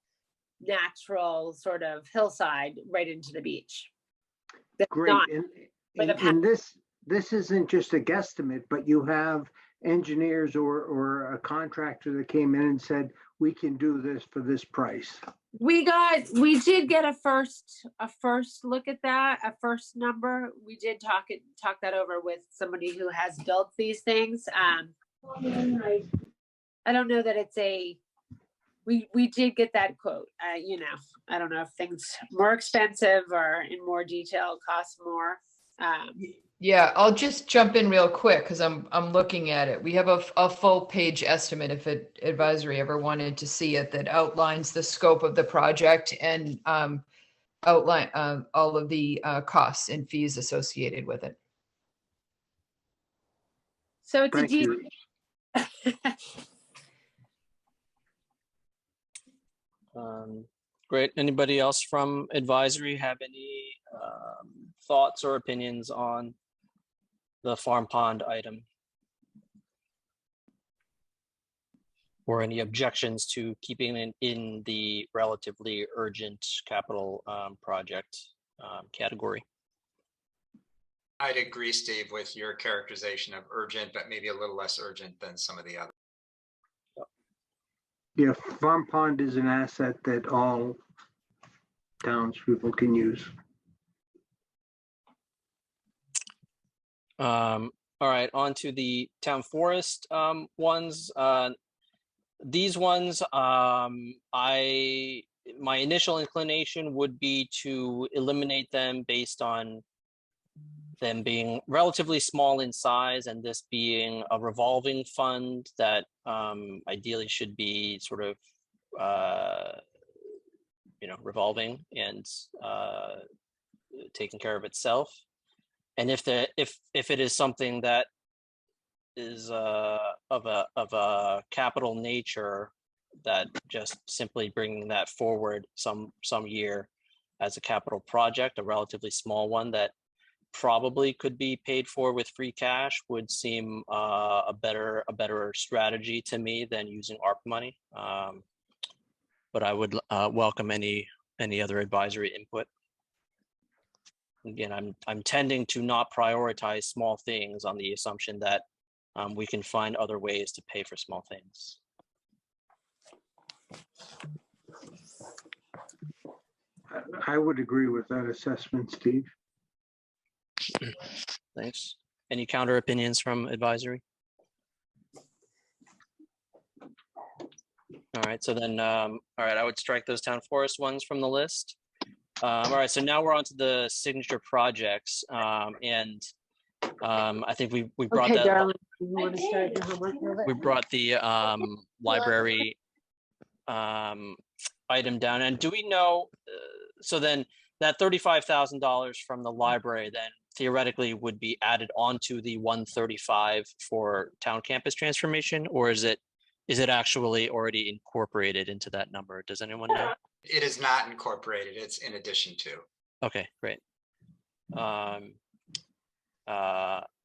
natural sort of hillside right into the beach. That's Great. not- And this isn't just a guesstimate, but you have engineers or a contractor that came in and said, we can do this for this price. We did get a first look at that, a first number. We did talk that over with somebody who has built these things. I don't know that it's we did get that quote. I don't know if things more expensive or in more detail cost more. Yeah, I'll just jump in real quick because I'm looking at it. We have a full page estimate if advisory ever wanted to see it, that outlines the scope of the project and outline all of the costs and fees associated with it. So it's Thank you. Great. Anybody else from advisory have any thoughts or opinions on the farm pond item? Or any objections to keeping it in the relatively urgent capital project category? I'd agree, Steve, with your characterization of urgent, but maybe a little less urgent than some of the others. Yeah, farm pond is an asset that all townspeople can use. All right, on to the town forest ones. These ones, my initial inclination would be to eliminate them based on them being relatively small in size, and this being a revolving fund that ideally should be sort of revolving and taking care of itself. And if it is something that is of a capital nature, that just simply bringing that forward some year as a capital project, a relatively small one that probably could be paid for with free cash, would seem a better strategy to me than using ARP money. But I would welcome any other advisory input. Again, I'm tending to not prioritize small things on the assumption that we can find other ways to pay for small things. I would agree with that assessment, Steve. Thanks. Any counter opinions from advisory? All right, so then, all right, I would strike those town forest ones from the list. All right, so now we're on to the signature projects. And I think we brought Okay, that. darling, you want to start your homework? We brought the library item down. And do we know, so then that $35,000 from the library then theoretically would be added onto the 135 for town campus transformation, or is it actually already incorporated into that number? Does anyone know? It is not incorporated. It's in addition to. Okay, great.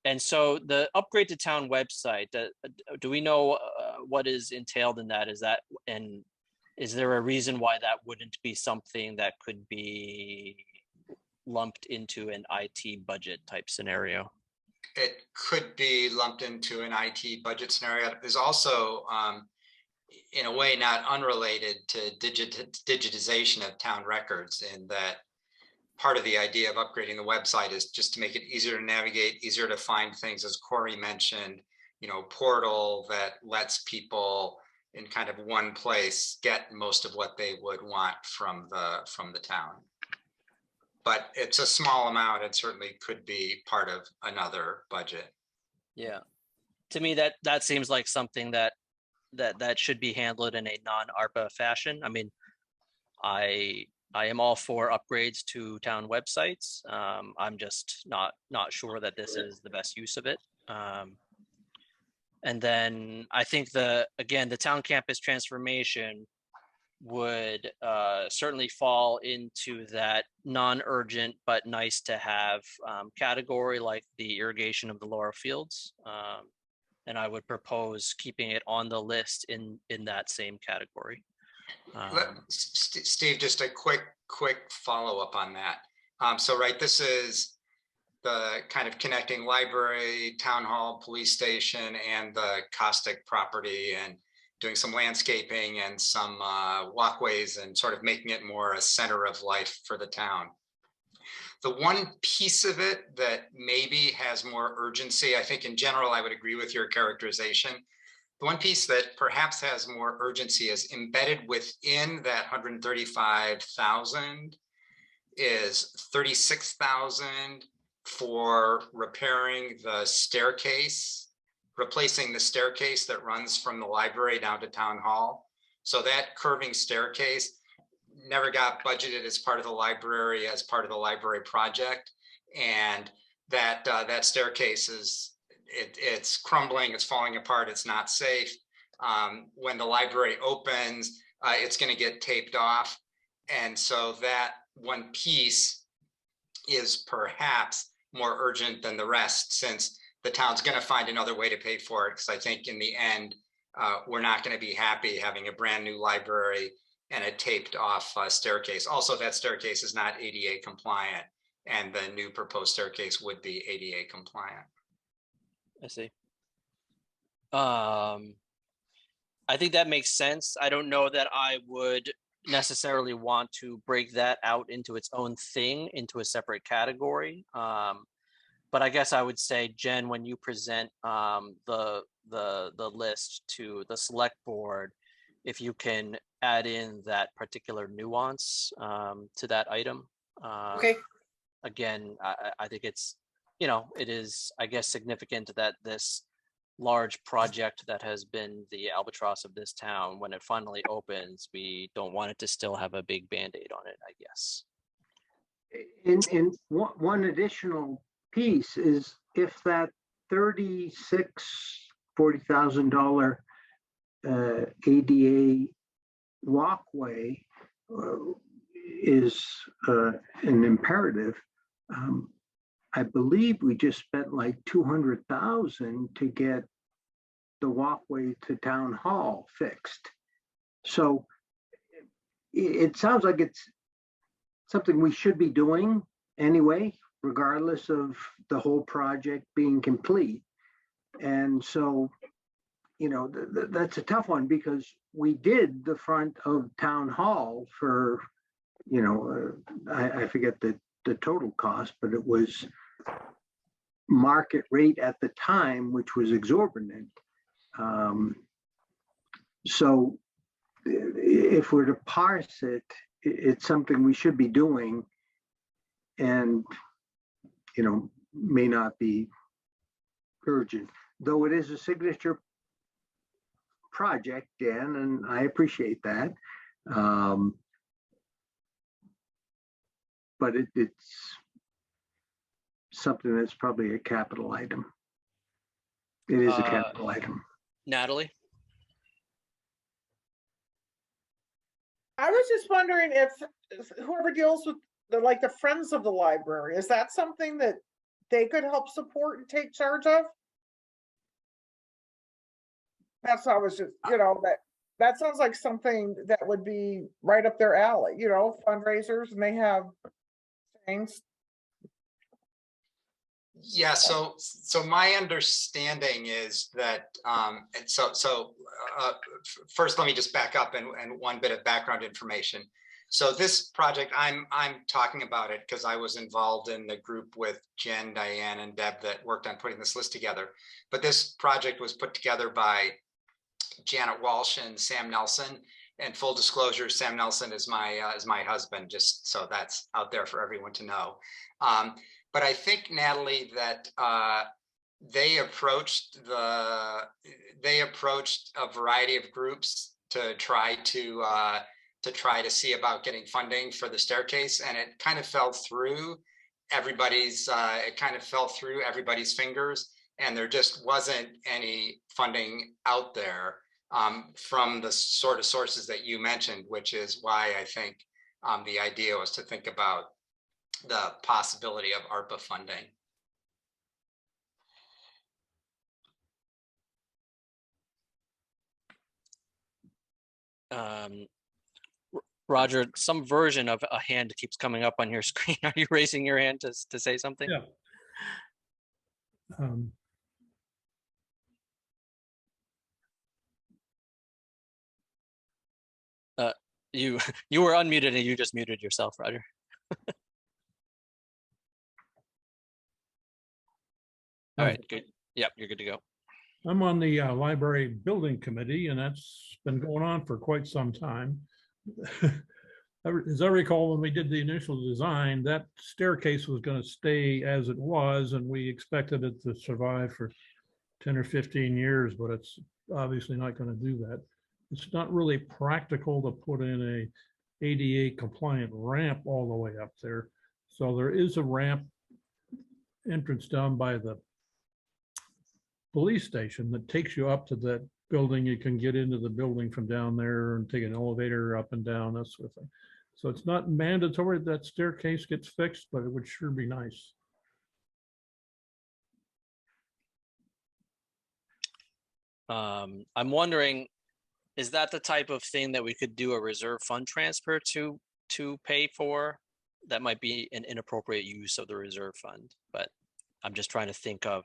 And so the upgrade to town website, do we know what is entailed in that? And is there a reason why that wouldn't be something that could be lumped into an IT budget type scenario? It could be lumped into an IT budget scenario. There's also, in a way, not unrelated to digitization of town records, in that part of the idea of upgrading the website is just to make it easier to navigate, easier to find things, as Corey mentioned, portal that lets people in kind of one place get most of what they would want from the town. but it's a small amount. It certainly could be part of another budget. Yeah. To me, that seems like something that should be handled in a non-ARPA fashion. I mean, I am all for upgrades to town websites. I'm just not sure that this is the best use of it. And then I think the town campus transformation would certainly fall into that non-urgent but nice to have category, like the irrigation of the Laurel Fields. And I would propose keeping it on the list in that same category. Steve, just a quick follow-up on that. So right, this is the kind of connecting library, town hall, police station, and the caustic property, and doing some landscaping and some walkways, and sort of making it more a center of life for the town. The one piece of it that maybe has more urgency, I think in general, I would agree with your characterization. The one piece that perhaps has more urgency is embedded within that 135,000 is 36,000 for repairing the staircase, replacing the staircase that runs from the library down to town hall. So that curving staircase never got budgeted as part of the library, project. And that staircase it's crumbling, it's falling apart, it's not safe. When the library opens, it's going to get taped off. And so that one piece is perhaps more urgent than the rest, since the town's going to find another way to pay for it. Because I think in the end, we're not going to be happy having a brand new library and a taped off staircase. Also, that staircase is not ADA compliant, and the new proposed staircase would be ADA compliant. I see. I think that makes sense. I don't know that I would necessarily want to break that out into its own thing, into a separate category. But I guess I would say, Jen, when you present the list to the select board, if you can add in that particular nuance to that item. Okay. Again, I think it's, it is, I guess, significant that this large project that has been the albatross of this town, when it finally opens, we don't want it to still have a big Band-Aid on it, I guess. In one additional piece is, if that $40,000 ADA walkway is an imperative. I believe we just spent like $200,000 to get the walkway to town hall fixed. So it sounds like it's something we should be doing anyway, regardless of the whole project being complete. And so, that's a tough one, because we did the front of town hall for, I forget the total cost, but it was market rate at the time, which was exorbitant. So if we're to parse it, it's something we should be doing, and, may not be urgent, though it is a signature project, Dan, and I appreciate that. But it's something that's probably a capital item. It is a capital item. Natalie? I was just wondering if whoever deals with the Friends of the Library, is that something that they could help support and take charge of? That's what I was just, that sounds like something that would be right up their alley, fundraisers, and they have things. Yeah, so my understanding is that, first let me just back up and one bit of background information. So this project, I'm talking about it because I was involved in the group with Jen, Diane, and Deb that worked on putting this list together. But this project was put together by Janet Walsh and Sam Nelson, And full disclosure, Sam Nelson is my husband, just so that's out there for everyone to know. But I think, Natalie, that they approached a variety of groups to try to see about getting funding for the staircase, and it kind of fell through everybody's fingers, and there just wasn't any funding out there from the sort of sources that you mentioned, which is why I think the idea was to think about the possibility of ARPA funding. Roger, some version of a hand keeps coming up on your screen. Are you raising your hand to say something? Yeah. You were unmuted and you just muted yourself, Roger. All right, good. Yep, you're good to go. I'm on the library building committee, and that's been going on for quite some time. As I recall, when we did the initial design, that staircase was going to stay as it was, and we expected it to survive for 10 or 15 years, but it's obviously not going to do that. It's not really practical to put in a ADA compliant ramp all the way up there. So there is a ramp entrance down by the police station that takes you up to that building. You can get into the building from down there and take an elevator up and down, that sort of thing. So it's not mandatory that staircase gets fixed, but it would sure be nice. I'm wondering, is that the type of thing that we could do a reserve fund transfer to pay for? That might be an inappropriate use of the reserve fund, but I'm just trying to think of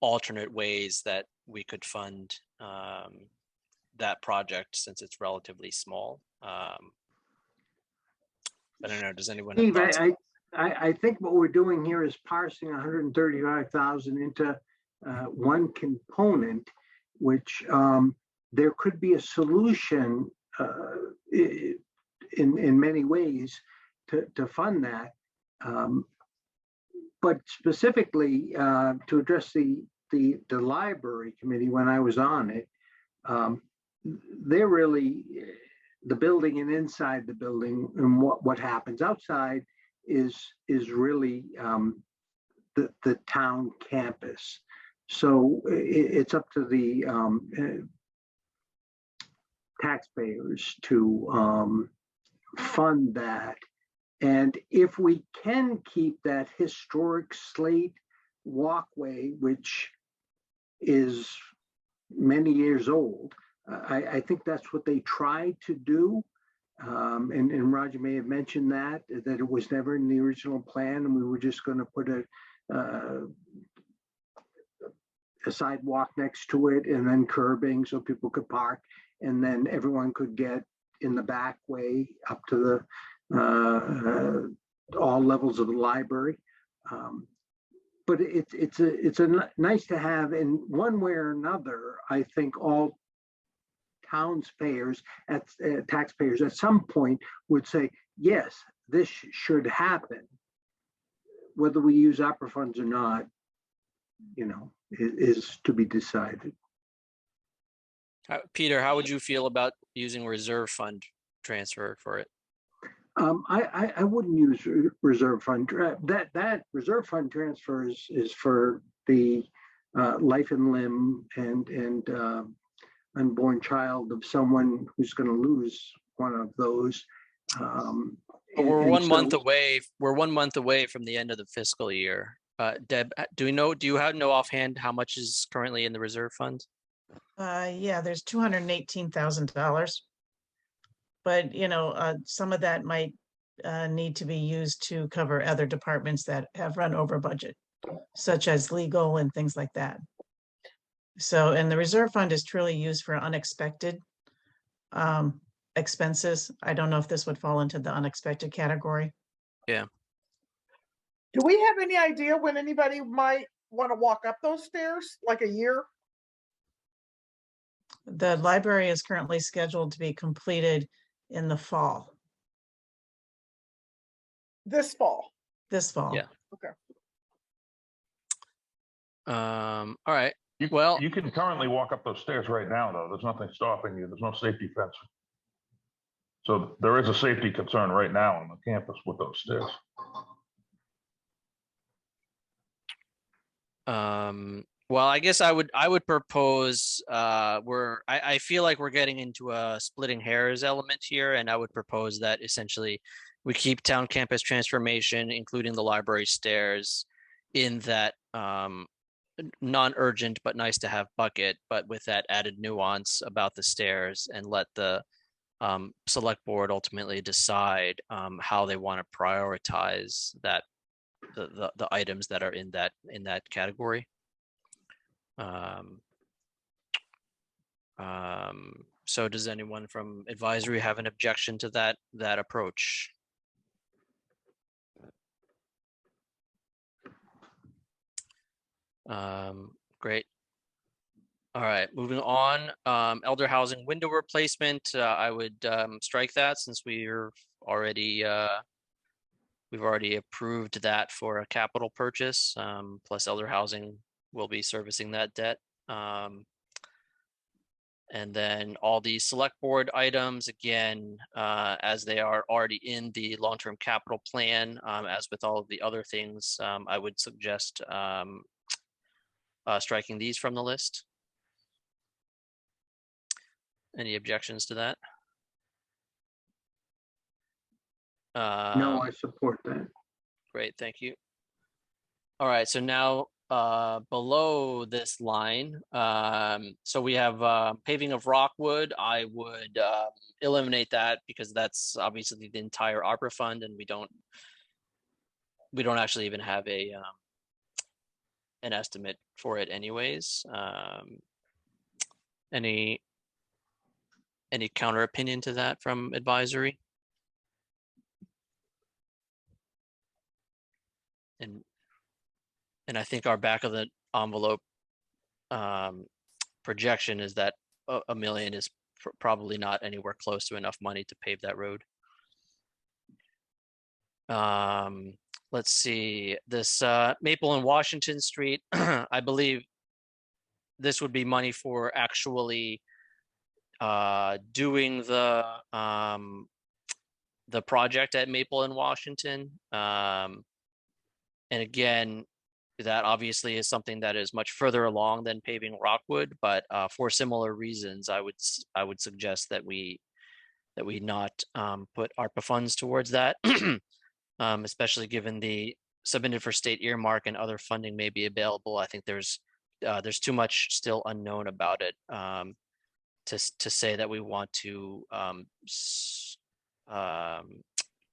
alternate ways that we could fund that project, since it's relatively small. I don't know, does anyone have thoughts? I think what we're doing here is parsing 135,000 into one component, which there could be a solution in many ways to fund that. But specifically to address the library committee, when I was on it, they're really the building and inside the building, and what happens outside is really the town campus. So it's up to the taxpayers to fund that. And if we can keep that historic slate walkway, which is many years old, I think that's what they tried to do. And Roger may have mentioned that it was never in the original plan, and we were just going to put a sidewalk next to it and then curbing so people could park, and then everyone could get in the back way up to the all levels of the library. But it's a nice to have, in one way or another. I think all taxpayers at some point would say, yes, this should happen. Whether we use ARPA funds or not, is to be decided. Peter, how would you feel about using reserve fund transfer for it? I wouldn't use reserve fund. That reserve fund transfer is for the life and limb and unborn child of someone who's going to lose one of those. We're 1 month away. We're 1 month away from the end of the fiscal year. Deb, do you have no offhand how much is currently in the reserve fund? Yeah, there's $218,000. But, some of that might need to be used to cover other departments that have run over budget, such as legal and things like that. So, and the reserve fund is truly used for unexpected expenses. I don't know if this would fall into the unexpected category. Yeah. Do we have any idea when anybody might want to walk up those stairs, like a year? The library is currently scheduled to be completed in the fall, This fall. this fall. Yeah. Okay. All right. You, Well, you can currently walk up those stairs right now, though. There's nothing stopping you. There's no safety fence. So there is a safety concern right now on the campus with those stairs. Well, I guess I would propose I feel like we're getting into a splitting hairs element here, and I would propose that essentially we keep town campus transformation, including the library stairs, in that non-urgent but nice to have bucket, but with that added nuance about the stairs, and let the select board ultimately decide how they want to prioritize that the items that are in that category. So does anyone from advisory have an objection to that approach? Great. All right, moving on. Elder housing window replacement. I would strike that, since we've already approved that for a capital purchase. Plus elder housing will be servicing that debt. And then all the select board items, again, as they are already in the long-term capital plan, as with all of the other things, I would suggest striking these from the list. Any objections to that? No, I support that. Great, thank you. All right, so now below this line, so we have paving of Rockwood. I would eliminate that, because that's obviously the entire ARPA fund, and we don't actually even have an estimate for it anyways. Any counter opinion to that from advisory? And I think our back of the envelope projection is that a million is probably not anywhere close to enough money to pave that road. Let's see, this Maple and Washington Street, I believe this would be money for actually doing the project at Maple and Washington. And again, that obviously is something that is much further along than paving Rockwood, but for similar reasons, I would suggest that we not put ARPA funds towards that, especially given the submitted for state earmark and other funding may be available. I think there's too much still unknown about it to say that we want to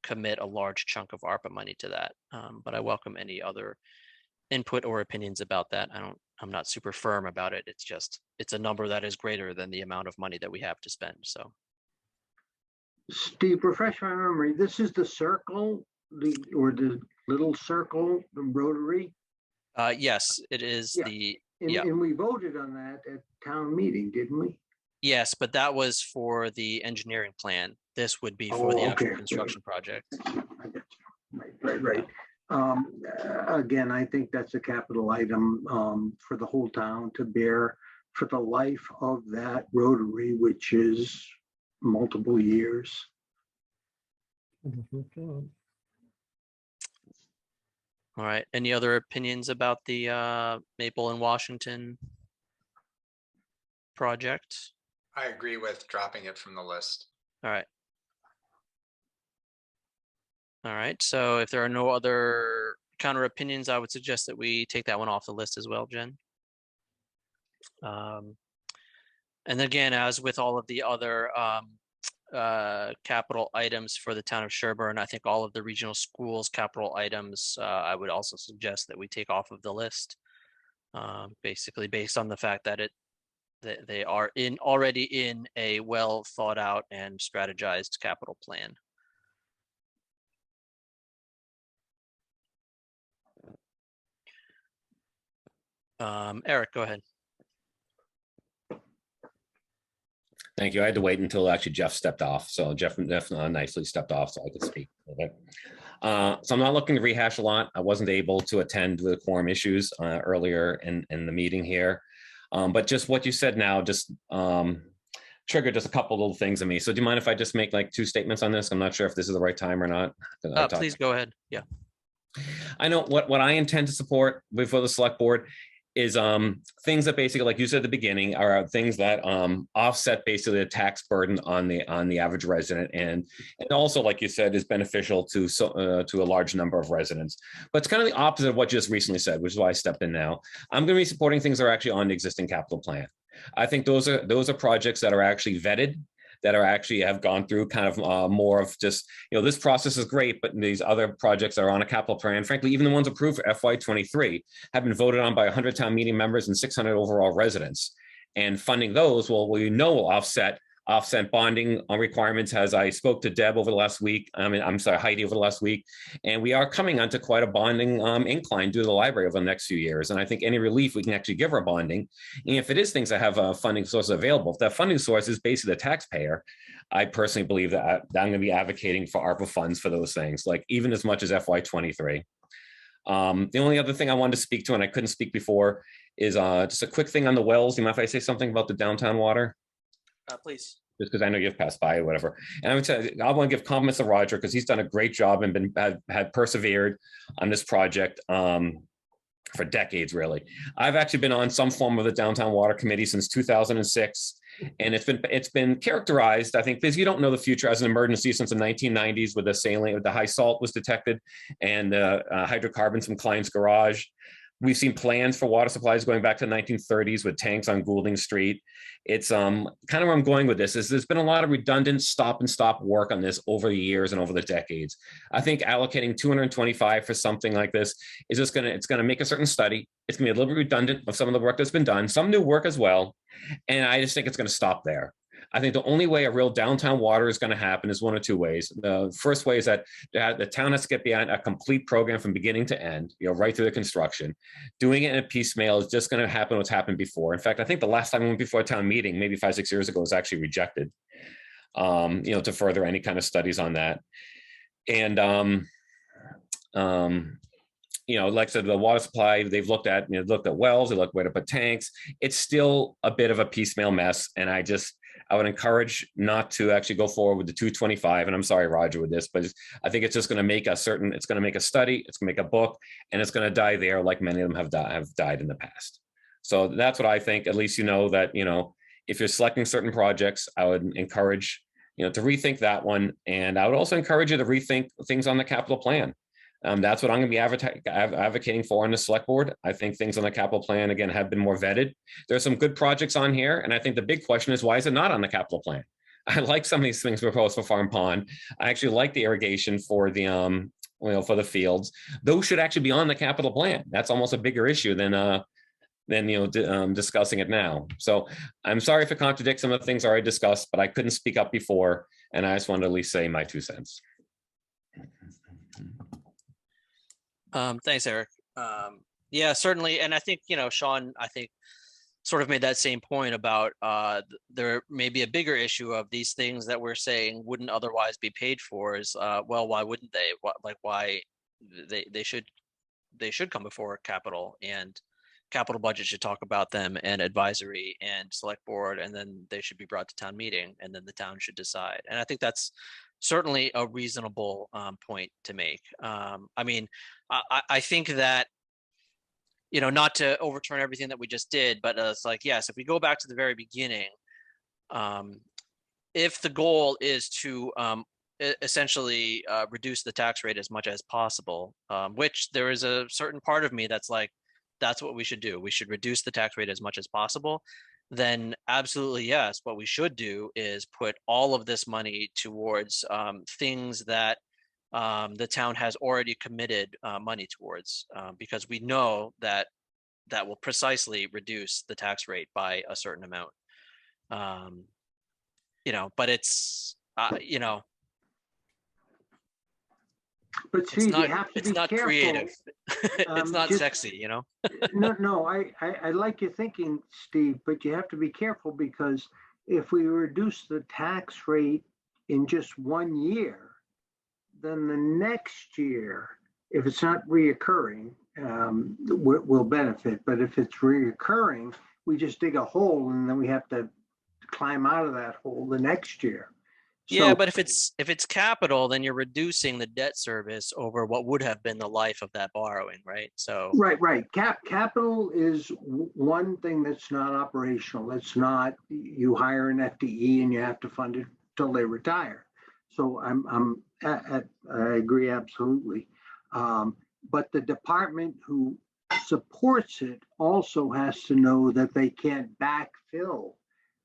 commit a large chunk of ARPA money to that. But I welcome any other input or opinions about that. I'm not super firm about it. It's a number that is greater than the amount of money that we have to spend. So, Steve, refresh my memory. This is the circle, the little circle, the rotary. yes, it is. Yeah. And we voted on that at town meeting, didn't we? Yes, but that was for the engineering plan. This would be for the actual construction project. Right. Again, I think that's a capital item for the whole town to bear for the life of that rotary, which is multiple years. All right. Any other opinions about the Maple and Washington project? I agree with dropping it from the list. All right. All right. So if there are no other counter opinions, I would suggest that we take that one off the list as well, Jen. And again, as with all of the other capital items for the town of Sherborn, I think all of the regional schools capital items, I would also suggest that we take off of the list, basically based on the fact that they are already in a well thought out and strategized capital plan. Eric, go ahead. Thank you. I had to wait until actually Jeff stepped off. So Jeff nicely stepped off so I could speak a little bit. So I'm not looking to rehash a lot. I wasn't able to attend with quorum issues earlier in the meeting here. But just what you said now just triggered just a couple little things in me. So do you mind if I just make like 2 statements on this? I'm not sure if this is the right time or not. Please go ahead. Yeah. I know what I intend to support before the select board is things that basically, like you said at the beginning, are things that offset basically the tax burden on the average resident, and also, like you said, is beneficial to a large number of residents. But it's kind of the opposite of what you just recently said, which is why I stepped in now. I'm going to be supporting things that are actually on the existing capital plan. I think those are projects that are actually vetted, that are actually have gone through kind of more of just, this process is great, but these other projects that are on a capital plan, frankly, even the ones approved for FY23 have been voted on by 100 town meeting members and 600 overall residents. And funding those will offset bonding requirements, as I spoke to Deb over the last week. Heidi over the last week, and we are coming onto quite a bonding incline due to the library over the next few years. And I think any relief we can actually give our bonding, and if it is things that have funding sources available, if that funding source is basically the taxpayer, I personally believe that I'm going to be advocating for ARPA funds for those things, like even as much as FY23. The only other thing I wanted to speak to, and I couldn't speak before, is just a quick thing on the wells. Do you mind if I say something about the downtown water? Please. Just because I know you've passed by or whatever. And I want to give compliments to Roger because he's done a great job and had persevered on this project for decades, really. I've actually been on some form of the Downtown Water Committee since 2006. And it's been characterized, I think, because you don't know the future, as an emergency since the 1990s with the high salt was detected and hydrocarbons from Klein's garage. We've seen plans for water supplies going back to the 1930s with tanks on Goulding Street. It's kind of where I'm going with this is there's been a lot of redundant stop work on this over the years and over the decades. I think allocating 225 for something like this is just it's going to make a certain study. It's going to be a little bit redundant of some of the work that's been done, some new work as well. And I just think it's going to stop there. I think the only way a real downtown water is going to happen is one of 2 ways. The first way is that the town has to get behind a complete program from beginning to end, right through the construction. Doing it in a piecemeal is just going to happen what's happened before. In fact, I think the last time we went before a town meeting, maybe 5-6 years ago, was actually rejected, to further any kind of studies on that. And, like I said, the water supply, they've looked at wells, they looked where to put tanks. It's still a bit of a piecemeal mess. And I would encourage not to actually go forward with the 225. And I'm sorry, Roger, with this, but I think it's just going to make it's going to make a study, it's going to make a book, and it's going to die there like many of them have died in the past. So that's what I think. At least that, if you're selecting certain projects, I would encourage, to rethink that one. And I would also encourage you to rethink things on the capital plan. That's what I'm going to be advocating for on the select board. I think things on the capital plan, again, have been more vetted. There's some good projects on here. And I think the big question is, why is it not on the capital plan? I like some of these things proposed for Farm Pond. I actually like the irrigation for the, for the fields. Those should actually be on the capital plan. That's almost a bigger issue than discussing it now. So I'm sorry if it contradicts some of the things I already discussed, but I couldn't speak up before. And I just wanted to at least say my 2 cents. Thanks, Eric. Yeah, certainly. And I think, Sean, sort of made that same point about there may be a bigger issue of these things that we're saying wouldn't otherwise be paid for is, well, why wouldn't they? Why they should come before capital, and capital budget should talk about them, and advisory and select board, and then they should be brought to town meeting, and then the town should decide. And I think that's certainly a reasonable point to make. I think that, not to overturn everything that we just did, but it's like, yes, if we go back to the very beginning, if the goal is to essentially reduce the tax rate as much as possible, which there is a certain part of me that's like, that's what we should do. We should reduce the tax rate as much as possible. Then absolutely, yes, what we should do is put all of this money towards things that the town has already committed money towards, because we know that will precisely reduce the tax rate by a certain amount. But it's, But see, you have to be not careful. Creative. It's not sexy, No, I like your thinking, Steve, but you have to be careful because if we reduce the tax rate in just 1 year, then the next year, if it's not reoccurring, will benefit. But if it's reoccurring, we just dig a hole and then we have to climb out of that hole the next year. Yeah, So- but if it's capital, then you're reducing the debt service over what would have been the life of that borrowing, right? So Right. Capital is one thing that's not operational. It's not, you hire an FTE and you have to fund it till they retire. So I agree absolutely. But the department who supports it also has to know that they can't backfill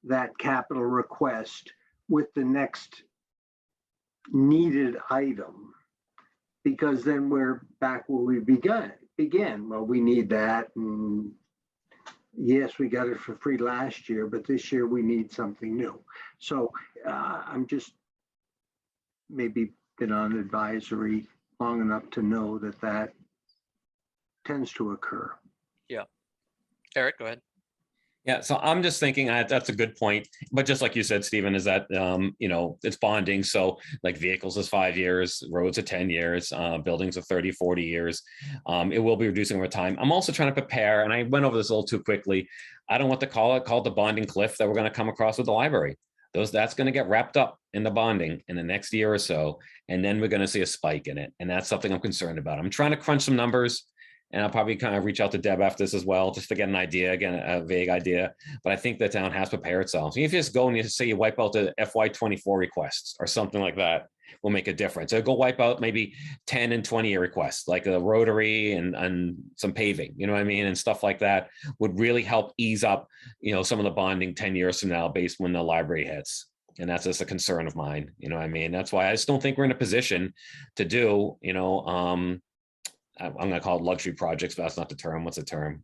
that capital request with the next needed item, because then we're back where we began. Well, we need that, and yes, we got it for free last year, but this year we need something new. So I'm just maybe been on advisory long enough to know that that tends to occur. yeah. Eric, go ahead. Yeah, so I'm just thinking that's a good point. But just like you said, Stephen, is that, it's bonding. So like vehicles is 5 years, roads are 10 years, buildings are 30, 40 years. It will be reducing over time. I'm also trying to prepare, and I went over this a little too quickly. I don't want to call it the bonding cliff that we're going to come across with the library. That's going to get wrapped up in the bonding in the next year or so. And then we're going to see a spike in it. And that's something I'm concerned about. I'm trying to crunch some numbers. And I'll probably kind of reach out to Deb after this as well, just to get an idea, again, a vague idea. But I think the town has prepared itself. So if you just go and you say you wipe out the FY24 requests or something like that, will make a difference. So go wipe out maybe 10 and 20 year requests, like a rotary and some paving, you know what I mean? And stuff like that would really help ease up, some of the bonding 10 years from now based when the library hits. And that's just a concern of mine, you know what I mean? That's why I just don't think we're in a position to do, I'm going to call it luxury projects, but that's not the term. What's the term?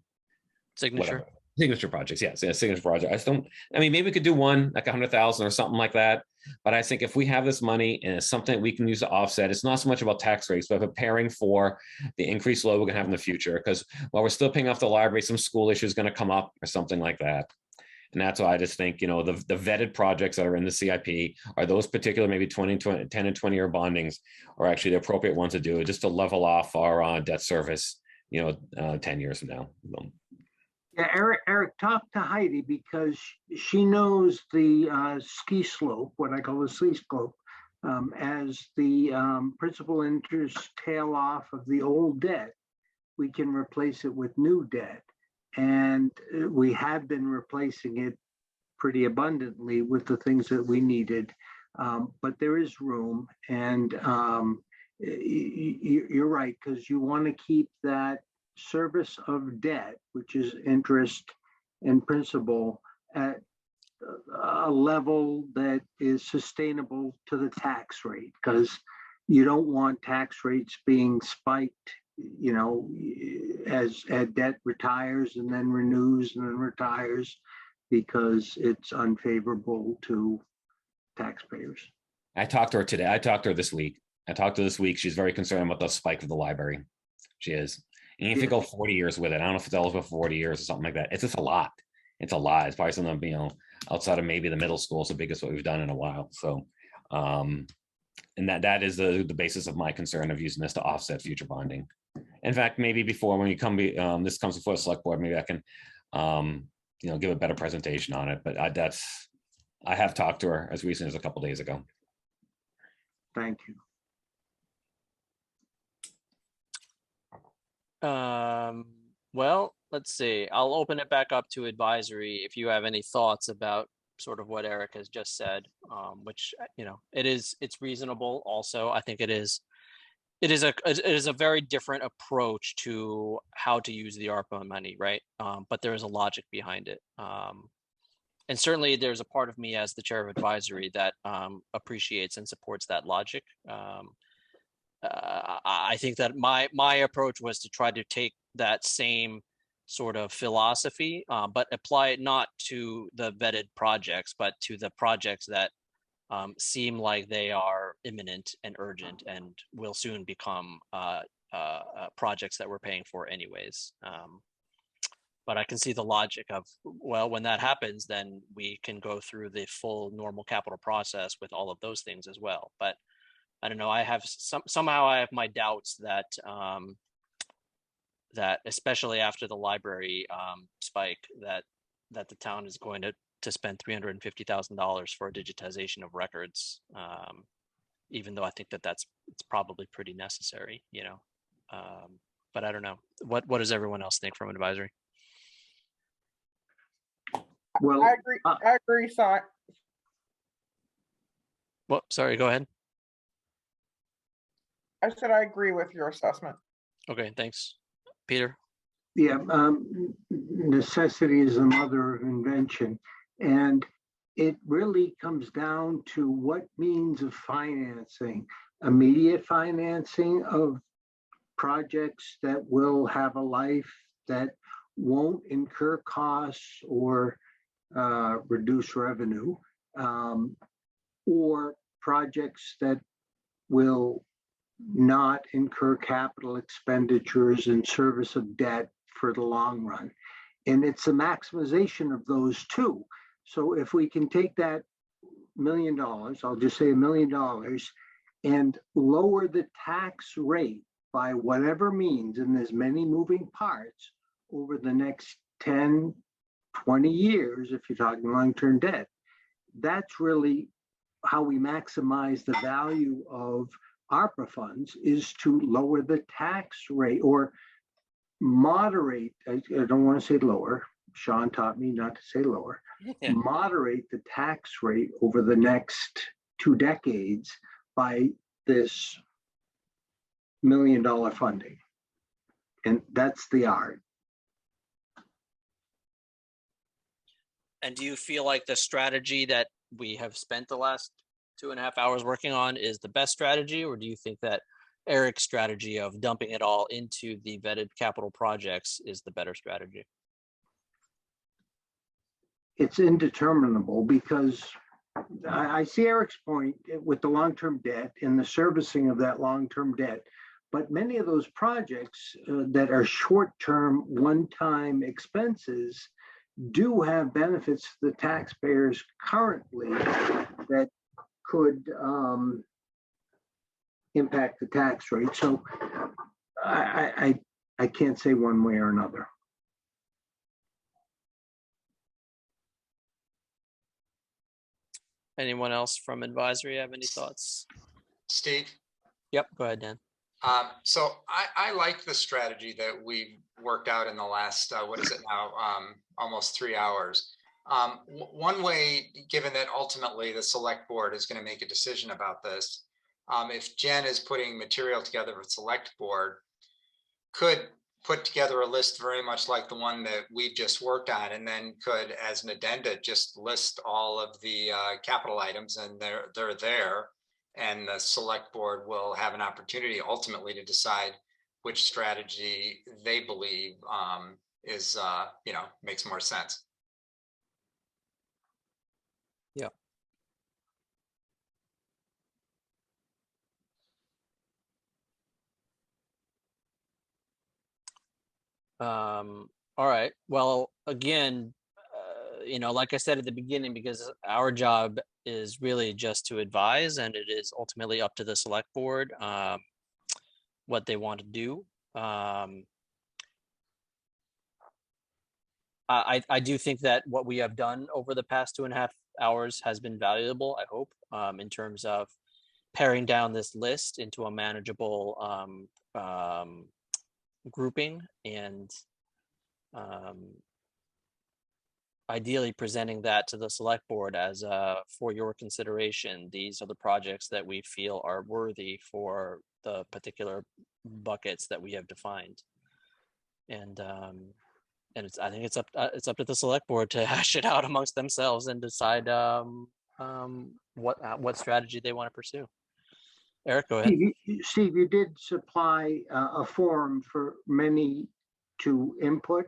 Signature. Whatever. Signature projects. Yes. Yeah, signature project. Maybe we could do one like 100,000 or something like that. But I think if we have this money and it's something we can use to offset, it's not so much about tax rates, but preparing for the increased load we're going to have in the future. Because while we're still paying off the library, some school issue is going to come up or something like that. And that's why I just think, the vetted projects that are in the CIP are those particular maybe 10 and 20 year bondings are actually the appropriate ones to do it, just to level off our debt service, 10 years from now. Yeah, Eric, talk to Heidi because she knows the ski slope, what I call the ski slope, as the principal interest tail off of the old debt, we can replace it with new debt. And we have been replacing it pretty abundantly with the things that we needed. But there is room, and you're right, because you want to keep that service of debt, which is interest and principal, at a level that is sustainable to the tax rate, because you don't want tax rates being spiked, as debt retires and then renews and then retires, because it's unfavorable to taxpayers. I talked to her today. I talked to her this week. She's very concerned about the spike of the library. She is. And if you go 40 years with it, I don't know if it's eligible for 40 years or something like that. It's just a lot. It's a lot. It's probably something, outside of maybe the middle school, it's the biggest what we've done in a while. So, and that is the basis of my concern of using this to offset future bonding. In fact, maybe before when you come, this comes before the select board, maybe I can, give a better presentation on it. But I have talked to her as recently as a couple of days ago. Thank you. Well, let's see. I'll open it back up to advisory. If you have any thoughts about sort of what Eric has just said, which, it's reasonable. Also, I think it is a very different approach to how to use the ARPA money, right? But there is a logic behind it. And certainly there's a part of me as the chair of advisory that appreciates and supports that logic. I think that my approach was to try to take that same sort of philosophy, but apply it not to the vetted projects, but to the projects that seem like they are imminent and urgent and will soon become projects that we're paying for anyways. But I can see the logic of, well, when that happens, then we can go through the full normal capital process with all of those things as well. But I don't know, I have somehow I have my doubts that that especially after the library spike, that the town is going to spend $350,000 for a digitization of records, even though I think it's probably pretty necessary, you know. But I don't know. What does everyone else think from advisory? Well, I agree, Si. Well, sorry, go ahead. I said I agree with your assessment. Okay, thanks. Peter? yeah, necessity is the mother of invention. And it really comes down to what means of financing, immediate financing of projects that will have a life, that won't incur costs or reduce revenue, or projects that will not incur capital expenditures in service of debt for the long run. And it's a maximization of those two. So if we can take that $1 million, I'll just say $1 million, and lower the tax rate by whatever means, and there's many moving parts over the next 10, 20 years, if you're talking long-term debt, that's really how we maximize the value of ARPA funds, is to lower the tax rate or moderate, I don't want to say lower, Sean taught me not to say lower, moderate the tax rate over the next 2 decades by this $1 million funding. And that's the art. And do you feel like the strategy that we have spent the last 2.5 hours working on is the best strategy, or do you think that Eric's strategy of dumping it all into the vetted capital projects is the better strategy? It's indeterminable, because I see Eric's point with the long-term debt and the servicing of that long-term debt, but many of those projects that are short-term, one-time expenses do have benefits to the taxpayers currently that could impact the tax rate. So I can't say one way or another. Anyone else from advisory have any thoughts? Steve? Yep, go ahead, Dan. So I like the strategy that we worked out in the last, what is it now, almost 3 hours. One way, given that ultimately the select board is going to make a decision about this, if Jen is putting material together with select board, could put together a list very much like the one that we've just worked on, and then could, as an addenda, just list all of the capital items, and they're there, and the select board will have an opportunity ultimately to decide which strategy they believe is makes more sense. Yeah. All right. Well, again, like I said at the beginning, because our job is really just to advise, and it is ultimately up to the select board what they want to do. I do think that what we have done over the past 2.5 hours has been valuable, I hope, in terms of paring down this list into a manageable grouping, and ideally presenting that to the select board as for your consideration. These are the projects that we feel are worthy for the particular buckets that we have defined, and I think it's up to the select board to hash it out amongst themselves and decide what strategy they want to pursue. Eric, go ahead. Steve, you did supply a forum for many to input,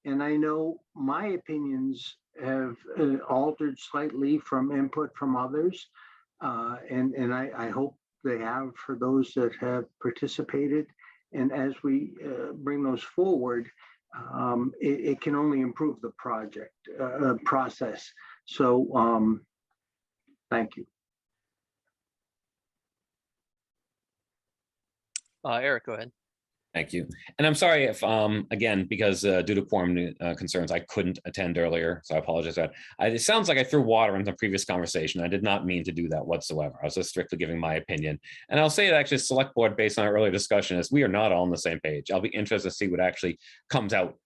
and I know my opinions have altered slightly from input from others, and I hope they have for those that have participated. And as we bring those forward, it can only improve the project process. So thank you. Eric, go ahead. Thank you. And I'm sorry if, again, because due to quorum concerns, I couldn't attend earlier. So I apologize for that. It sounds like I threw water into the previous conversation. I did not mean to do that whatsoever. I was just strictly giving my opinion. And I'll say that actually select board, based on our earlier discussion, is we are not all on the same page. I'll be interested to see what actually comes out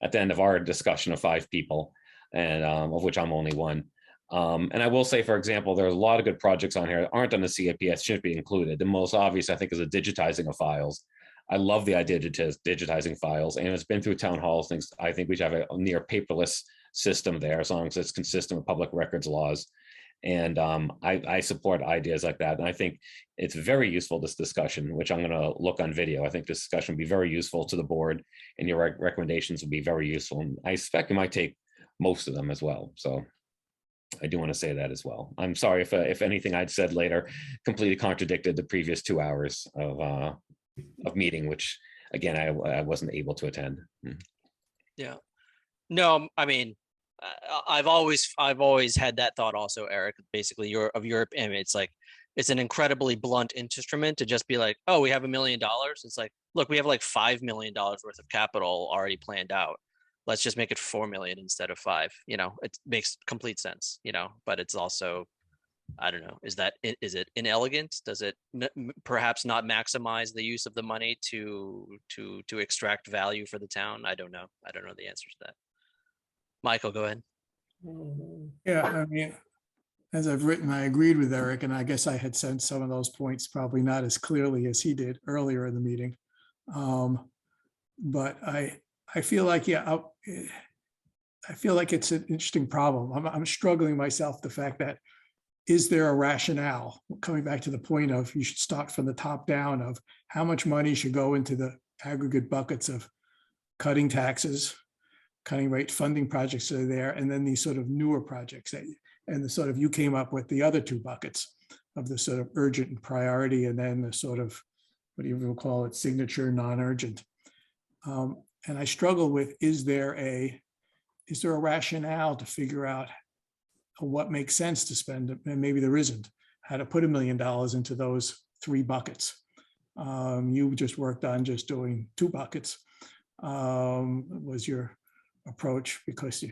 at the end of our discussion of 5 people, and of which I'm only one. And I will say, for example, there's a lot of good projects on here that aren't on the CIP that should be included. The most obvious, I think, is the digitizing of files. I love the idea of digitizing files, and it's been through town halls. Things I think we should have a near paperless system there, as long as it's consistent with public records laws. And I support ideas like that. And I think it's very useful, this discussion, which I'm going to look on video. I think this discussion will be very useful to the board, and your recommendations will be very useful. And I expect you might take most of them as well. So I do want to say that as well. I'm sorry if anything I'd said later completely contradicted the previous 2 hours of meeting, which again, I wasn't able to attend. Yeah. No, I mean, I've always had that thought also, Eric. Basically, Europe, and it's like it's an incredibly blunt instrument to just be like, oh, we have $1 million. It's like, look, we have like $5 million worth of capital already planned out. Let's just make it 4 million instead of 5. You know, it makes complete sense. You know, but it's also, I don't know, is it inelegant? Does it perhaps not maximize the use of the money to extract value for the town? I don't know. I don't know the answer to that. Michael, go ahead. Yeah, I mean, as I've written, I agreed with Eric, and I guess I had sensed some of those points probably not as clearly as he did earlier in the meeting. But I feel like, yeah, I feel like it's an interesting problem. I'm struggling myself, the fact that, is there a rationale, coming back to the point of you should start from the top down, of how much money should go into the aggregate buckets of cutting taxes, cutting rate funding projects that are there, and then these sort of newer projects and the sort of, you came up with the other 2 buckets of the sort of urgent and priority, and then the sort of, what do you call it, signature, non-urgent. And I struggle with, is there a rationale to figure out what makes sense to spend, and maybe there isn't, how to put $1 million into those 3 buckets. You just worked on just doing 2 buckets, was your approach, because you,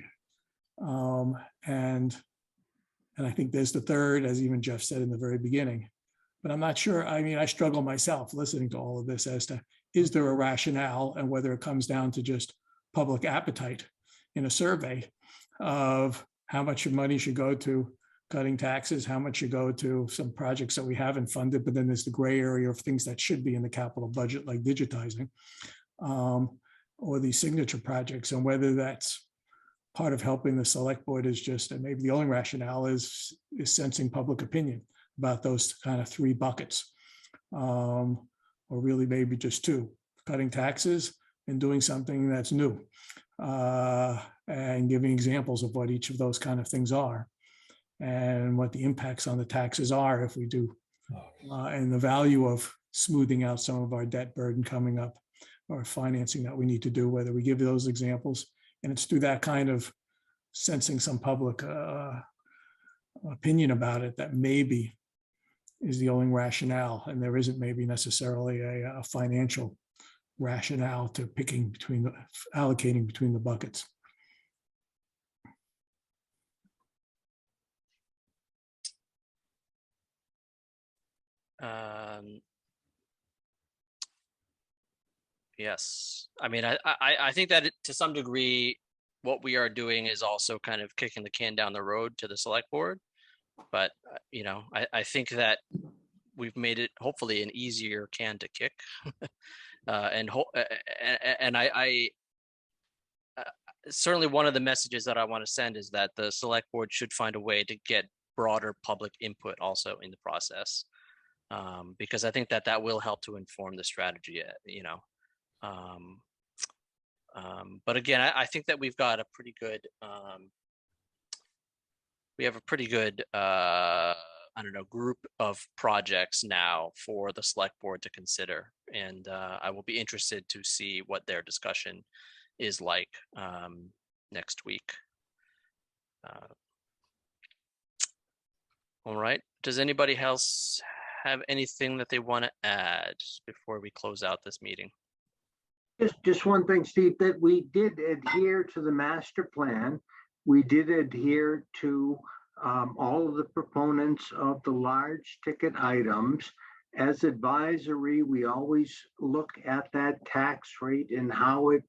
and I think there's the third, as even Jeff said in the very beginning, but I'm not sure. I mean, I struggle myself listening to all of this as to, is there a rationale, and whether it comes down to just public appetite in a survey of how much money should go to cutting taxes, how much should go to some projects that we haven't funded, but then there's the gray area of things that should be in the capital budget, like digitizing, or these signature projects, and whether that's part of helping the select board is just, and maybe the only rationale is sensing public opinion about those kind of 3 buckets, or really maybe just 2, cutting taxes and doing something that's new, and giving examples of what each of those kind of things are, and what the impacts on the taxes are if we do, and the value of smoothing out some of our debt burden coming up, or financing that we need to do, whether we give those examples. And it's through that kind of sensing some public opinion about it that maybe is the only rationale, and there isn't maybe necessarily a financial rationale to allocating between the buckets. Yes, I mean, I think that to some degree, what we are doing is also kind of kicking the can down the road to the select board. But you know, I think that we've made it hopefully an easier can to kick, and I certainly, one of the messages that I want to send is that the select board should find a way to get broader public input also in the process, because I think that will help to inform the strategy. You know. But again, I think that we've got a pretty good, we have a pretty good, I don't know, group of projects now for the select board to consider. And I will be interested to see what their discussion is like next week. All right. Does anybody else have anything that they want to add before we close out this meeting? Just one thing, Steve, that we did adhere to the master plan. We did adhere to all of the proponents of the large ticket items. As advisory, we always look at that tax rate and how it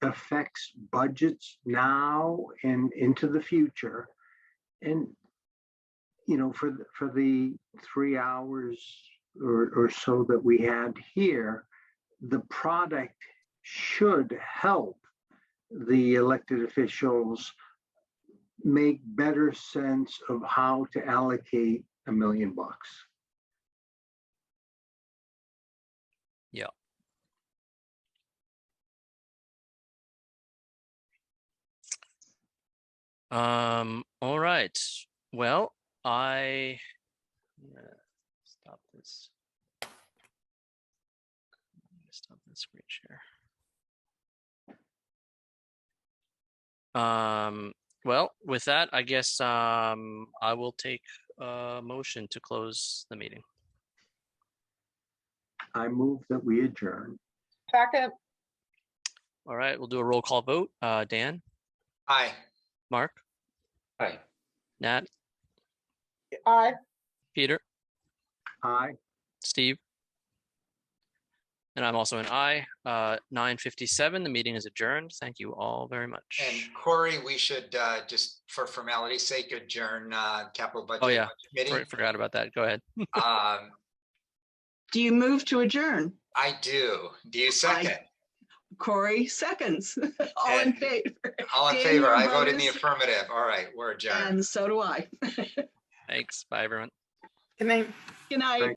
affects budgets now and into the future. And, you know, for the 3 hours or so that we had here, the product should help the elected officials make better sense of how to allocate $1 million. Yeah. All right. Well, I'm gonna stop this. Stop the screen share. Well, with that, I guess I will take a motion to close the meeting. I move that we adjourn. Second. All right, we'll do a roll call vote. Dan? Aye. Mark? Aye. Nat? Aye. Peter? Aye. Steve? And I'm also an aye. 9:57, the meeting is adjourned. Thank you all very much. And Corey, we should just for formality's sake adjourn capital budget. Oh yeah, Committee. forgot about that. Go ahead. Do you move to adjourn? I do. Do you second? Corey seconds. All in favor. All in Daniel favor. I vote in the votes, affirmative. All right, we're adjourned. and so do I. Thanks. Bye, everyone. Good night. Good night.